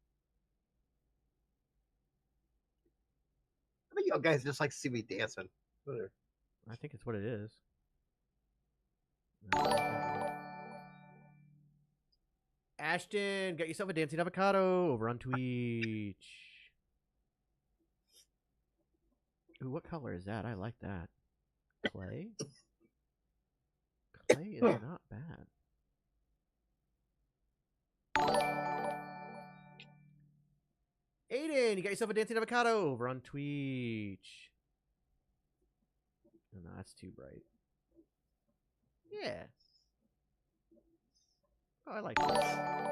think you guys just like to see me dancing. I think it's what it is. Ashton, got yourself a dancing avocado over on Twitch. Ooh, what color is that? I like that. Clay? Clay is not bad. Aiden, you got yourself a dancing avocado over on Twitch. Oh, no, that's too bright. Yeah. Oh, I like that.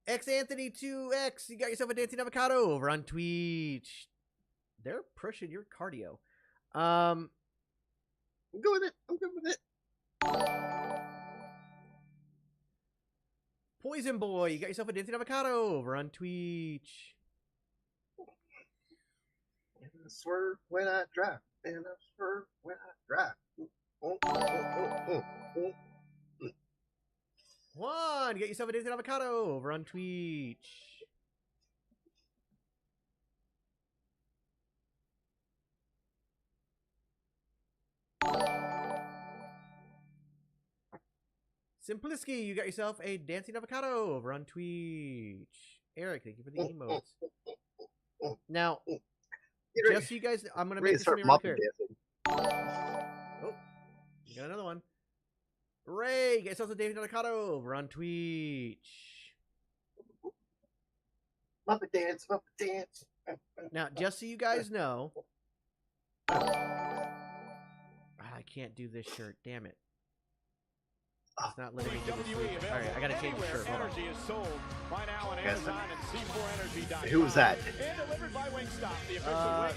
X Anthony 2X, you got yourself a dancing avocado over on Twitch. They're pushing your cardio. I'm good with it. I'm good with it. Poison Boy, you got yourself a dancing avocado over on Twitch. And I swerve when I drive. And I swerve when I drive. Juan, you got yourself a dancing avocado over on Twitch. Simplisky, you got yourself a dancing avocado over on Twitch. Eric, thank you for the emotes. Now, just so you guys, I'm going to make this something real clear. Oh, you got another one. Ray, get yourself a dancing avocado over on Twitch. Muppet dance, Muppet dance. Now, just so you guys know, I can't do this shirt. Damn it. It's not letting me do this shirt. All right, I gotta change the shirt. Hold on. Who was that?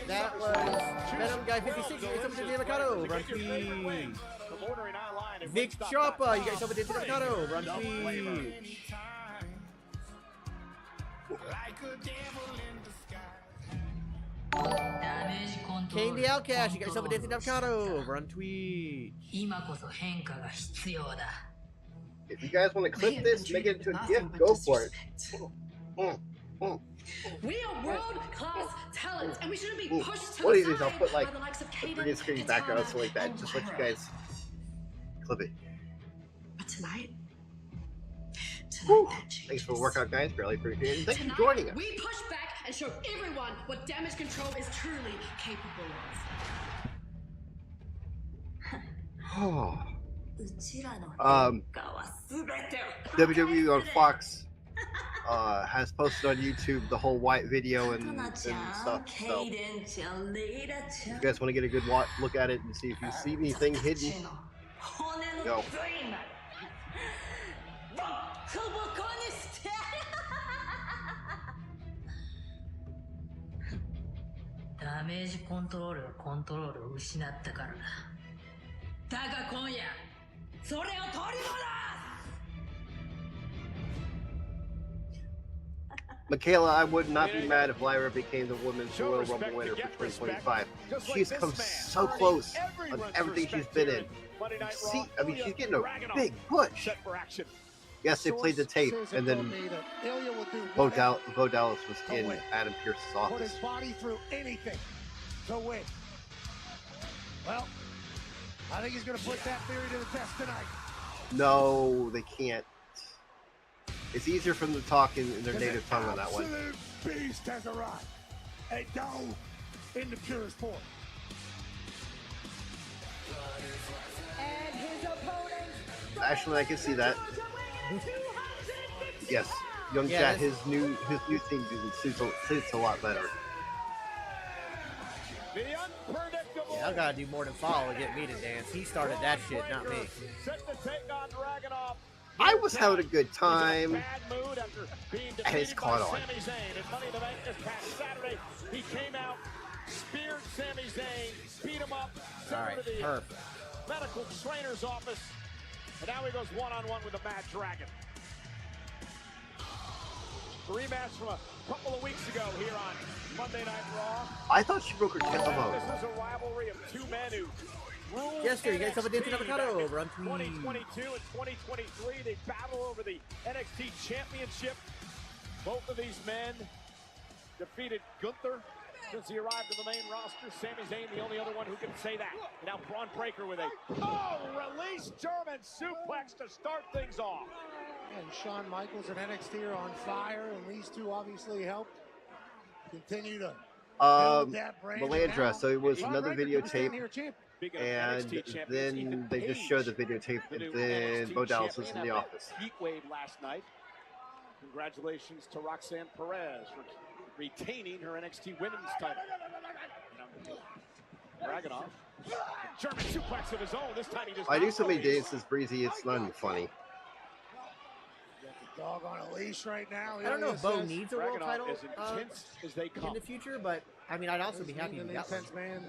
That was Venom Guy 56. You got yourself a dancing avocado over on Twitch. Vic Choppa, you got yourself a dancing avocado over on Twitch. Kane the Outcast, you got yourself a dancing avocado over on Twitch. If you guys want to clip this, make it into a gift, go for it. We are world-class talent, and we shouldn't be pushed to What the is this? I'll side put like by the likes of a Caden, green screen background, something like that. Just let you guys clip it. But tonight Thanks for the workout, guys. Really appreciate it. Thanks for joining us. we push back and show everyone what damage control is truly capable of. WWE on Fox has posted on YouTube the whole White video and stuff. So if you guys want to get a good look at it and see if you see anything hidden, go. Michaela, I would not be mad if Lyra became the Women's Royal Rumble winner for 2025. She's come so close on everything she's been in. See, I mean, she's getting a big push. Yes, they played the tape, and then Bo Dallas was in Adam Pearce's Put his office. body through anything to win. Well, I think he's going to put that theory to the test tonight. No, they can't. It's easier for them to talk in their native tongue on that one. Absolute beast has arrived. A dog in the purest form. And Actually, I can see that. Yes, Young Chat, his new theme music suits a lot better. Yeah, I gotta do more than follow to get me to dance. He started that shit, not me. I was having a good time, and it's caught on. He came out, speared Sami Zayn, beat him up, all right, to the perfect. medical trainer's office, and now he goes one-on-one with the Mad Dragon. The rematch from a couple of weeks ago here on Monday Night Raw. I thought she broke her collarbone. This is a rivalry of two men who ruled Jester, you guys have a dancing NXT avocado over on 2022 and 2023. They battle over the NXT Championship. Both of these men defeated Gunther since he arrived in the main roster. Sami Zayn, the only other one who can say that. Now Braun Breaker with a release German suplex to start things off. And Shawn Michaels and NXT are on fire, and these two obviously helped continue to build that brand. Melandra, so it was another videotape, and then they just showed the videotape, and then Bo Dallas was in the office. Heat wave last night. Congratulations to Roxanne Perez for retaining her NXT Women's title. Dragunov, German suplex of his own. This time he does. I do so many dances, Breezy. It's not even funny. Dog on a leash right now. I don't know if Bo needs a world title as intense as they come in the future, but I mean, I'd also be happy if he got one.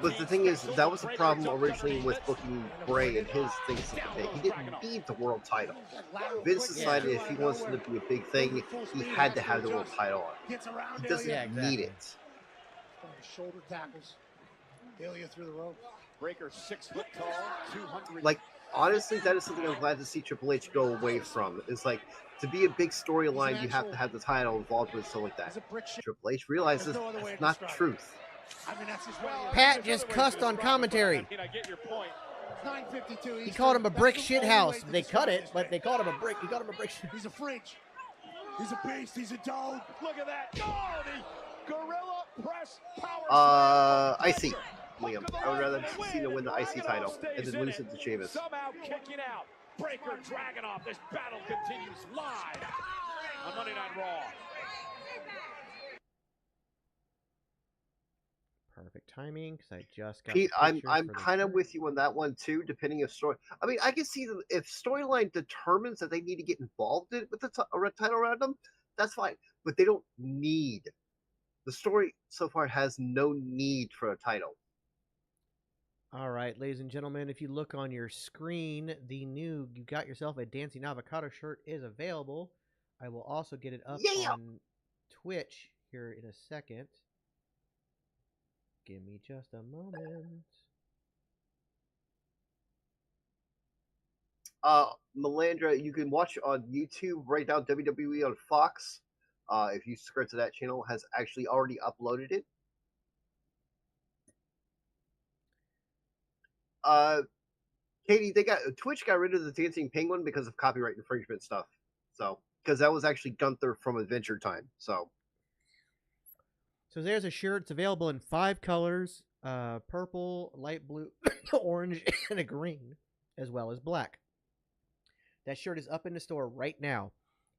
But the thing is, that was the problem originally with booking Bray and his things. He didn't need the world title. Vince decided if he wants it to be a big thing, he had to have the world title on. He doesn't need it. Shoulder tackles. Delia through the rope. Breaker 6 foot tall, 200. Like, honestly, that is something I'm glad to see Triple H go away from. It's like, to be a big storyline, you have to have the title involved with stuff like that. Triple H realizes that's not the truth. I mean, that's just Pat just cussed on commentary. I get your point. 952. He called him a brick shit house. They cut it, but they called him a brick. He called him a brick shit. He's a freak. He's a beast. He's a dog. Look at that. Oh, the gorilla press power. I see. Liam, I would rather see Cena win the IC title and then lose it to Sheamus. Somehow kicking out. Breaker Dragunov. This battle continues live on Monday Night Raw. Perfect timing, because I just got. Pete, I'm kind of with you on that one too. Depending if story, I mean, I can see that if storyline determines that they need to get involved in with the title around them, that's fine. But they don't need. The story so far has no need for a title. All right, ladies and gentlemen, if you look on your screen, the new "You Got Yourself a Dancing Avocado" shirt is available. I will also get it up on Twitch here in a second. Give me just a moment. Melandra, you can watch on YouTube right now. WWE on Fox, if you subscribe to that channel, has actually already uploaded it. Katie, Twitch got rid of the dancing penguin because of copyright infringement stuff. So, because that was actually Gunther from Adventure Time. So there's a shirt. It's available in 5 colors: purple, light blue, orange, and a green, as well as black. That shirt is up in the store right now.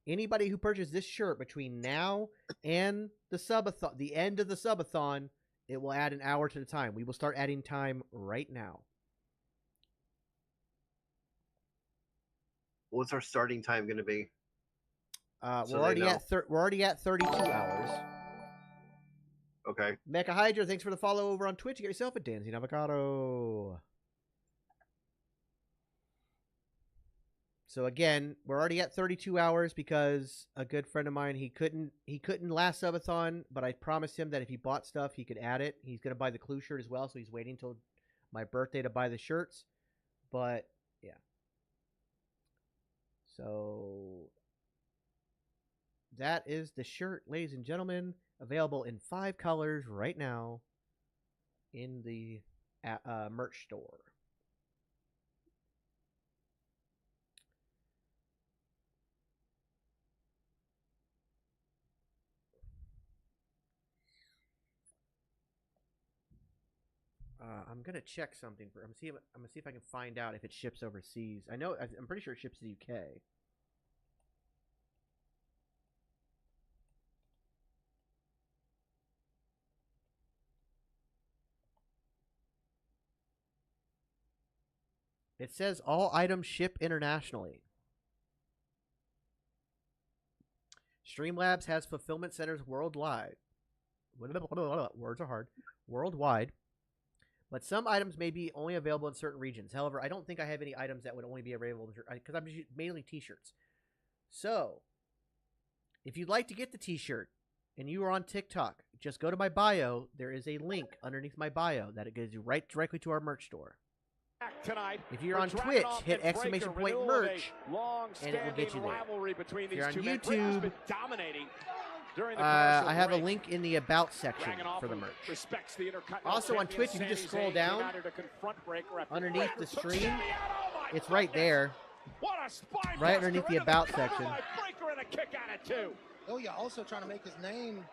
Anybody who purchased this shirt between now and the subathon, the end of the subathon, it will add an hour to the time. We will start adding time right now. What's our starting time going to be? We're already at 32 hours. Okay. Mecha Hydra, thanks for the follow over on Twitch. You get yourself a dancing avocado. So again, we're already at 32 hours because a good friend of mine, he couldn't last subathon, but I promised him that if he bought stuff, he could add it. He's going to buy the Clue shirt as well, so he's waiting until my birthday to buy the shirts. But yeah. So that is the shirt, ladies and gentlemen, available in 5 colors right now in the merch store. I'm gonna check something for. I'm gonna see if I can find out if it ships overseas. I'm pretty sure it ships to the UK. It says all items ship internationally. Streamlabs has fulfillment centers worldwide. Words are hard. Worldwide. But some items may be only available in certain regions. However, I don't think I have any items that would only be available because I'm mainly t-shirts. So, if you'd like to get the t-shirt and you are on TikTok, just go to my bio. There is a link underneath my bio that it gives you right directly to our merch store. Tonight, if you're on Twitch, hit exclamation point merch, and it will get you there. If you're on YouTube, I have a link in the About section for the merch. Also on Twitch, if you just scroll down underneath the stream, it's right there, right underneath the About section. Ilya also trying to make his name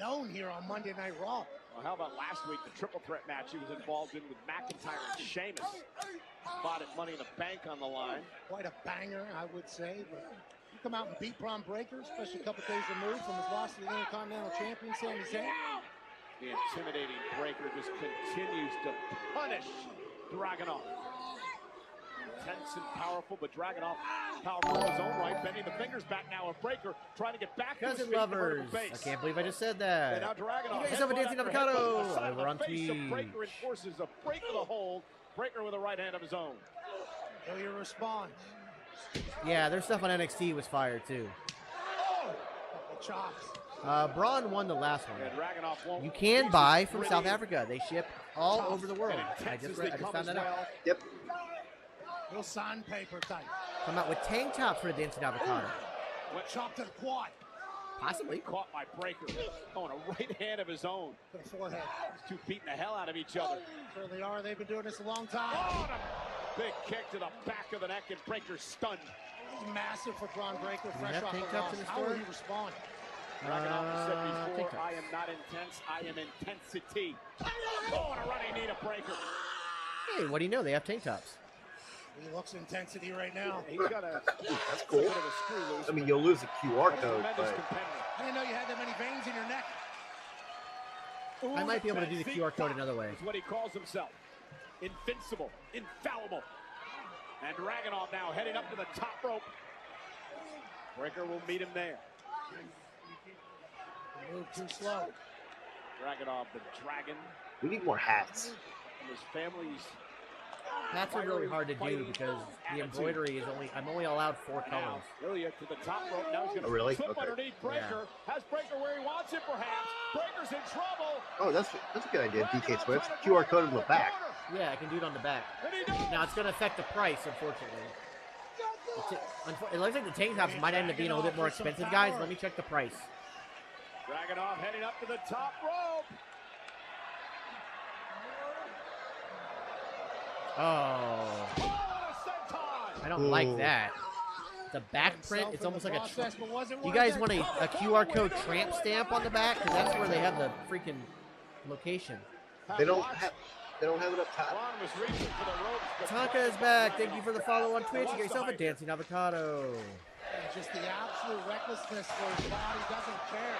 known here on Monday Night Raw. Well, how about last week, the triple threat match he was involved in with McIntyre and Sheamus? Fought at Money in the Bank on the line. Quite a banger, I would say. But you come out and beat Braun Breaker, especially a couple days removed from his loss to the Intercontinental Champion, Sami Zayn. The intimidating Breaker just continues to punish Dragunov. Intense and powerful, but Dragunov powerful in his own right, bending the fingers back now of Breaker, trying to get back to his Cousin feet. lovers, I can't believe I just said that. And now Dragunov, you got yourself a dancing avocado. Over on Twitch. Twitch. Breaker enforces a break of the hold. Breaker with a right hand of his own. Ilya responds. Yeah, their stuff on NXT was fire too. Oh, chops. Braun won the last one. Yeah, you can buy from South Africa. They ship all over the world. I just found that out. Yep. Little sandpaper type. Come out with tank tops for the dancing avocado. What chop to the quad? Possibly. Caught by Breaker. Oh, and a right hand of his own. To the forehead. These two beating the hell out of each other. Certainly are. They've been doing this a long time. Oh, and a big kick to the back of the neck, and Breaker stunned. This is massive for Braun Breaker. Fresh off tank the tops loss. in the How will store? he respond? Dragunov said before, I am not intense, I am intensity. Oh, and a running knee to Breaker. Hey, what do you know? They have tank tops. He looks intensity right now. He's got a that's cool. bit of a screw loose. I mean, you'll lose the QR code, but I didn't know you had that many veins in your neck. I might be able to do the QR code another way. That's what he calls himself. Invincible, infallible. And Dragunov now heading up to the top rope. Breaker will meet him there. Move too slow. Dragunov, the dragon. we need more hats. And his family's Hats are really hard to do because the embroidery is I'm only allowed 4 colors. Ilya to the top rope. Now he's going to really? slip underneath Breaker. Has Breaker where he wants it, perhaps. Breaker's in trouble. Oh, that's a good idea, DK Swift. QR code on the back. Yeah, I can do it on the back. Now it's going to affect the price, unfortunately. It looks like the tank tops might end up being a little bit more expensive, guys. Let me check the price. Dragunov heading up to the top rope. Oh. I don't like that. The back print, it's almost like a... You guys want a QR code tramp stamp on the back? Because that's where they have the freaking location. They don't have it up top. Tonka is back. Thank you for the follow on Twitch. You get yourself a dancing avocado. Just the absolute recklessness where his body doesn't care.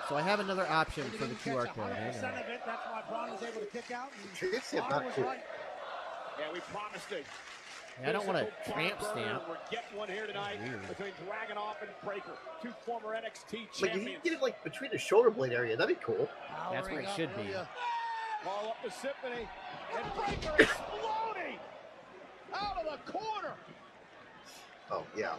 So I have another option for the QR code. Hang on. That's why Braun was able to kick out. It's not cool. Yeah, we promised it. Yeah, I don't want a tramp stamp. We're getting one here tonight between Dragunov and Breaker, 2 former NXT Like, if champions. you get it like between the shoulder blade area, that'd be cool. That's where it should be. Ball up to Symphony, and Breaker exploding out of the corner. Oh, yeah.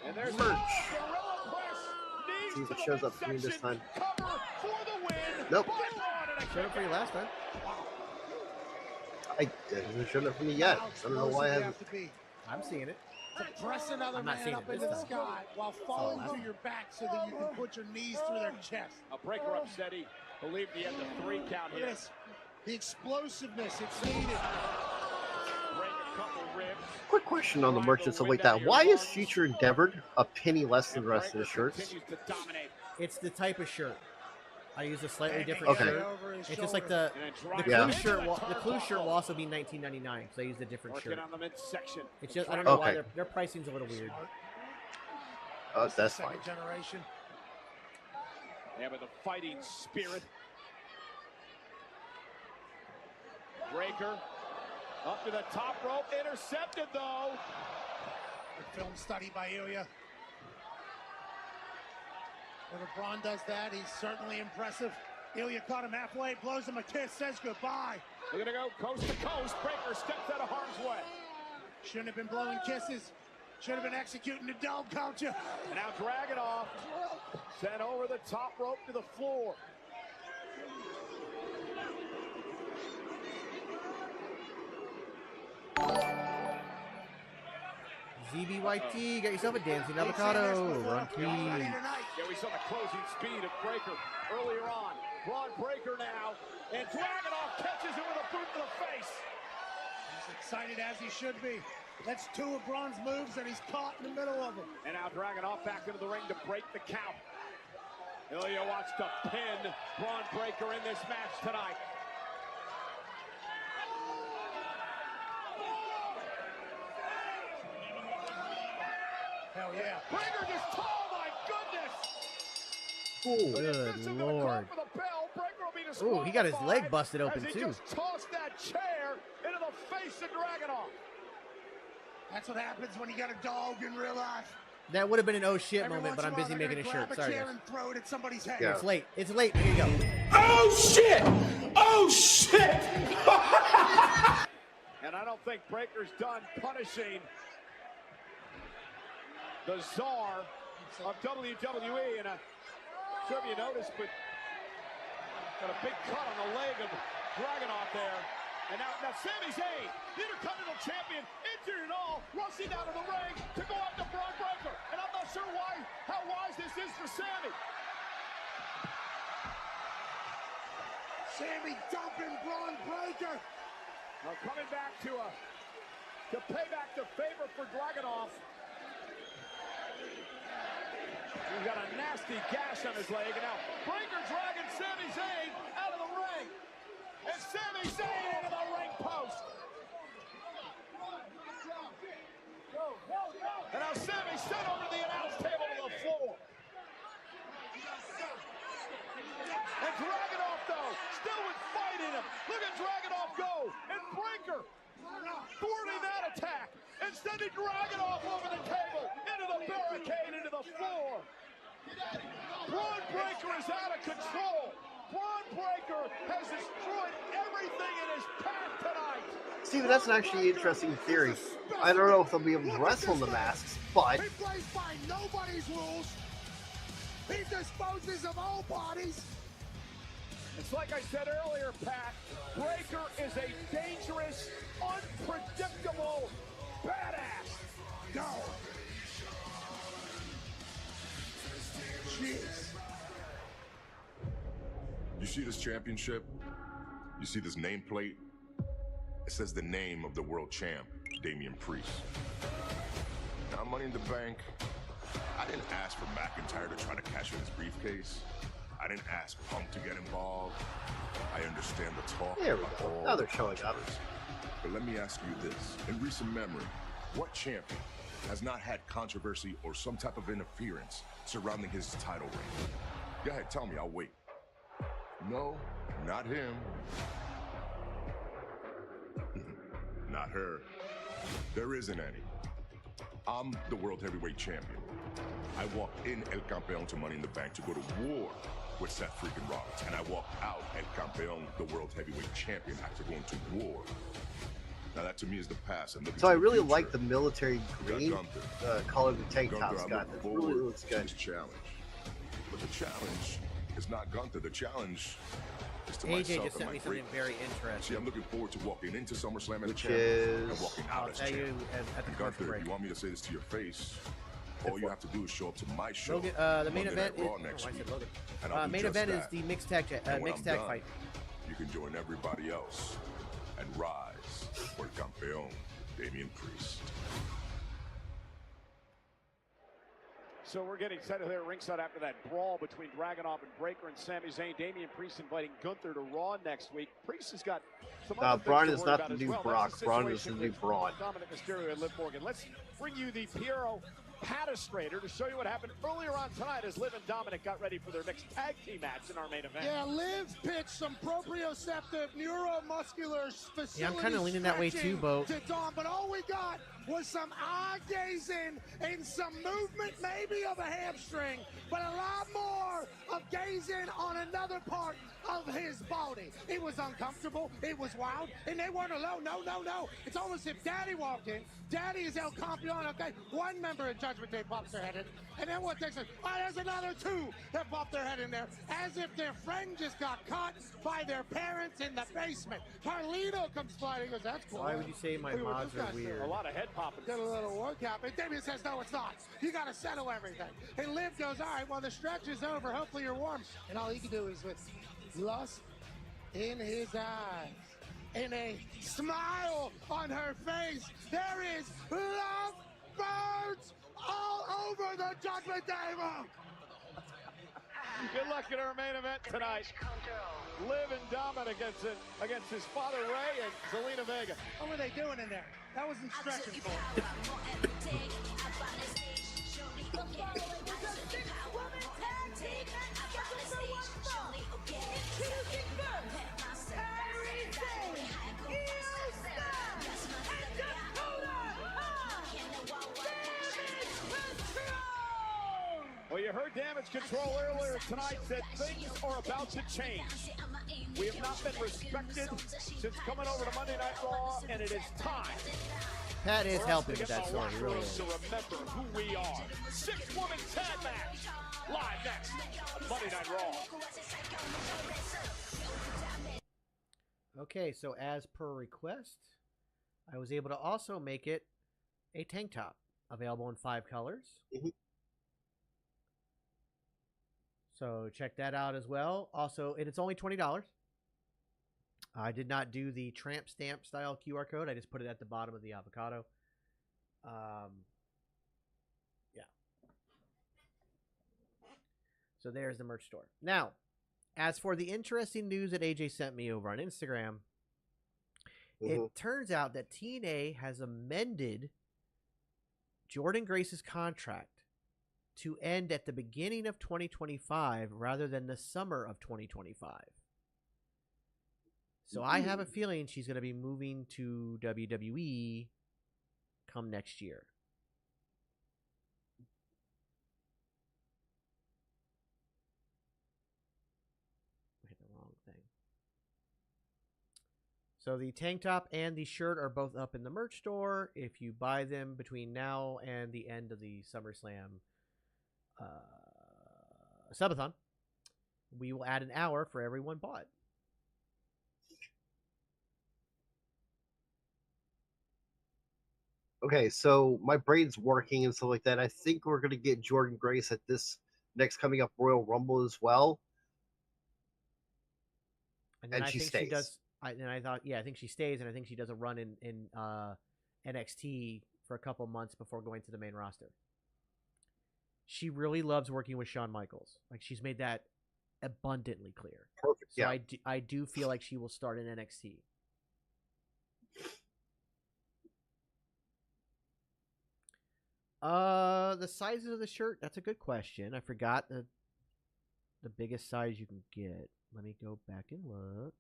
And there's Merch. Gorilla Press. See if it shows up for me this time. Cover for the win. Nope. Showed up for you last time. It hasn't shown up for me yet. I don't know why I haven't. I'm seeing it. To press another I'm not man seeing up it into this the time. sky while falling to your back so that you can put your knees through their chest. A Breaker upset. He believed he had the 3 count Look here. at this. The explosiveness it's needed. Break a couple ribs. Quick question on the merch and stuff like that. Why is Future Endeavored a penny less than the rest of the shirts? Continues to dominate. It's the type of shirt. I use a slightly different shirt. It's just like the Clue shirt. The Clue shirt will also be $19.99 because I used a different shirt. On the midsection. It's just I don't know why their pricing's a little weird. Oh, that's fine. Generation. Yeah, but the fighting spirit. Breaker up to the top rope, intercepted though. Good film study by Ilya. When LeBron does that, he's certainly impressive. Ilya caught him halfway, blows him a kiss, says goodbye. We're gonna go coast to coast. Breaker steps out of harm's way. Shouldn't have been blowing kisses. Should have been executing the dome, culture. And now Dragunov sent over the top rope to the floor. ZBYT, get yourself a dancing avocado. Run, please. Yeah, we saw the closing speed of Breaker earlier on. Braun Breaker now, and Dragunov catches him with a boot to the face. He's excited as he should be. That's two of Braun's moves, and he's caught in the middle of them. And now Dragunov back into the ring to break the count. Ilya wants to pin Braun Breaker in this match tonight. Hell yeah. Breaker just, oh my goodness! Good lord. Oh, he got his leg busted open as he too. Just tossed that chair into the face of Dragunov. That's what happens when you got a dog in real life. That would have been an oh shit moment, but I'm busy making a shirt. Sorry, guys. And throw it at somebody's head. Yeah. It's late. It's late. Here you go. Oh shit! Oh shit! And I don't think Breaker's done punishing the czar of WWE. And I'm sure if you noticed, but got a big cut on the leg of Dragunov there. And now Sami Zayn, the Intercontinental Champion, injured and all, rushing out of the ring to go after Braun Breaker. And I'm not sure how wise this is for Sami. Sami dumping Braun Breaker. Now coming back to pay back the favor for Dragunov. He's got a nasty gash on his leg. And now Breaker dragging Sami Zayn out of the ring. And Sami Zayn into the ring post. And now Sami sent over to the announce table to the floor. And Dragunov, though, still with fight in him. Look at Dragunov go. And Breaker thwarting that attack and sending Dragunov over the table, into the barricade, into the floor. Braun Breaker is out of control. Braun Breaker has destroyed everything in his path tonight. Steven, that's an actually interesting theory. I don't know if they'll be able to wrestle in the masks, but He plays by nobody's rules. He disposes of all bodies. It's like I said earlier, Pat, Breaker is a dangerous, unpredictable badass. Go. Jeez. You see this championship? You see this nameplate? It says the name of the world champ, Damian Priest. Now, Money in the Bank, I didn't ask for McIntyre to try to cash in his briefcase. I didn't ask Punk to get involved. I understand the talk. There we go. Now they're showing up. But let me ask you this. In recent memory, what champion has not had controversy or some type of interference surrounding his title reign? Go ahead, tell me, I'll wait. No, not him. Not her. There isn't any. I'm the World Heavyweight Champion. I walked in El Campeón to Money in the Bank to go to war with Seth freaking Rollins, and I walked out El Campeón, the World Heavyweight Champion, after going to war. Now that to me is the past. So I really like the military green color the tank top's got. That really looks good. This challenge. But the challenge is not Gunther. The challenge is to AJ myself just and sent my me something greatness. very interesting. See, I'm looking forward to walking into SummerSlam as Which champion and is- walking out I'll as tell you champion. at the And commercial Gunther, break. if you want me to say this to your face, all you have to do is show up to my show. Logan, the main Monday event Night is Raw next I said week, Logan. and I'll do Main just event is that. the mixed tag And when I'm done, fight. You can join everybody else and rise for el campeón, Damian Priest. So we're getting set there at ringside after that brawl between Dragunov and Breakker and Sami Zayn. Damian Priest inviting Gunther to Raw next week. Priest has got some other Braun things is to worry not about the as new well. Brock. That's the Braun is the situation new with Braun. Dominic Mysterio and Liv Morgan. Let's bring you the Piero Patastrator to show you what happened earlier on tonight as Liv and Dominic got ready for their next tag team match in our main event. Yeah, Liv pitched some proprioceptive neuromuscular facility. Yeah, I'm kind of leaning that way too, Bo. To Dom, but all we got was some eye gazing and some movement maybe of a hamstring, but a lot more of gazing on another part of his body. It was uncomfortable, it was wild, and they weren't alone. No. It's almost if Daddy walked in. Daddy is El Campeon, okay? One member of Judgment Day pops their head in, and then what takes it? Oh, there's another two that pop their head in there, as if their friend just got caught by their parents in the basement. Carlito comes flying, he goes, that's cool. Why would you say my mods are weird? A lot of head popping. Get a little workout, and Damien says, no, it's not. You got to settle everything. And Liv goes, all right, well, the stretch is over. Hopefully you're warm. And all he can do is with lust in his eyes and a smile on her face, there is love birds all over the Judgment Day room. Good luck in our main event tonight. Liv and Dominic against his father Ray and Zelina Vega. What were they doing in there? That wasn't stretching for him. Well, you heard Damage Control earlier tonight that things are about to change. We have not been respected since coming over to Monday Night Raw, and it is time. Pat is helping with that story, really is. To remember who we are. 6-woman tag match. Live next on Monday Night Raw. Okay, so as per request, I was able to also make it a tank top, available in 5 colors. Mm-hmm. So check that out as well. Also, and it's only $20. I did not do the tramp stamp style QR code. I just put it at the bottom of the avocado. Yeah. So there's the merch store. Now, as for the interesting news that AJ sent me over on Instagram, it turns out that TNA has amended Jordynne Grace's contract to end at the beginning of 2025 rather than the summer of 2025. So I have a feeling she's going to be moving to WWE come next year. I hit the wrong thing. So the tank top and the shirt are both up in the merch store. If you buy them between now and the end of the SummerSlam subathon, we will add an hour for everyone bought. Okay, so my brain's working and stuff like that. I think we're going to get Jordynne Grace at this next coming up Royal Rumble as well. And she think stays. She does. I think she stays, and I think she does a run in NXT for a couple months before going to the main roster. She really loves working with Shawn Michaels. Like, she's made that abundantly clear. Perfect. So Yeah. I do feel like she will start in NXT. The sizes of the shirt, that's a good question. I forgot the biggest size you can get. Let me go back and look.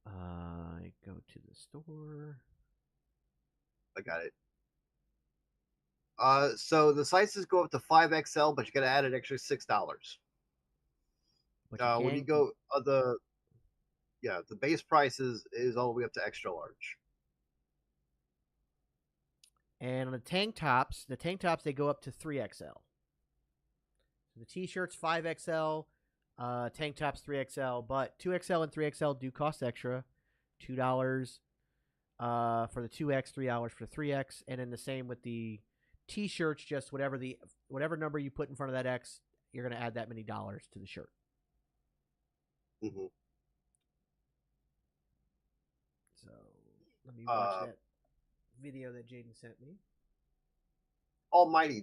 I go to the store. I got it. So the sizes go up to 5XL, but you got to add an extra $6. When you go the base price is all the way up to extra large. And on the tank tops, they go up to 3XL. So the t-shirts 5XL, tank tops 3XL, but 2XL and 3XL do cost extra, $2 for the 2X, $3 for the 3X, and then the same with the t-shirts. Just whatever number you put in front of that X, you're going to add that many dollars to the shirt. Mm-hmm. So let me watch that video that Jaden sent me. almighty,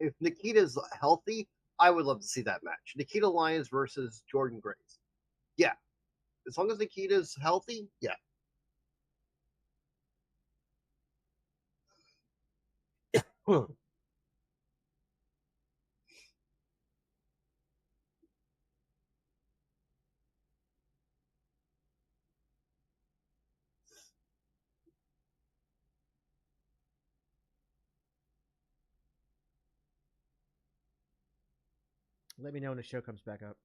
if Nikita's healthy, I would love to see that match. Nikita Lyons versus Jordan Grace. Yeah. As long as Nikita's healthy, yeah. Let me know when the show comes back up.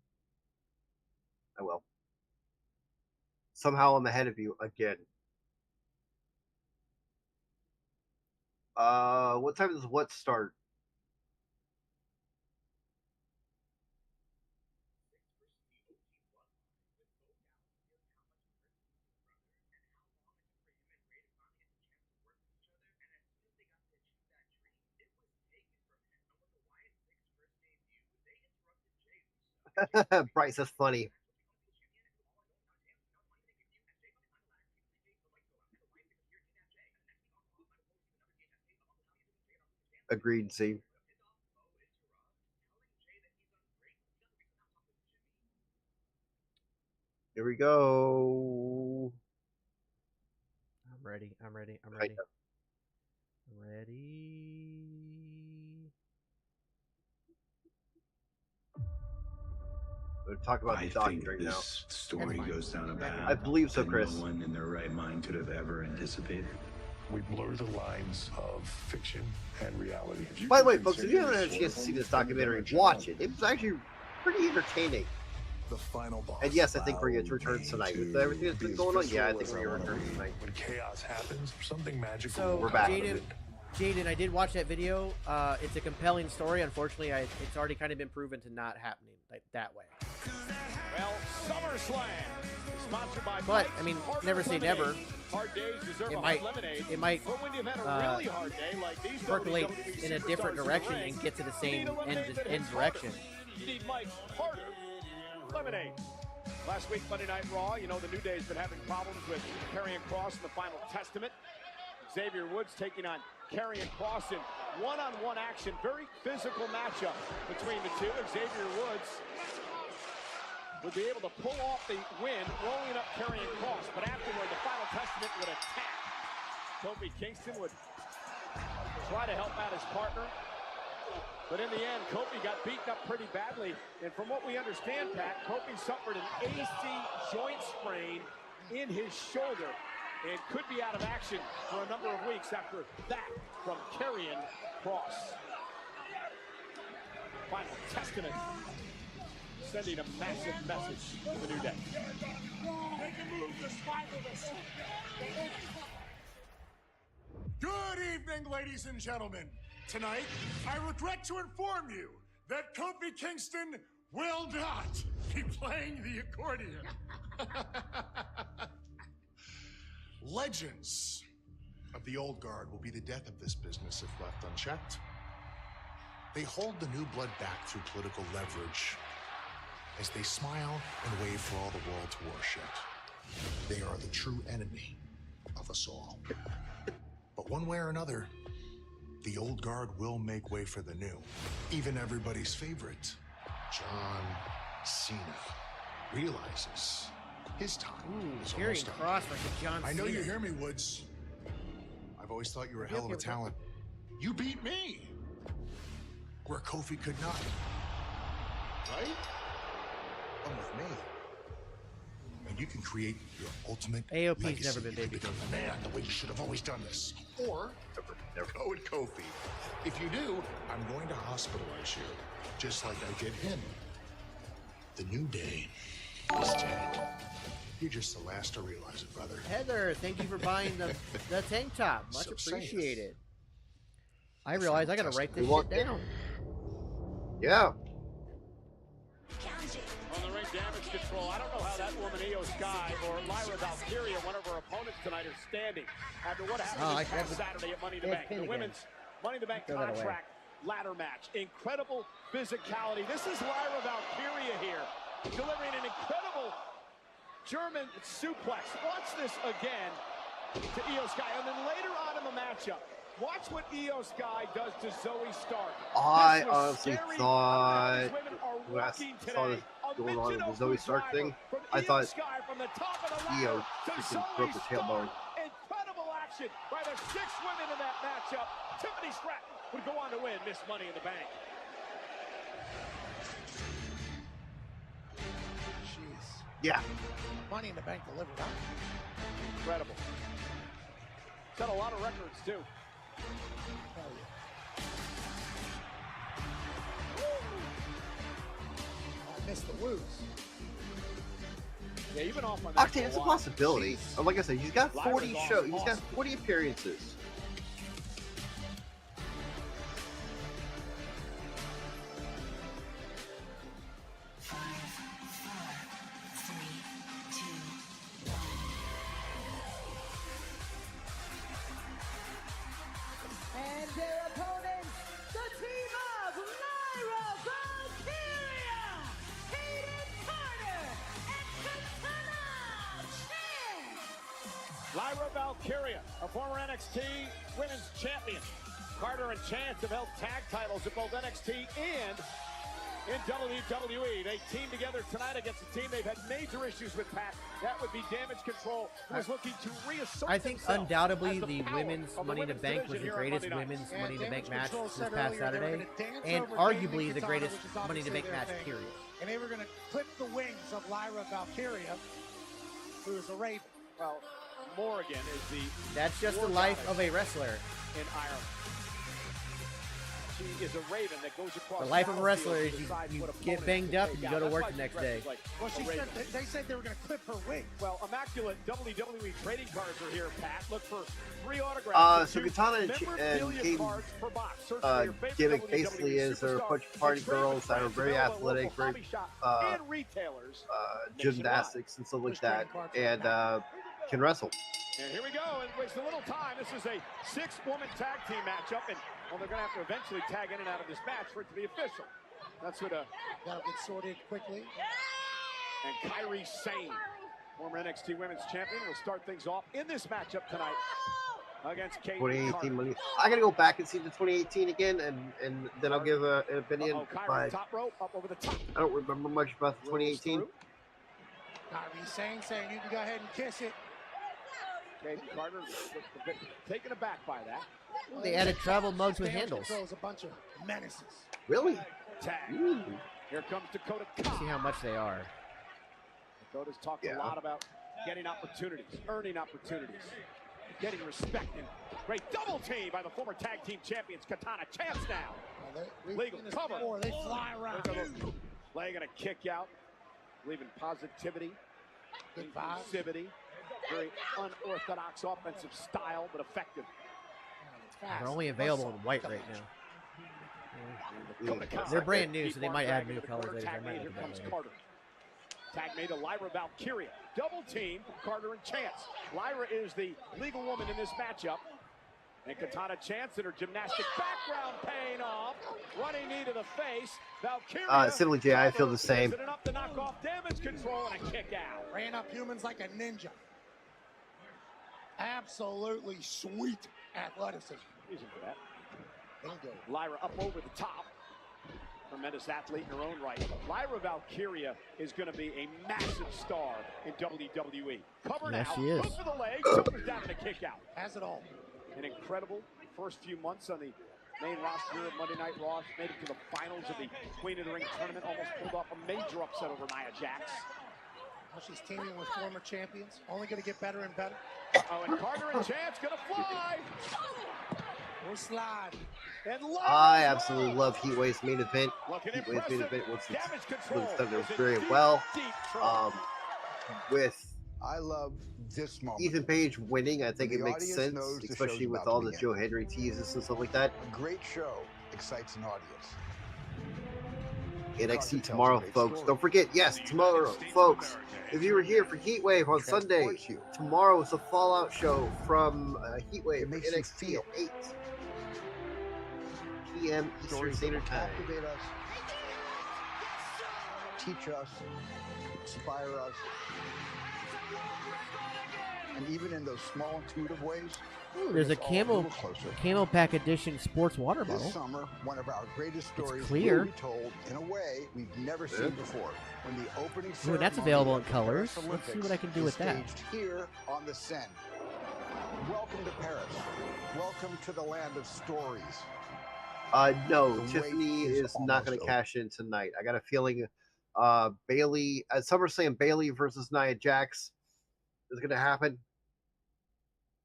I will. Somehow I'm ahead of you again. What time does what start? Bryce, that's funny. Agreed, see. Here we go. I'm ready. I'm ready. I'm I ready. know. I'm ready. We're talking about the doctor right now. This story goes down a path I believe so, that Chris. no one in their right mind could have ever anticipated. We blur the lines of fiction and reality. By the way, folks, if you haven't had a chance to see this documentary, watch it. It was actually pretty entertaining. The final boss. And yes, I think Rhea returns tonight. With everything that's been going on, yeah, I think Rhea returns tonight. When chaos happens, something magical. So, We're back. Jaden, I did watch that video. It's a compelling story. Unfortunately, it's already kind of been proven to not happening like that way. Well, SummerSlam is sponsored by But I mean, never say never. Hard days deserve It a might, hard lemonade. it might But when you've had a really hard day like these percolate WWE in a different superstars direction in the ring, and get to the you same need a lemonade that end hits direction. harder. You need Mike Harder lemonade. Last week, Monday Night Raw, you know the New Day's been having problems with Karrion Kross in the Final Testament. Xavier Woods taking on Karrion Kross in one-on-one action. Very physical matchup between the two. Xavier Woods would be able to pull off the win, rolling up Karrion Kross. But afterward, the Final Testament would attack. Kofi Kingston would try to help out his partner. But in the end, Kofi got beaten up pretty badly. And from what we understand, Pat, Kofi suffered an AC joint sprain in his shoulder and could be out of action for a number of weeks after that from Karrion Kross. Final Testament sending a massive message to the New Day. Good evening, ladies and gentlemen. Tonight, I regret to inform you that Kofi Kingston will not be playing the accordion. Legends of the old guard will be the death of this business if left unchecked. They hold the new blood back through political leverage as they smile and wave for all the world to worship. They are the true enemy of us all. But one way or another, the old guard will make way for the new. Even everybody's favorite, John Cena, realizes his time is almost up. Cross like a John I know Cena. you hear me, Woods. I've always thought you were a hell of a talent. You beat me, where Kofi could not. Right? Come with me. And you can create your ultimate AOP's legacy. never been You can baby. become the man the way you should have always done this. Or go with Kofi. If you do, I'm going to hospitalize you, just like I did him. The New Day is dead. You're just the last to realize it, brother. Heather, thank you for buying the tank top. Much So appreciated. I realize I gotta write this want- shit down. Yeah. On the ring damage control, I don't know how that woman Io Sky or Lyra Valkyria, one of her opponents tonight, are standing after what happened this past Saturday at Money in the Bank. The women's Money in the Bank contract ladder match. Incredible physicality. This is Lyra Valkyria here, delivering an incredible German suplex. Watch this again. to Io Sky. And then later on in the matchup, watch what Io Sky does to Zoe Stark. I honestly thought when I saw this going on with the Zoe Stark thing, I thought Io freaking broke her tailbone. Incredible action by the 6 women in that matchup. Tiffany Stratton would go on to win Miss Money in the Bank. Jeez. Yeah. Money in the Bank delivered, huh? Incredible. Set a lot of records, too. Hell yeah. I missed the lose. Yeah, even off on that. Octane, it's a possibility. Like I said, he's got 40 shows. He's got 40 appearances. And their opponents, the team of Lyra Valkyria, Hayden Carter, and Katana Chance. Lyra Valkyria, a former NXT Women's Champion. Carter and Chance have held tag titles at both NXT and in WWE. They teamed together tonight against a team they've had major issues with, Pat. That would be Damage Control, who is looking to reassert I think themselves undoubtedly as the women's Money in the Bank was the greatest women's Money in the Bank match this past Saturday, and over arguably Jamie the Katana, greatest which is Money in the obviously Bank their match, thing. period. And they were going to clip the wings of Lyra Valkyria, who is a Raven. Well, Morrigan is the That's just the war life goddess of a wrestler. in Ireland. She is a Raven that goes across The life of a wrestler is battlefields and you decides what get opponents banged to up take and you out. go to That's work why the she next dresses day. like Well, a she Raven. said, they said they were going to clip her wings. Well, immaculate WWE trading cards are here, Pat. Look for 3 autographs. So Katana and cards per box. Search for your favorite gimmick WWE basically is they're a bunch of party girls that are very athletic, very and retailers. gymnastics and stuff like that, and can wrestle. And here we go, and waste a little time. This is a 6-woman tag team matchup, and well, they're going to have to eventually tag in and out of this match for it to be official. That's what That'll get sorted quickly. and Kairi Sane, former NXT Women's Champion, will start things off in this matchup tonight against Kate 2018 money. I gotta go back and see the 2018 again, and then I'll give an opinion. But top rope, up over the top. I don't remember much about the 2018. Kairi saying you can go ahead and kiss it. Kate Carter a bit taken aback by that. They added travel mugs with Damage handles. Control's a bunch of menaces. Really? Tag. Ooh. Here comes Dakota See Kai. how much they are. Dakota's talked a lot about getting opportunities, earning opportunities, getting respect. And great double team by the former tag team champions, Katana Chance now. Legal cover. Before, they fly around. Leg and a kick out. Believe in positivity, Good vibes. inclusivity. Very unorthodox offensive style, but effective. They're only available in white right now. Dakota Kai. They're brand new, Deep so they arm might drag add new into the colors corner. later. Tag I might made. Here look at that comes later. Carter. Tag made to Lyra Valkyria. Double team from Carter and Chance. Lyra is the legal woman in this matchup. And Katana Chance in her gymnastic background paying off. Running knee to the face. Valkyria. Simply J, I feel the same. Setting up to knock off Damage Control and a kick out. Ran up humans like a ninja. Absolutely sweet athleticism. Reason for that. Bingo. Lyra up over the top. Tremendous athlete in her own right. Lyra Valkyria is going to be a massive star in WWE. Cover Yes, now. she is. Hook for the leg. Shoulders down and a kick out. Has it all. An incredible first few months on the main roster of Monday Night Raw. She made it to the finals of the Queen of the Ring tournament. Almost pulled off a major upset over Nia Jax. Now she's teaming with former champions. Only going to get better and better. Oh, and Carter and Chance going to fly. We'll slide. And I absolutely love Heatwave's main event. Heatwave's main event was done very well. With I love this moment. Ethan Page winning, I think The it makes audience sense, knows the especially show's with about all to the begin. Joe Henry teases and stuff like that. A great show excites an audience. NXT tomorrow, folks. Don't forget, yes, tomorrow, folks. If you were here for Heatwave on Sunday, tomorrow is a Fallout show from Heatwave for NXT at 8 p.m. Eastern Standard Time. Activate us, teach us, inspire us. And even in those small, intuitive ways, Ooh, there's a Camel Pack Edition sports water bottle. This summer, one of our greatest stories clear. will be told in a way we've never seen before. When the opening Ooh, and that's ceremony available in of the colors. Paris Let's see Olympics what I can do is with that. staged here on the Seine. Welcome to Paris. Welcome to the land of stories. No, The Tiffany wait is is not going almost to cash in tonight. I got a feeling Bailey at SummerSlam, Bailey versus Nia Jax is going to happen.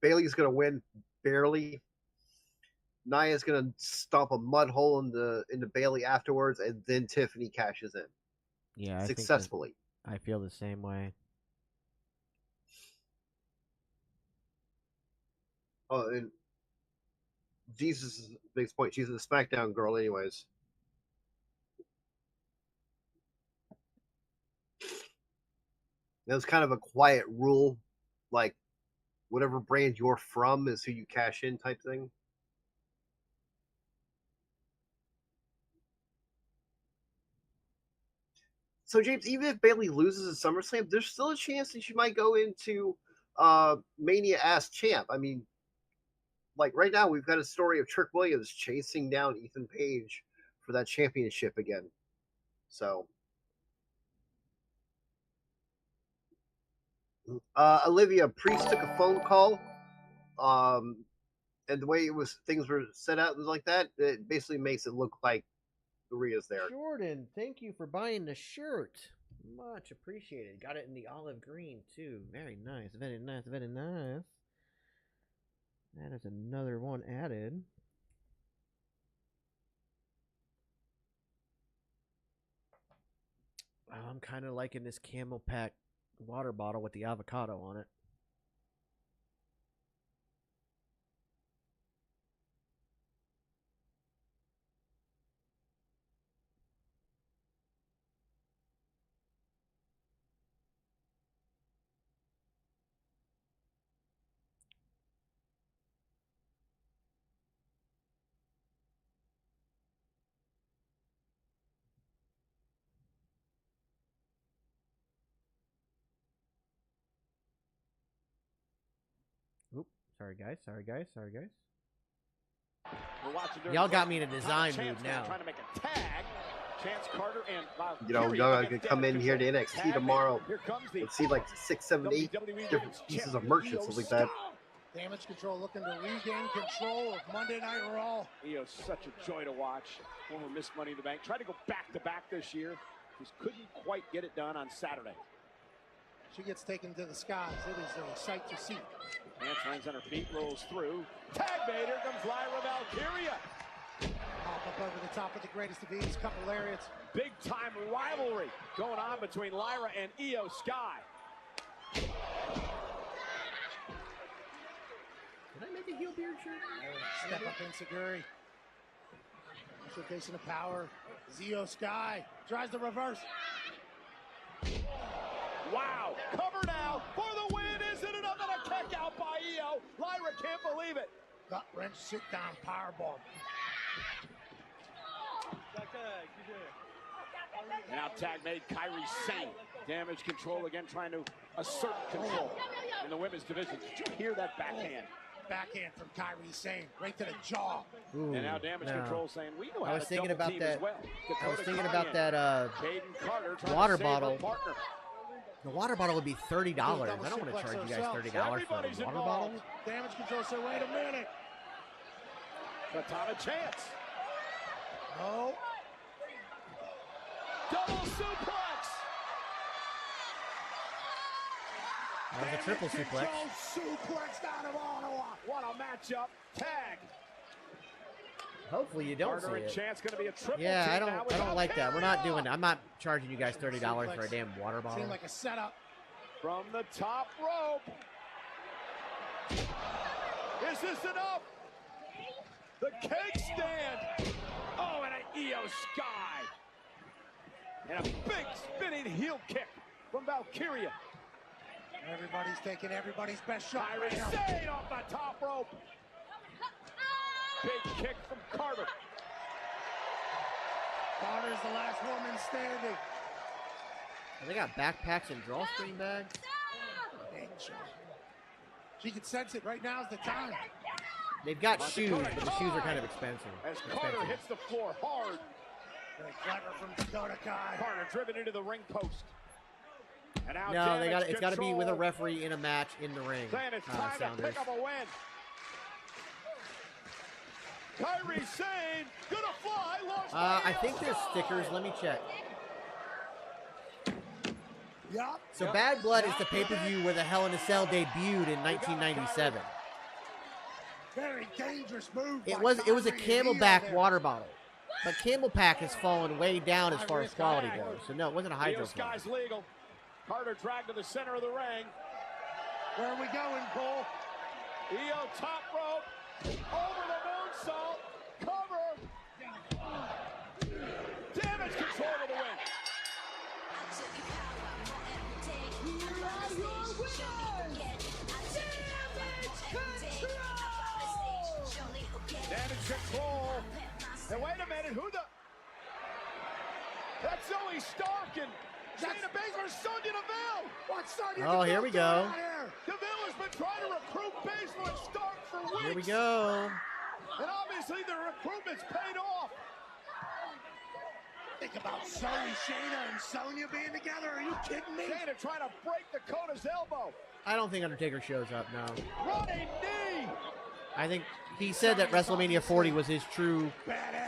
Bailey's going to win barely. Nia's going to stomp a mud hole into Bailey afterwards, and then Tiffany cashes in. Yeah, I successfully. I feel the same way. Oh, and Jesus makes a point. She's a SmackDown girl, anyways. That was kind of a quiet rule, like whatever brand you're from is who you cash in type thing. So, James, even if Bailey loses at SummerSlam, there's still a chance that she might go into Mania as champ. I mean, like right now, we've got a story of Trick Williams chasing down Ethan Page for that championship again. So, Olivia, Priest took a phone call, and the way things were set out like that, it basically makes it look like Rhea's there. Jordan, thank you for buying the shirt. Much appreciated. Got it in the olive green too. Very nice. Very nice. Very nice. That is another one added. Oh, I'm kind of liking this Camel Pack water bottle with the avocado on it. Oop, sorry guys. Y'all got me in a design mood now. Trying to make a tag. Chance Carter and y'all can come in here to NXT tomorrow and see like 6, 7, 8 different pieces of merch and stuff like that. Damage Control looking to regain control of Monday Night Raw. Io's such a joy to watch. Former Miss Money in the Bank. Tried to go back-to-back this year. Just couldn't quite get it done on Saturday. She gets taken to the skies. It is a sight to see. Lance lands on her feet, rolls through. Tag made. Here comes Lyra Valkyria. Pop up over the top of the greatest of ease. Couple lariats. Big time rivalry going on between Lyra and Io Sky. Did I make a heel beard shirt? Step up in Seguri. Showcasing the power. Io Sky tries the reverse. Wow, cover now for the win. Isn't it another kick out by Io? Lyra can't believe it. Gut wrench, sit down, powerbomb. Now tag made Kairi Sane. Damage Control again trying to assert control in the women's division. Did you hear that backhand? Backhand from Kairi Sane, right to the jaw. Ooh, and now Damage Control saying we know how I was to thinking double about team that. as well. I was thinking Kayan, about that Caden Carter trying water to save her bottle. partner. The water bottle would be $30. I don't want to charge you guys $30 for a water bottle. Damage Control said, wait a minute. Katana Chance. Oh. Double suplex. That was a triple suplex. Suplexed out of Ottawa. What a matchup. Tag. Hopefully you don't Carter see and it. Chance going to be a triple Yeah, team I don't like that. We're not doing that. I'm not charging you guys $30 for a damn water bottle. Seemed like a setup. From the top rope. Is this enough? The cake stand. Oh, and an Io Sky. And a big spinning heel kick from Valkyria. Everybody's taking everybody's best shot. Kairi Sane off the top rope. Big kick from Carter. Carter's the last woman standing. They got backpacks and drawstring bags. She can sense it. Right now is the time. They've got shoes, but the shoes are kind of expensive. As Carter hits the floor hard. Very clever from Dakota Kai. Carter driven into the ring post. And now No, they got damage it's got to be with a control. referee in a match in the ring. Saying it's time to Sounders. pick up a win. Kyrie Sane, gonna fly, lost I think there's stickers. Let me check. Yup. So Bad Blood is the pay-per-view where the Hell in a Cell debuted in 1997. Very dangerous move. It by was a Kyrie and Camelback Io there. water bottle, but Camelback has fallen way down as far as quality goes. So no, it wasn't a Io hydro. Sky's legal. Carter dragged to the center of the ring. Where are we going, Cole? Io top rope, over the moonsault, cover. Damage control to the win. Damage control. And wait a minute, who the? That's Zoe Stark and Shayna Baszler, Sonya Deville. What's Sonya Oh, here we go. Deville has been trying to recruit Baszler and Stark for weeks. Here we go. And obviously the recruitment's paid off. Think about Zoe, Shayna, and Sonya being together. Are you kidding me? Shayna trying to break Dakota's elbow. I don't think Undertaker shows up now. Running knee. I think he said that WrestleMania 40 was his true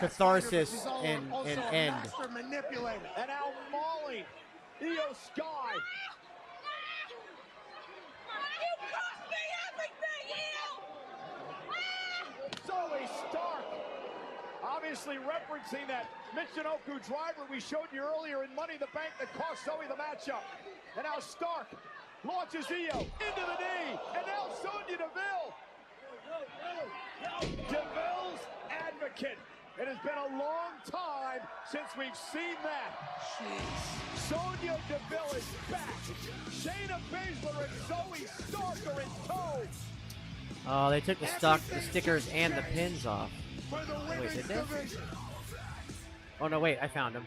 catharsis and end. Master manipulator. And now mauling Io Sky. Zoe Stark. Obviously referencing that Michinoku driver we showed you earlier in Money in the Bank that cost Zoe the matchup. And now Stark launches Io into the knee. And now Sonya Deville. Deville's advocate. It has been a long time since we've seen that. Sonya Deville is back. Shayna Baszler and Zoe Stark are in tow. Oh, they took the stickers and the pins off. Wait, did they? Oh no, wait, I found them.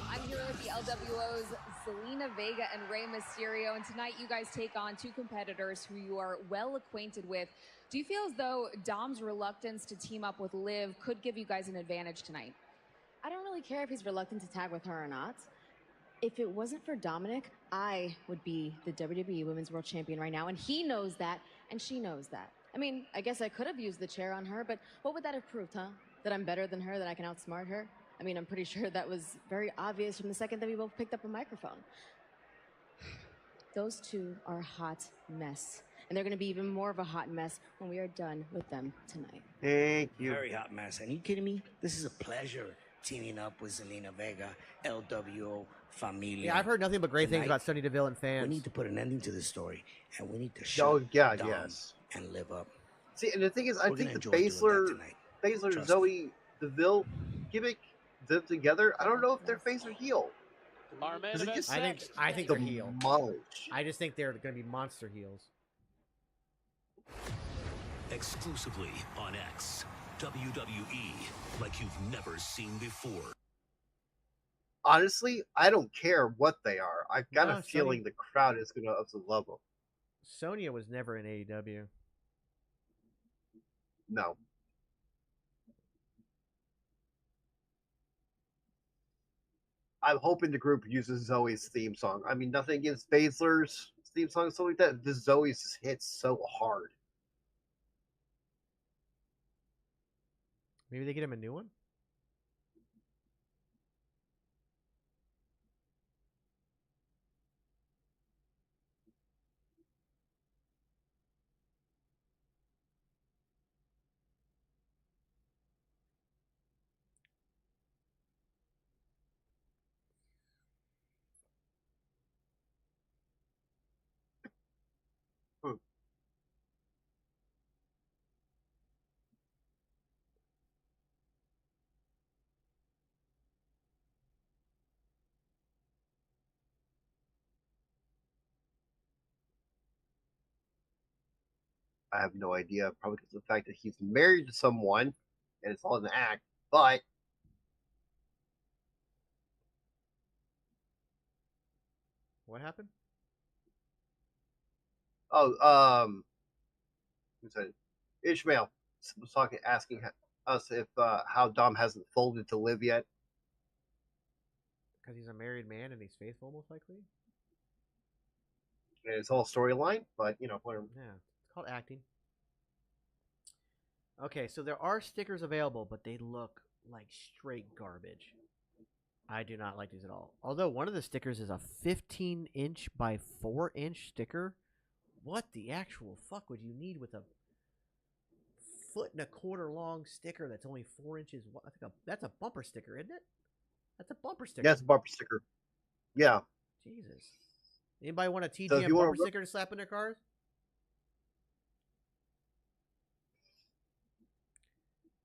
I'm here with the LWO's Zelina Vega and Rey Mysterio, and tonight you guys take on two competitors who you are well acquainted with. Do you feel as though Dom's reluctance to team up with Liv could give you guys an advantage tonight? I don't really care if he's reluctant to tag with her or not. If it wasn't for Dominic, I would be the WWE Women's World Champion right now, and he knows that, and she knows that. I mean, I guess I could have used the chair on her, but what would that have proved, huh? That I'm better than her, that I can outsmart her? I mean, I'm pretty sure that was very obvious from the second that we both picked up a microphone. Those two are a hot mess, and they're going to be even more of a hot mess when we are done with them tonight. Thank you. Very hot mess. Are you kidding me? This is a pleasure teaming up with Zelina Vega, LWO Familia. Yeah, I've heard nothing but great things Tonight, about Sonya Deville and fans. We need to put an ending to this story, and we need to show Dom and live up. See, and the thing is, I We're think gonna the enjoy doing that tonight. Baszler, Trust Zoe Deville gimmick, them together. I don't know if they're face or heel. I think they're heel. I just think they're going to be monster heels. Exclusively on X, WWE, like you've never seen before. Honestly, I don't care what they are. I've got No, a feeling the crowd is going to absolutely love them. Sonya was never in AEW. No. I'm hoping the group uses Zoe's theme song. I mean, nothing against Baszler's theme song and stuff like that. This Zoe's just hits so hard. Maybe they get him a new one? I have no idea. Probably because of the fact that he's married to someone and it's all an act. But What happened? Oh, who said it? Ishmael was asking us if how Dom hasn't folded to Liv yet. Because he's a married man and he's faithful, most likely. And it's all storyline, but whatever. Yeah, it's called acting. Okay, so there are stickers available, but they look like straight garbage. I do not like these at all. Although one of the stickers is a 15-inch by 4-inch sticker. What the actual fuck would you need with a 1.25-foot long sticker that's only 4 inches? I think that's a bumper sticker, isn't it? That's a bumper sticker. Yeah, it's a bumper sticker. Yeah. Jesus. Anybody want a TGM So bumper sticker to slap in their cars?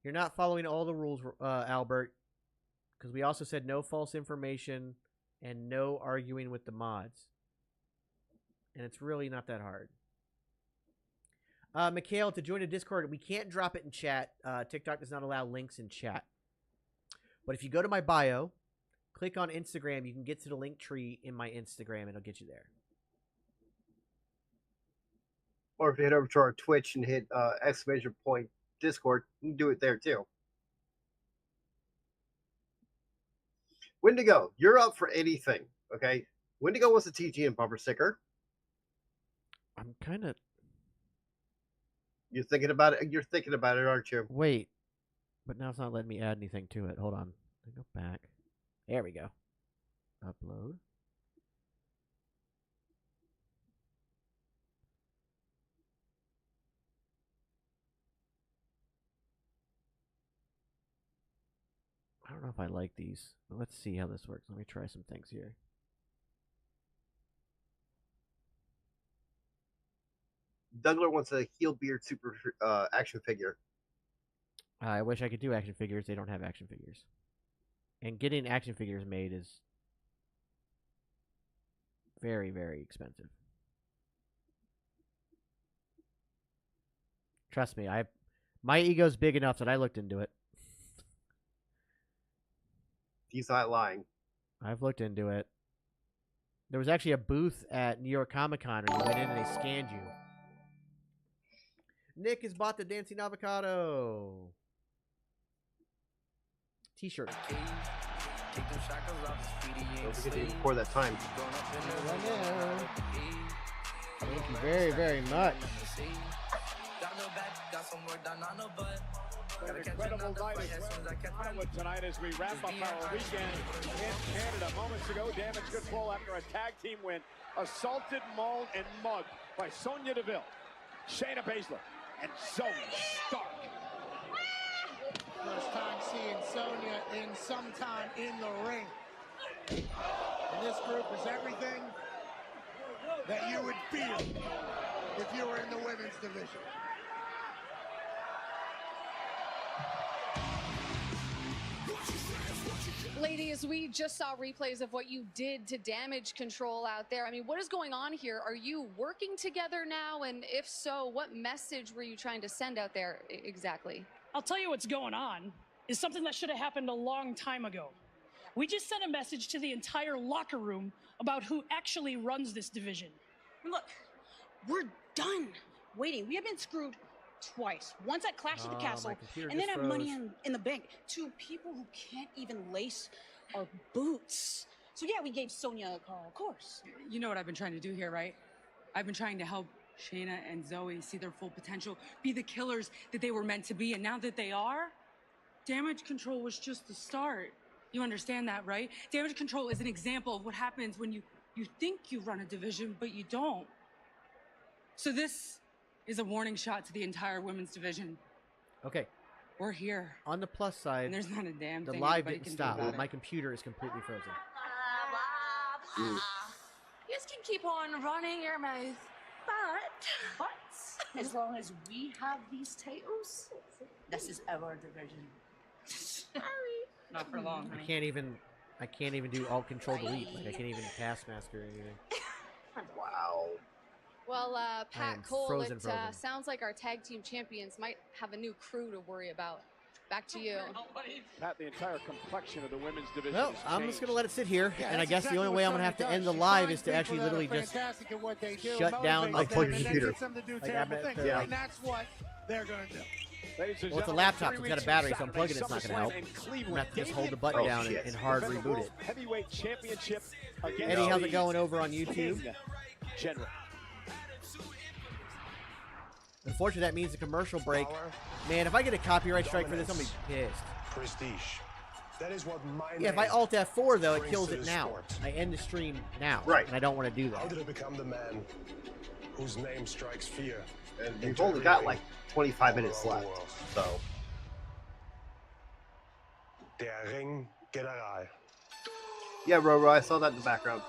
You're not following all the rules, Albert, because we also said no false information and no arguing with the mods. And it's really not that hard. Mikhail, to join a Discord, we can't drop it in chat. TikTok does not allow links in chat. But if you go to my bio, click on Instagram, you can get to the link tree in my Instagram, and it'll get you there. Or if you head over to our Twitch and hit !point Discord, you can do it there too. Wendigo, you're up for anything, okay? Wendigo wants a TGM bumper sticker. I'm kind of... You're thinking about it. You're thinking about it, aren't you? Wait. But now it's not letting me add anything to it. Hold on. Let me go back. There we go. Upload. I don't know if I like these, but let's see how this works. Let me try some things here. Douglas wants a heel beard super action figure. I wish I could do action figures. They don't have action figures. And getting action figures made is very, very expensive. Trust me, my ego's big enough that I looked into it. He's not lying. I've looked into it. There was actually a booth at New York Comic Con where you went in and they scanned you. Nick has bought the Dancing Avocado T-shirt. Don't forget to record that time. Thank you very, very much. An incredible night tonight as we wrap up our weekend in Canada. Moments ago, damage control after a tag team win. Assaulted, mauled, and mugged by Sonya Deville, Shayna Baszler, and Zoe Stark. First time seeing Sonya in some time in the ring. And this group is everything that you would feel if you were in the women's division. Ladies, we just saw replays of what you did to Damage Control out there. I mean, what is going on here? Are you working together now? And if so, what message were you trying to send out there exactly? I'll tell you what's going on is something that should have happened a long time ago. We just sent a message to the entire locker room about who actually runs this division. Look, we're done waiting. We have been screwed twice. Once at Clash of the Castle, and then at Money in the Bank. Two people who can't even lace our boots. So yeah, we gave Sonya a call, of course. You know what I've been trying to do here, right? I've been trying to help Shayna and Zoe see their full potential, be the killers that they were meant to be, and now that they are, Damage Control was just the start. You understand that, right? Damage Control is an example of what happens when you think you run a division, but you don't. So this is a warning shot to the entire women's division. Okay. We're here. On the plus side, and there's not a damn the thing live anybody didn't can stop. do about My it. computer is completely frozen. You guys can keep on running your mouth, but As long as we have these titles, this is our division. Not for long, I honey. can't even do alt control delete. Like I can't even taskmaster or anything. Wow. Well, I Pat am Cole, frozen. sounds like our tag team champions might have a new crew to worry about. Back to you. Pat, the entire complexion of the women's division. Well, has I'm just changed. going to let it sit here, Yeah, and I that's guess the exactly only what way I'm going to Sonya have to does. end the She live finds is to people actually that are literally just fantastic at what they do, shut down motivates my them, and then computer. gets them to do Like, terrible I'm things. at- And that's what they're going to do. Ladies and Well, it's a gentlemen, laptop, 3 so it's got a weeks battery, from so unplugging it's not Saturday, going to help. SummerSlam in I'm going to Cleveland, have to just hold the Damian button Priest down shit. and hard defended reboot World it. Heavyweight Championship against Eddie, how's the it going over on YouTube? King General. Unfortunately, that means a commercial break. Man, if I get a copyright strike for this, I'm going to be pissed. Prestige. That is what my Yeah, if I Alt F4, though, it kills it now. I end the stream now. Right. And I don't want to do How that. did I become the man whose name strikes fear? And we've only got like 25 minutes left. So. Der Ring General. Yeah, Roro, I saw that in the background.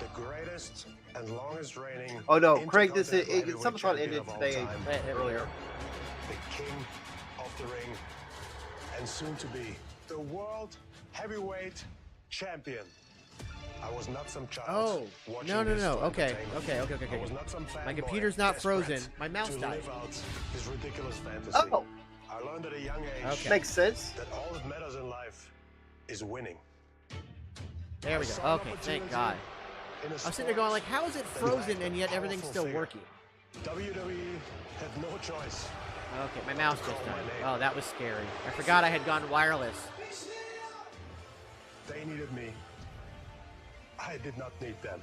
The greatest and longest reigning. Oh no, Craig, this is intercontinental SummerSlam heavyweight ended champion of all today time. earlier. The king of the ring, and soon to be the world heavyweight champion. I was not some child. Oh, watching no. this for Okay. entertainment. I was not some My fanboy computer's not desperate frozen. My mouse to died. live out his ridiculous fantasy. Oh. I learned at a young age. Okay. Makes sense. That all that matters in life is winning. There we go. Okay, thank God. I was sitting there going, like, how is it frozen and yet everything's still working? WWE had no choice. Okay, my mouse just died. Oh, that was scary. I forgot I had gone wireless. They needed me. I did not need them.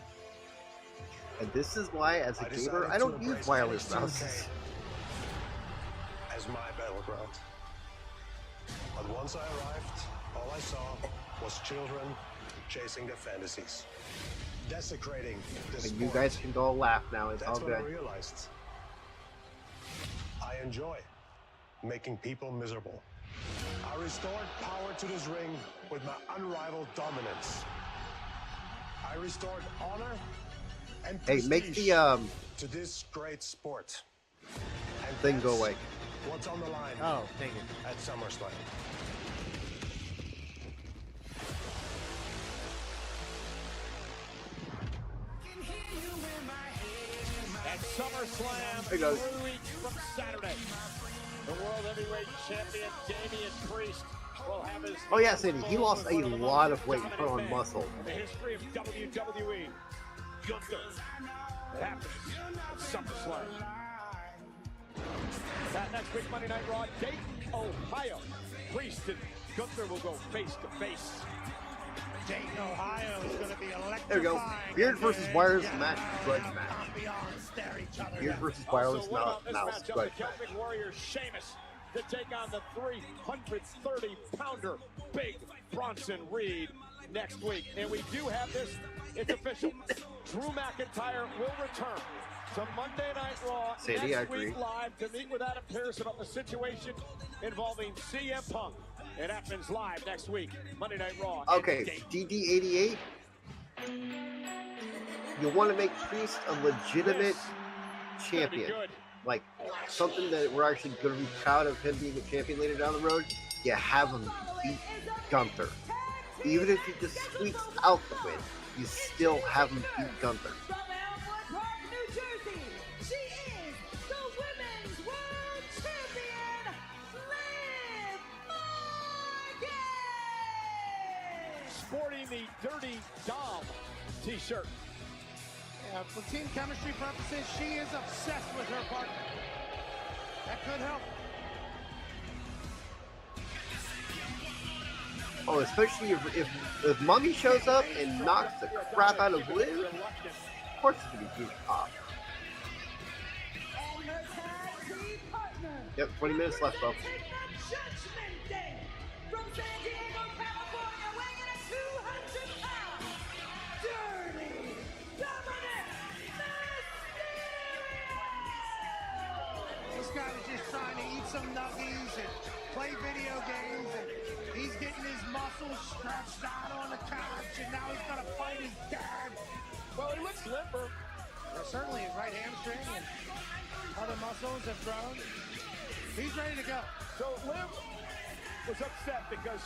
And this is why, as a I gamer, decided I to don't use embrace wireless NXT mouses. as my battleground. But once I arrived, all I saw was children chasing their fantasies, desecrating the And sport. you guys can go laugh now. It's That's all when I good. realized I enjoy making people miserable. I restored power to this ring with my unrivaled dominance. I restored honor and Hey, make prestige the to this great sport. And thing go that's away. What's on the line? Oh, thank you. At SummerSlam. At SummerSlam, There goes. 3 weeks from Saturday, the World Heavyweight Champion Damian Priest will have his Oh yeah, Sandy, he lost a lot of weight and put on muscle. in the history of WWE. Gunther. It happens at SummerSlam. That next week, Monday Night Raw, Dayton, Ohio. Priest and Gunther will go face to face. Dayton, Ohio is going to be electrifying. There we go. Beard versus wireless match, grudge match. Stare each other Beard down. versus wireless Also, what about this mouse, matchup? grudge The match. Celtic Warrior Sheamus to take on the 330-pounder Big Bronson Reed next week. And we do have this. It's official. Drew McIntyre will return to Monday Night Raw Sandy, I next agree. week live to meet with Adam Pearce about the situation involving CM Punk. It happens live next week, Monday Night Raw. Okay, DD88. You want to make Priest a legitimate champion, like something that we're actually going to be proud of him being a champion later down the road. You have him beat Gunther, even if he just squeaks out the win. You still have him beat Gunther. From Elmwood Park, New Jersey, she is the Women's World Champion, Liv Morgan! Sporting the Dirty Dom t-shirt. Yeah, for team chemistry purposes, she is obsessed with her partner. That could help. Oh, especially if Mummy shows up and knocks the crap out of Liv, of course it's going to be huge pop. And her tag team partner. Yep, 20 minutes left, folks. Taking on Judgment Day from San Diego, California, weighing in at 200 pounds, Dirty Dominic Mysterio! This guy is just trying to eat some nuggies and play video games, and he's getting his muscles stretched out on the couch, and now he's got to fight his dad. Well, he looks limber. Certainly his right hamstring and other muscles have grown. He's ready to go. So Liv was upset because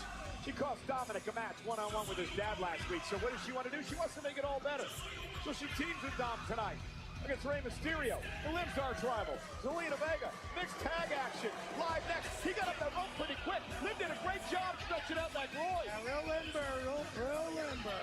she cost Dominic a match one-on-one with his dad last week. So what does she want to do? She wants to make it all better. So she teams with Dom tonight. against Rey Mysterio. The Limbs Arch rival, Zelina Vega. Mixed tag action. Live next. He got up that rope pretty quick. Lim did a great job stretching out that groin. Yeah, real limber, real limber.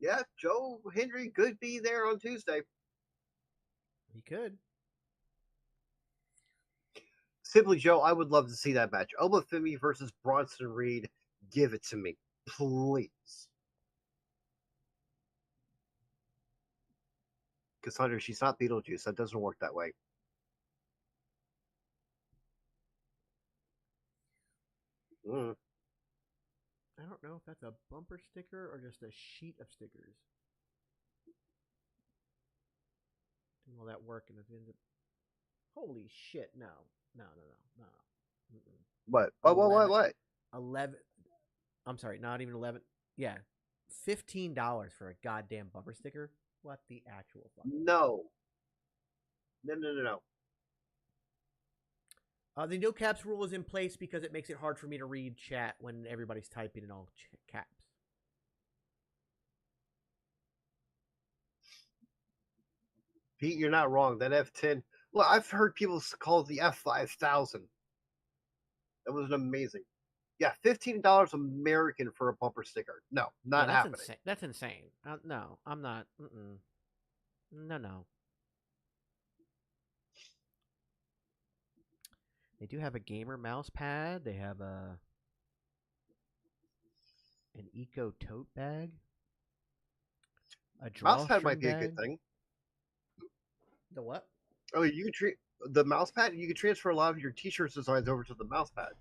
Yeah, Joe Hendry could be there on Tuesday. He could. Simply Joe, I would love to see that match. Obafemi versus Bronson Reed. Give it to me, please. Cassandra, she's not Beetlejuice. That doesn't work that way. I don't know if that's a bumper sticker or just a sheet of stickers. Doing all that work and it ends up... Holy shit! No. What? 11. I'm sorry, not even 11. Yeah, $15 for a goddamn bumper sticker. What the actual fuck? No. The no caps rule is in place because it makes it hard for me to read chat when everybody's typing in all caps. Pete, you're not wrong. That F10. Well, I've heard people call it the F5000. That was amazing. Yeah, $15 American for a bumper sticker. No, not that's happening. Insane. That's insane. No, I'm not. No. They do have a gamer mouse pad. They have an eco tote bag. A mouse pad drawstring might be bag. a good thing. The what? Oh, you can the mouse pad. You can transfer a lot of your T-shirt designs over to the mouse pad.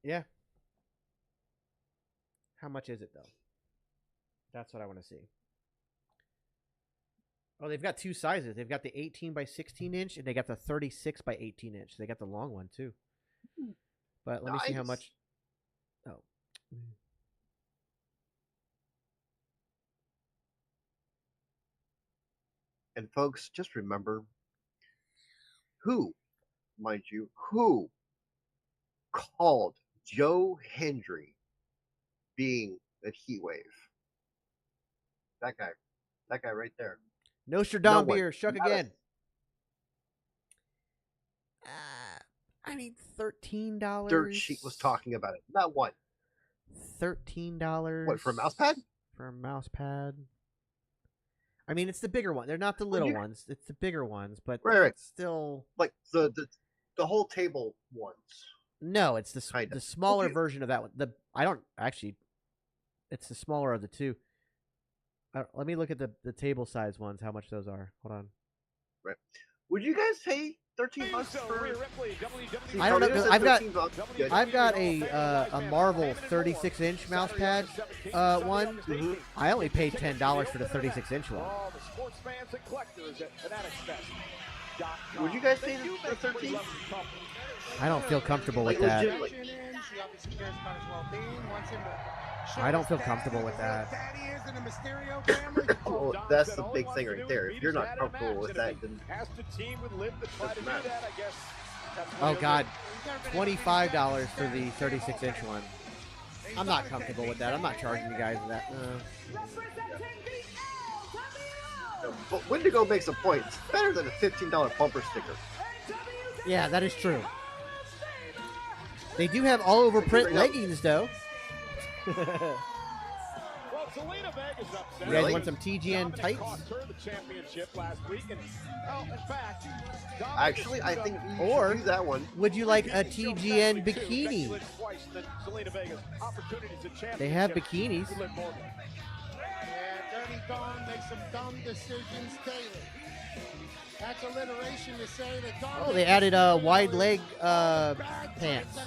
Yeah. How much is it though? That's what I want to see. Oh, they've got two sizes. They've got the 18 by 16 inch and they got the 36 by 18 inch. They got the long one too. But let me see how much. Oh. And folks, just remember who, mind you, who called Joe Hendry being a heat wave. That guy right there. Nostradamus beer, shuck again. I mean, $13. Dirt Sheet was talking about it. Not one. $13. What, for a mouse pad? For a mouse pad. I mean, it's the bigger one. They're not the little ones. It's the bigger ones, but right. It's still like the whole table ones. No, it's the smaller version of that one. It's the smaller of the two. Let me look at the table size ones. How much those are? Hold on. Right. Would you guys pay $13 for? I don't know. 'Cause I've got a Marvel 36-inch mouse pad one. Mm-hmm. I only paid $10 for the 36-inch one. Would you guys pay the 13? I don't feel comfortable with that. I don't feel comfortable with that. Well, that's the big thing right there. If you're not comfortable with that, then doesn't matter. Oh God, $25 for the 36-inch one. I'm not comfortable with that. I'm not charging you guys that. No, but Wendigo makes a point. It's better than a $15 bumper sticker. Yeah, that is true. They do have all over print leggings, though. Zelina Vega's upset. You guys want some TGN Dominic tights? cost her the championship last week, and well, in fact, Dominic Actually, I think you Or should do that one. would you like a TGN bikini? twice than Zelina Vega's opportunities at championship. They have bikinis. Liv Morgan. Yeah, Dirty Dom makes some dumb decisions daily. That's alliteration to say that Dom. Oh, they added wide leg pants.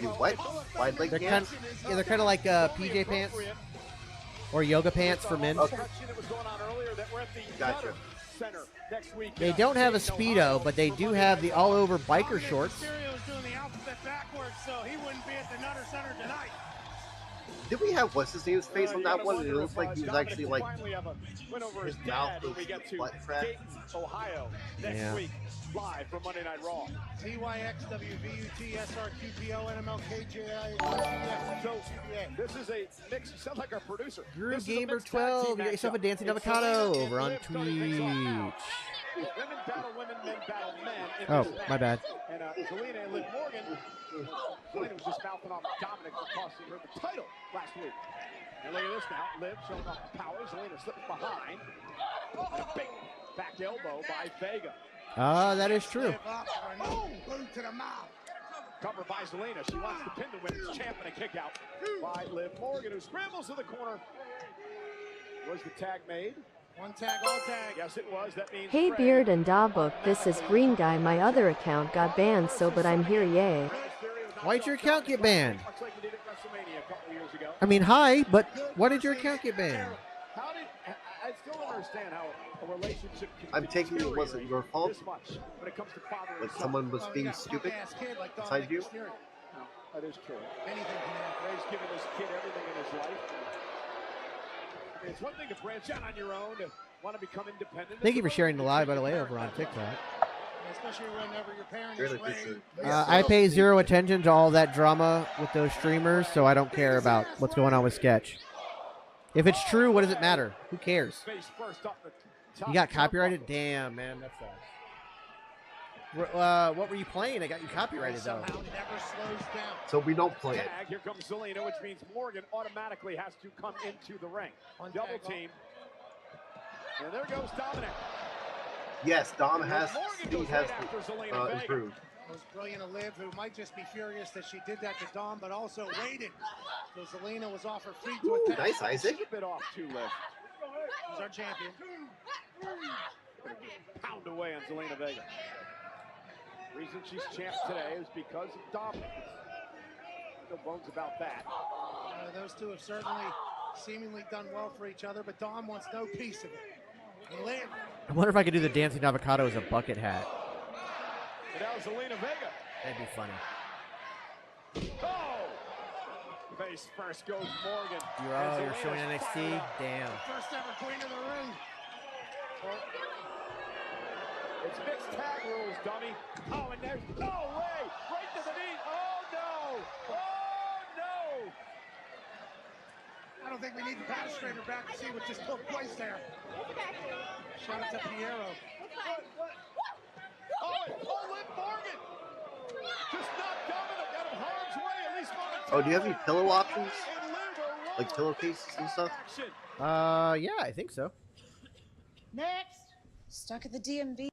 You what? Wide leg They're pants? they're kind of like PJ pants or yoga pants for men. Okay. That was going on earlier that we're at the Gotcha. Center next week. They don't have a Speedo, but they do have the all-over biker shorts. Mysterio's doing the alphabet backwards, so he wouldn't be at the Nutter Center tonight. Did we have what's his name's face on that one? It looks like he was Dominic actually will like finally have a win over his his mouth dad when was we get to butt crack. Dayton, Ohio next Yeah. week, live from Monday Night Raw. TYX, WVUT, SRQPO, NMLKJ. So this is a mix. Sounds like our producer. Drew This is a Gamer mixed tag 12, team you got yourself a matchup. dancing It's avocado Zelina over on and Liv starting things off now. Twitch. Women battle women, men battle men. In Oh, this match. my bad. And Zelina and Liv Morgan. Zelina was just mouthing off Dominic for costing her the title last week. And look at this now. Liv showing off the power. Zelina slips behind. And a big back elbow by Vega. Ah, that is true. Boot to the mouth. Cover by Zelina. She wants to pin the women's champ and a kick out by Liv Morgan, who scrambles to the corner. Was the tag made? One tag, all tag. Yes, it was. That means Hey Craig. Beard and Dawbook, this is Green Guy. My other account got banned, so but I'm here, yay. Why'd your account get banned? Much like we did at WrestleMania a couple of years ago. I mean, hi, but why did your account get banned? How did I still don't understand how a relationship can I'm taking it wasn't your fault. this much when it comes to father and Like son. someone was being stupid beside you. No, that is true. Anything can happen. Ray's giving this kid everything in his life. I mean, it's one thing to branch out on your own, to want to become independent. Thank you for sharing the live, by the way, over on TikTok. Especially whenever your parents Really, rain. I pay zero attention to all that drama with those streamers, so I don't care about what's going on with Sketch. If it's true, what does it matter? Who cares? Face first up the top You got copyrighted? Damn, man, that sucks. What were you playing? I got you copyrighted, though. Never slows down. So we don't play it. tag. Here comes Zelina, which means Morgan automatically has to come into the ring. Double team. And there goes Dominic. Yes, Dom has Morgan he goes has right after Zelina Vega. improved. It was brilliant of Liv, who might just be furious that she did that to Dom, but also waited. So Zelina was off her feet to Ooh, attack. nice, Isaac. She's a bit off too, Liv. She's our champion. Pound away on Zelina Vega. Reason she's champ today is because of Dominic. No bones about that. Those two have certainly seemingly done well for each other, but Dom wants no piece of it. And Liv. I wonder if I could do the dancing avocado as a bucket hat. And now Zelina Vega. That'd be funny. Oh! Face first goes Morgan. You're showing NXT? Damn. First ever queen of the ring. It's mixed tag rules, dummy. Oh, and there's no way. Right to the knee. Oh, no. Oh, no. I don't think we need the balustrader back to see what just took place there. Shout out to Piero. Oh, Liv Morgan. Just knocked Dominic out of harm's way, at least momentarily. Oh, do you have any pillow options? Like pillowcases and stuff? Yeah, I think so. Next. Stuck at the DMV.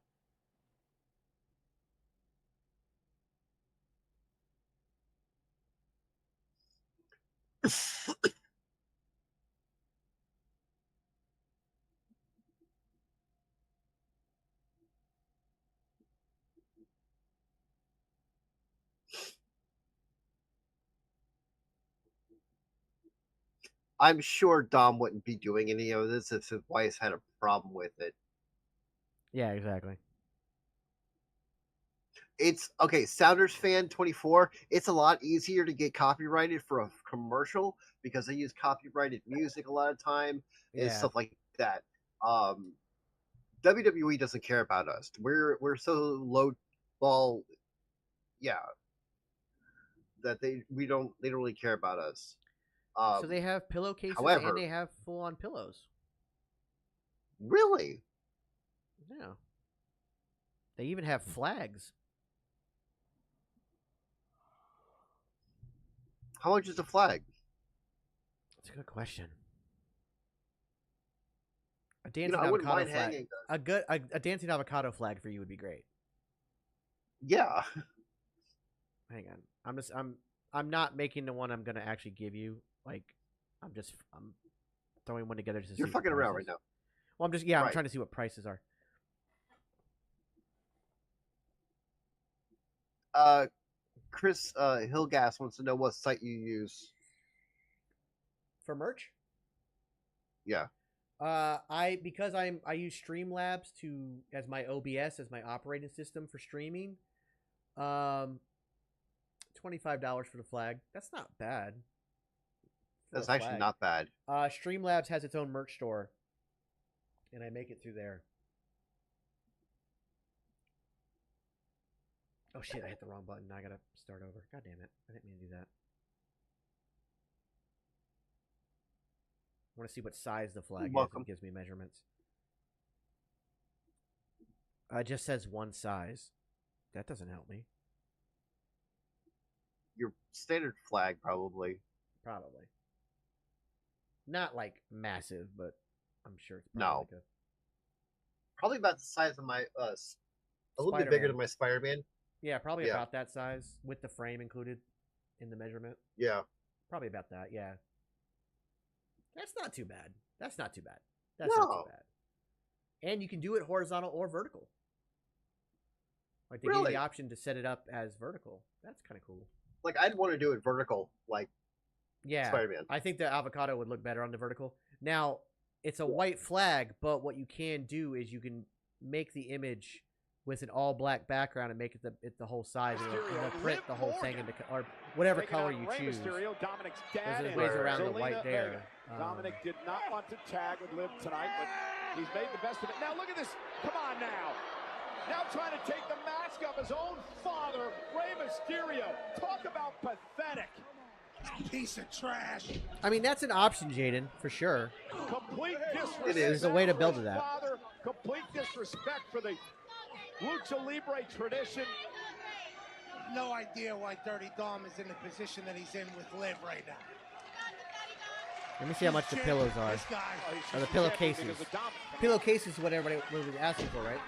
I'm sure Dom wouldn't be doing any of this if his wife had a problem with it. Yeah, exactly. It's okay, Sounders Fan 24. It's a lot easier to get copyrighted for a commercial because they use copyrighted music a lot of time and Yeah. stuff like that. WWE doesn't care about us. We're so low ball, yeah, that they don't really care about us. So they have pillowcases however- and they have full-on pillows. Really? Yeah. They even have flags. How much is the flag? That's a good question. A dancing I wouldn't avocado mind flag. hanging A dancing avocado flag for you would be great. Yeah. Hang on. I'm not making the one I'm gonna actually give you. Like, I'm throwing one together just to You're see what the fucking around price right is. now. Well, I'm Right. trying to see what prices are. Chris Hillgas wants to know what site you use. For merch? Yeah. I use Streamlabs as my OBS, as my operating system for streaming. $25 for the flag. That's not bad. That's actually not bad. Streamlabs has its own merch store, and I make it through there. Oh shit! I hit the wrong button. Now I gotta start over. God damn it! I didn't mean to do that. I want to see what size the flag is. It gives me measurements. It just says one size. That doesn't help me. Your standard flag, probably. Probably. Not like massive, but I'm sure it's No. probably Probably about the size of my a little bit bigger than my Spider-Man. Yeah, probably about that size with the frame included in the measurement. Yeah. Probably about that, yeah. That's not too bad. That's not too bad. That's not too bad. And you can do it horizontal or vertical. Like they give you the option to set it up as vertical. That's kind of cool. Like I'd want to do it vertical, like Spider-Man. I think the avocado would look better on the vertical. Now, it's a white flag, but what you can do is you can make the image with an all-black background and make it the whole size, and it'll print the whole thing into or whatever color you choose. Dominic's dad, there's ways around the white there. Dominic did not want to tag with Liv tonight, but he's made the best of it. Now look at this. Come on now. Now trying to take the mask off his own father, Rey Mysterio. Talk about pathetic. Piece of trash. I mean, that's an option, Jaden, for sure. Complete disrespect. It is. There's a way to build to that. Father, complete disrespect for the Lucha Libre tradition. No idea why Dirty Dom is in the position that he's in with Liv right now. Let me see how much the pillows are. Or the pillowcases. Pillowcases is what everybody was asking for, right?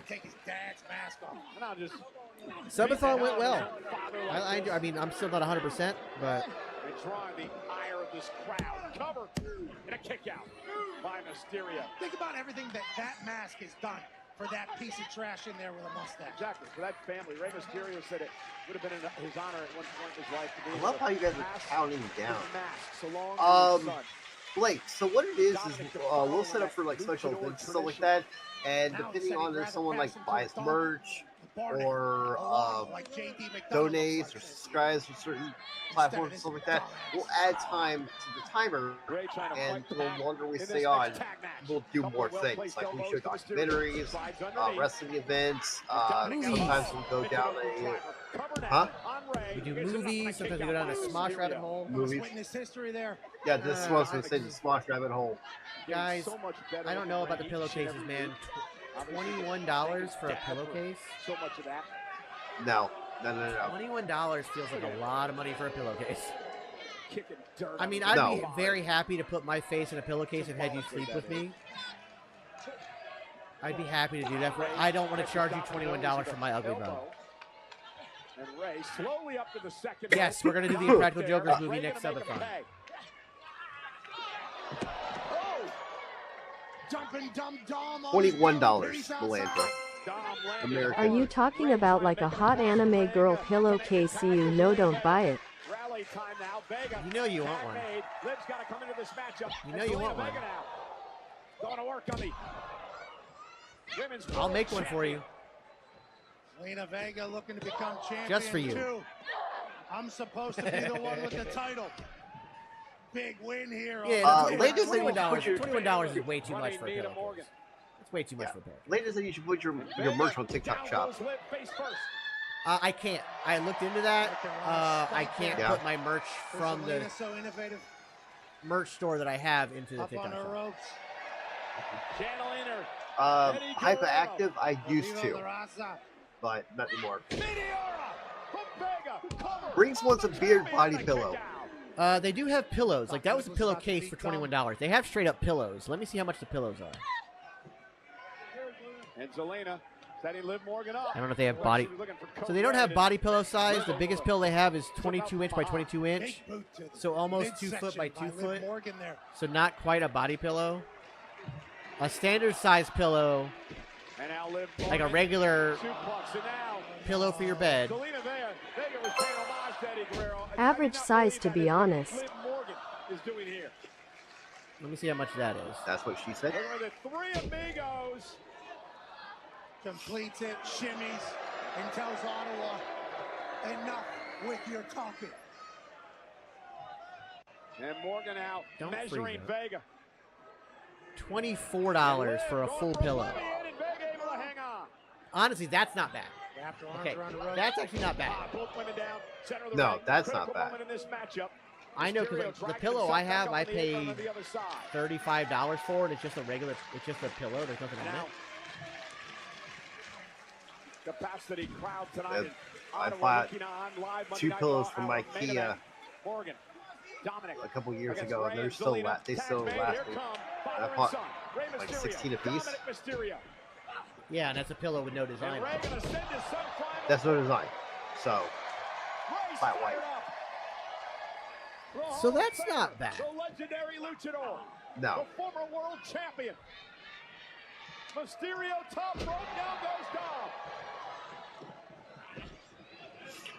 Take his dad's mask off. And I'll just Subathon went well. I mean, I'm still not 100%, but it's drawing the ire of this crowd. Cover and a kick out by Mysterio. Think about everything that mask has done for that piece of trash in there with a mustache. Exactly. For that family, Rey Mysterio said it would have been in his honor at one point in his life to be I love how you guys are counting down. So Blake, so what it is we'll set up for like special events and stuff like that, and depending on if someone like buys merch or donates or subscribes to certain platforms and stuff like that, we'll add time to the timer, and the longer we stay on, we'll do more things. Like we show documentaries, wrestling events, sometimes we'll go down we do movies, sometimes we go down a Smosh rabbit hole. Movies. Witness history there. Yeah, this is what I was going to say, the Smosh rabbit hole. Guys, I don't know about the pillowcases, man. $21 for a pillowcase? So much of that. No. $21 feels like a lot of money for a pillowcase. Kicking dirt. I mean, I'd be very happy to put my face in a pillowcase and have you sleep with me. I'd be happy to do that. I don't want to charge you $21 for my ugly bone. And Rey slowly up to the second. Yes, we're going to do the Impractical Jokers movie next Subathon. $21, Melandra. Are you talking about like a hot anime girl pillowcase so you know don't buy it? Rally time now. Vega. You know you want one. Liv's got to come into this matchup. You know you want one. Going to work on the women's. I'll make one for you. Lena Vega looking to become champion. Just for you. Too. I'm supposed to be the one with the title. Big win here. Yeah, $21 is way too much for a pillowcase. It's way too much for a pillowcase. Ladies, you should put your merch on TikTok shop. I can't. I looked into that. I can't put my merch from the merch store that I have into the TikTok shop. Hyperactive, I used to, but not anymore. Brings one some beard body pillow. They do have pillows. Like, that was a pillowcase for $21. They have straight up pillows. Let me see how much the pillows are. And Zelina setting Liv Morgan up. I don't know if they have body. So they don't have body pillow size. The biggest pillow they have is 22 inch by 22 inch. So almost 2 foot by 2 foot. So not quite a body pillow. A standard size pillow, like a regular pillow for your bed. Average size, to be honest. Let me see how much that is. That's what she said. The three amigos. Completes it, shimmies, and tells Ottawa, enough with your talking. And Morgan out, measuring Vega. $24 for a full pillow. Honestly, that's not bad. Okay, that's actually not bad. No, that's not bad. I know, because the pillow I have, I paid $35 for it. It's just a regular, it's just a pillow. There's nothing on it. Capacity crowd tonight. I bought 2 pillows from IKEA a couple years ago, and they still last me. I bought like 16 a piece. Yeah, and that's a pillow with no design. That's no design. So flat white. So that's not bad. The legendary luchador. No. The former world champion. Mysterio top rope, down goes Dom.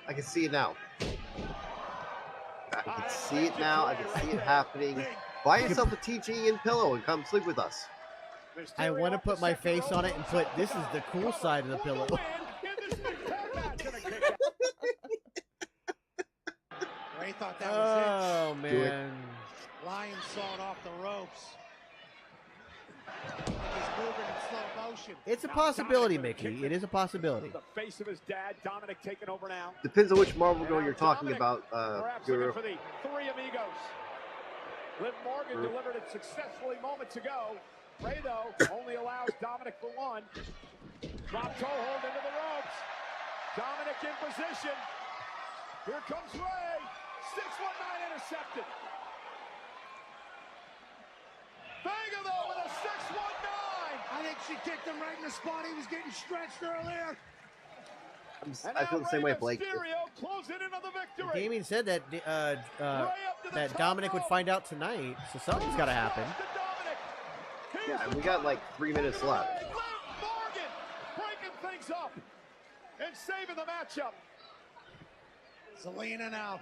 I can see it now. I can see it now. I can see it happening. Buy yourself a TG and pillow and come sleep with us. I want to put my face on it and put, this is the cool side of the pillow. Ray thought that was it. Oh, man. Lion sawed off the ropes. He's moving in slow motion. It's a possibility, Mickey. It is a possibility. The face of his dad, Dominic, taking over now. Depends on which Marvel girl you're talking about, Guru. For the three amigos. Liv Morgan delivered it successfully moments ago. Ray, though, only allows Dominic for one. Drop toe hold into the ropes. Dominic in position. Here comes Ray. 619 intercepted. Vega, though, with a 619. I think she kicked him right in the spot. He was getting stretched earlier. I feel the same way, Blake. Damien said that that Dominic would find out tonight, so something's got to happen. Yeah, and we got like 3 minutes left. Morgan breaking things up and saving the matchup. Zelina now.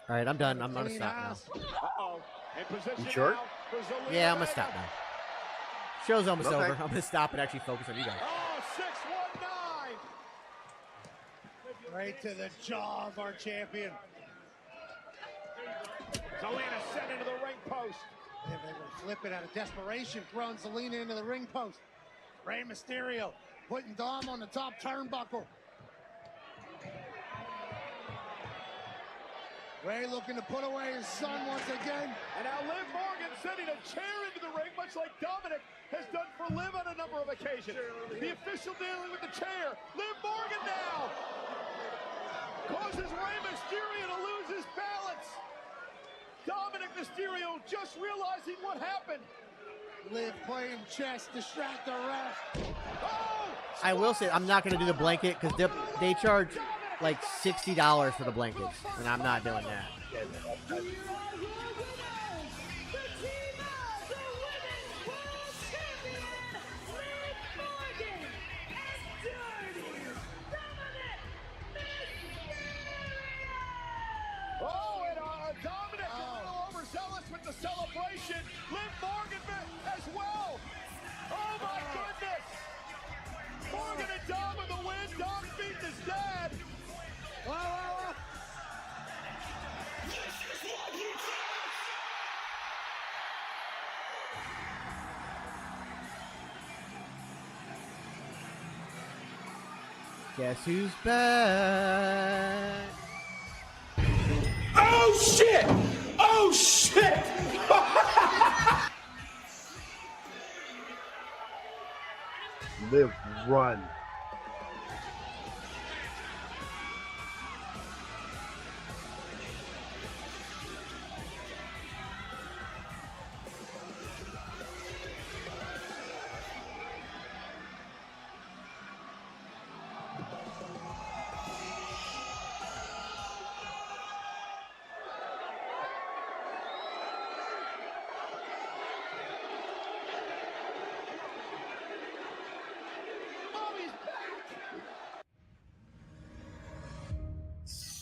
All right, I'm done. I'm going to stop now. Uh-oh. In position You sure? now for Zelina. Yeah, I'm going to stop now. Show's almost Okay. over. I'm going to stop and actually focus on you guys. Oh, 619. Right to the jaw of our champion. Zelina sent into the ring post. And they were flipping out of desperation, throwing Zelina into the ring post. Rey Mysterio putting Dom on the top turnbuckle. Ray looking to put away his son once again. And now Liv Morgan sending a chair into the ring, much like Dominic has done for Liv on a number of occasions. The official dealing with the chair. Liv Morgan now causes Rey Mysterio to lose his balance. Dominic Mysterio just realizing what happened. Liv playing chess, distract the ref. Oh! I will say, I'm not going to do the blanket because they charge like $60 for the blankets, and I'm not doing that. Oh, and Dominic a little overzealous with the celebration. Liv Morgan as well. Oh, my goodness. Morgan and Dom with the win. Dom beating his dad. Whoa, whoa, whoa. Guess who's back? Oh shit! Oh shit! Live, run.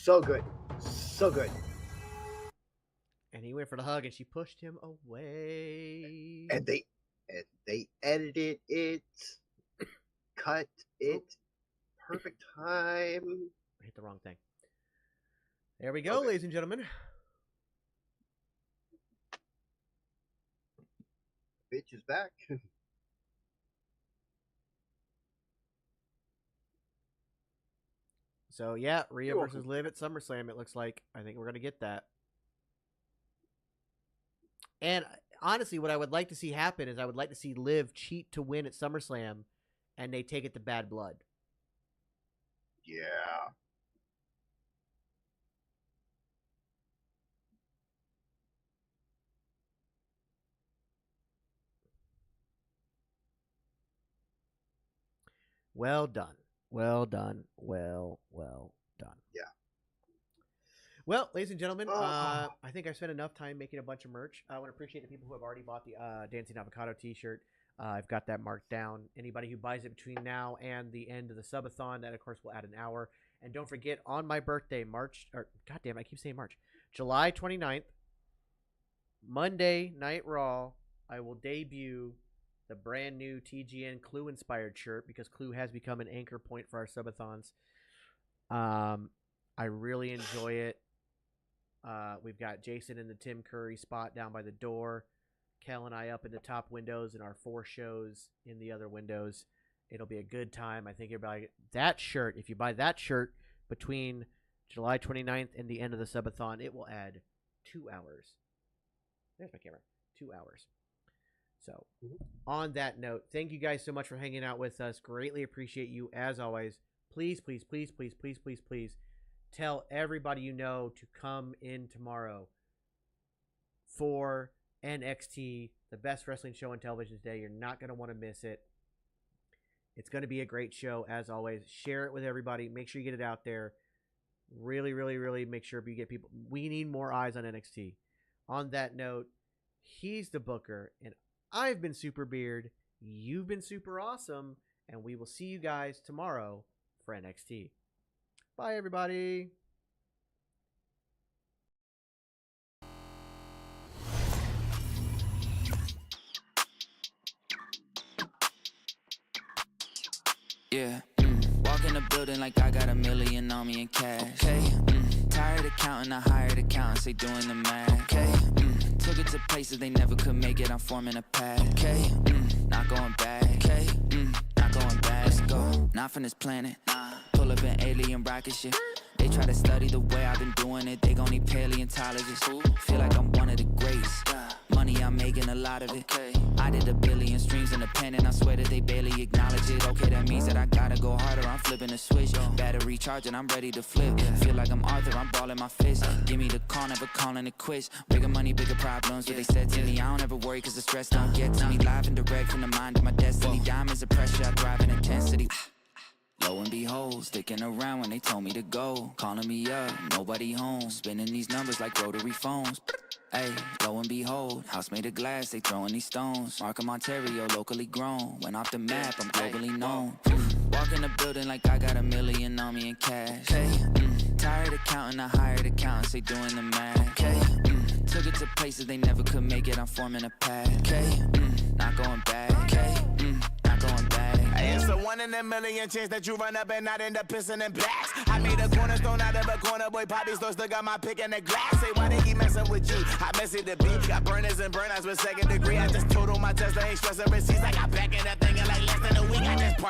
So good. So good. And he went for the hug, and she pushed him away. And they edited it, cut it, perfect time. I hit the wrong thing. There we go, ladies and gentlemen. Bitch is back. So yeah, Rhea versus Liv at SummerSlam. It looks like. I think we're gonna get that. And honestly, what I would like to see happen is I would like to see Liv cheat to win at SummerSlam, and they take it to Bad Blood. Yeah. Well done. Well done. Well done. Yeah. Well, ladies and gentlemen, I think I've spent enough time making a bunch of merch. I want to appreciate the people who have already bought the Dancing Avocado t-shirt. I've got that marked down. Anybody who buys it between now and the end of the subathon, that of course will add an hour. And don't forget, on my birthday, goddamn, I keep saying March, July 29th, Monday Night Raw, I will debut the brand new TGN Clue inspired shirt, because Clue has become an anchor point for our subathons. I really enjoy it. We've got Jason in the Tim Curry spot down by the door. Kel and I up in the top windows and our 4 shows in the other windows. It'll be a good time. I think everybody, that shirt, if you buy that shirt between July 29th and the end of the subathon, it will add 2 hours. There's my camera. 2 hours. So, on that note, thank you guys so much for hanging out with us. Greatly appreciate you, as always. Please, please, please, please, please, please, please, tell everybody you know to come in tomorrow for NXT, the best wrestling show on television today. You're not going to want to miss it. It's going to be a great show, as always. Share it with everybody. Make sure you get it out there. Really, really, really make sure you get people. We need more eyes on NXT. On that note, he's the Booker, and I've been Super Beard. You've been super awesome, and we will see you guys tomorrow for NXT. Bye, everybody. Yeah, walk in the building like I got $1 million on me in cash. Okay, tired of counting, I hired accountants, they doing the math. Okay, took it to places they never could make it, I'm forming a path. Okay, not going back. Okay, not going back. Let's go, not from this planet. Pull up an alien rocket ship. They try to study the way I've been doing it, they gon' need paleontologists. Feel like I'm one of the greats. Money, I'm making a lot of it. I did 1 billion streams in the pen, and I swear that they barely acknowledge it. Okay, that means that I gotta go harder, I'm flipping the switch. Battery charging, I'm ready to flip. Feel like I'm Arthur, I'm balling my fist. Give me the call, never calling it quits. Bigger money, bigger problems, but they said to me, I don't ever worry, cause the stress don't get to me. Live and direct from the mind of my destiny. Diamonds of pressure, I thrive in intensity. Lo and behold, sticking around when they told me to go. Calling me up, nobody home. Spinning these numbers like rotary phones. Hey, lo and behold, house made of glass, they throwing these stones. Markham, Ontario, locally grown. Went off the map, I'm globally known. Walk in the building like I got $1 million on me in cash. Okay, tired of counting, I hired accountants, they doing the math. Okay, took it to places they never could make it, I'm forming a path. Okay, not going back. Okay, not going back. It's a 1 in a million chance that you run up and not end up pissing in blacks. I made a cornerstone out of a corner, boy. Poppy store still got my pick in the glass. Say, why they keep messing with G? I mess it to B. Got burners and burnouts with 2nd degree. I just total my Tesla, ain't stressing receipts. I got back in that thing in like less than a week. I just parked.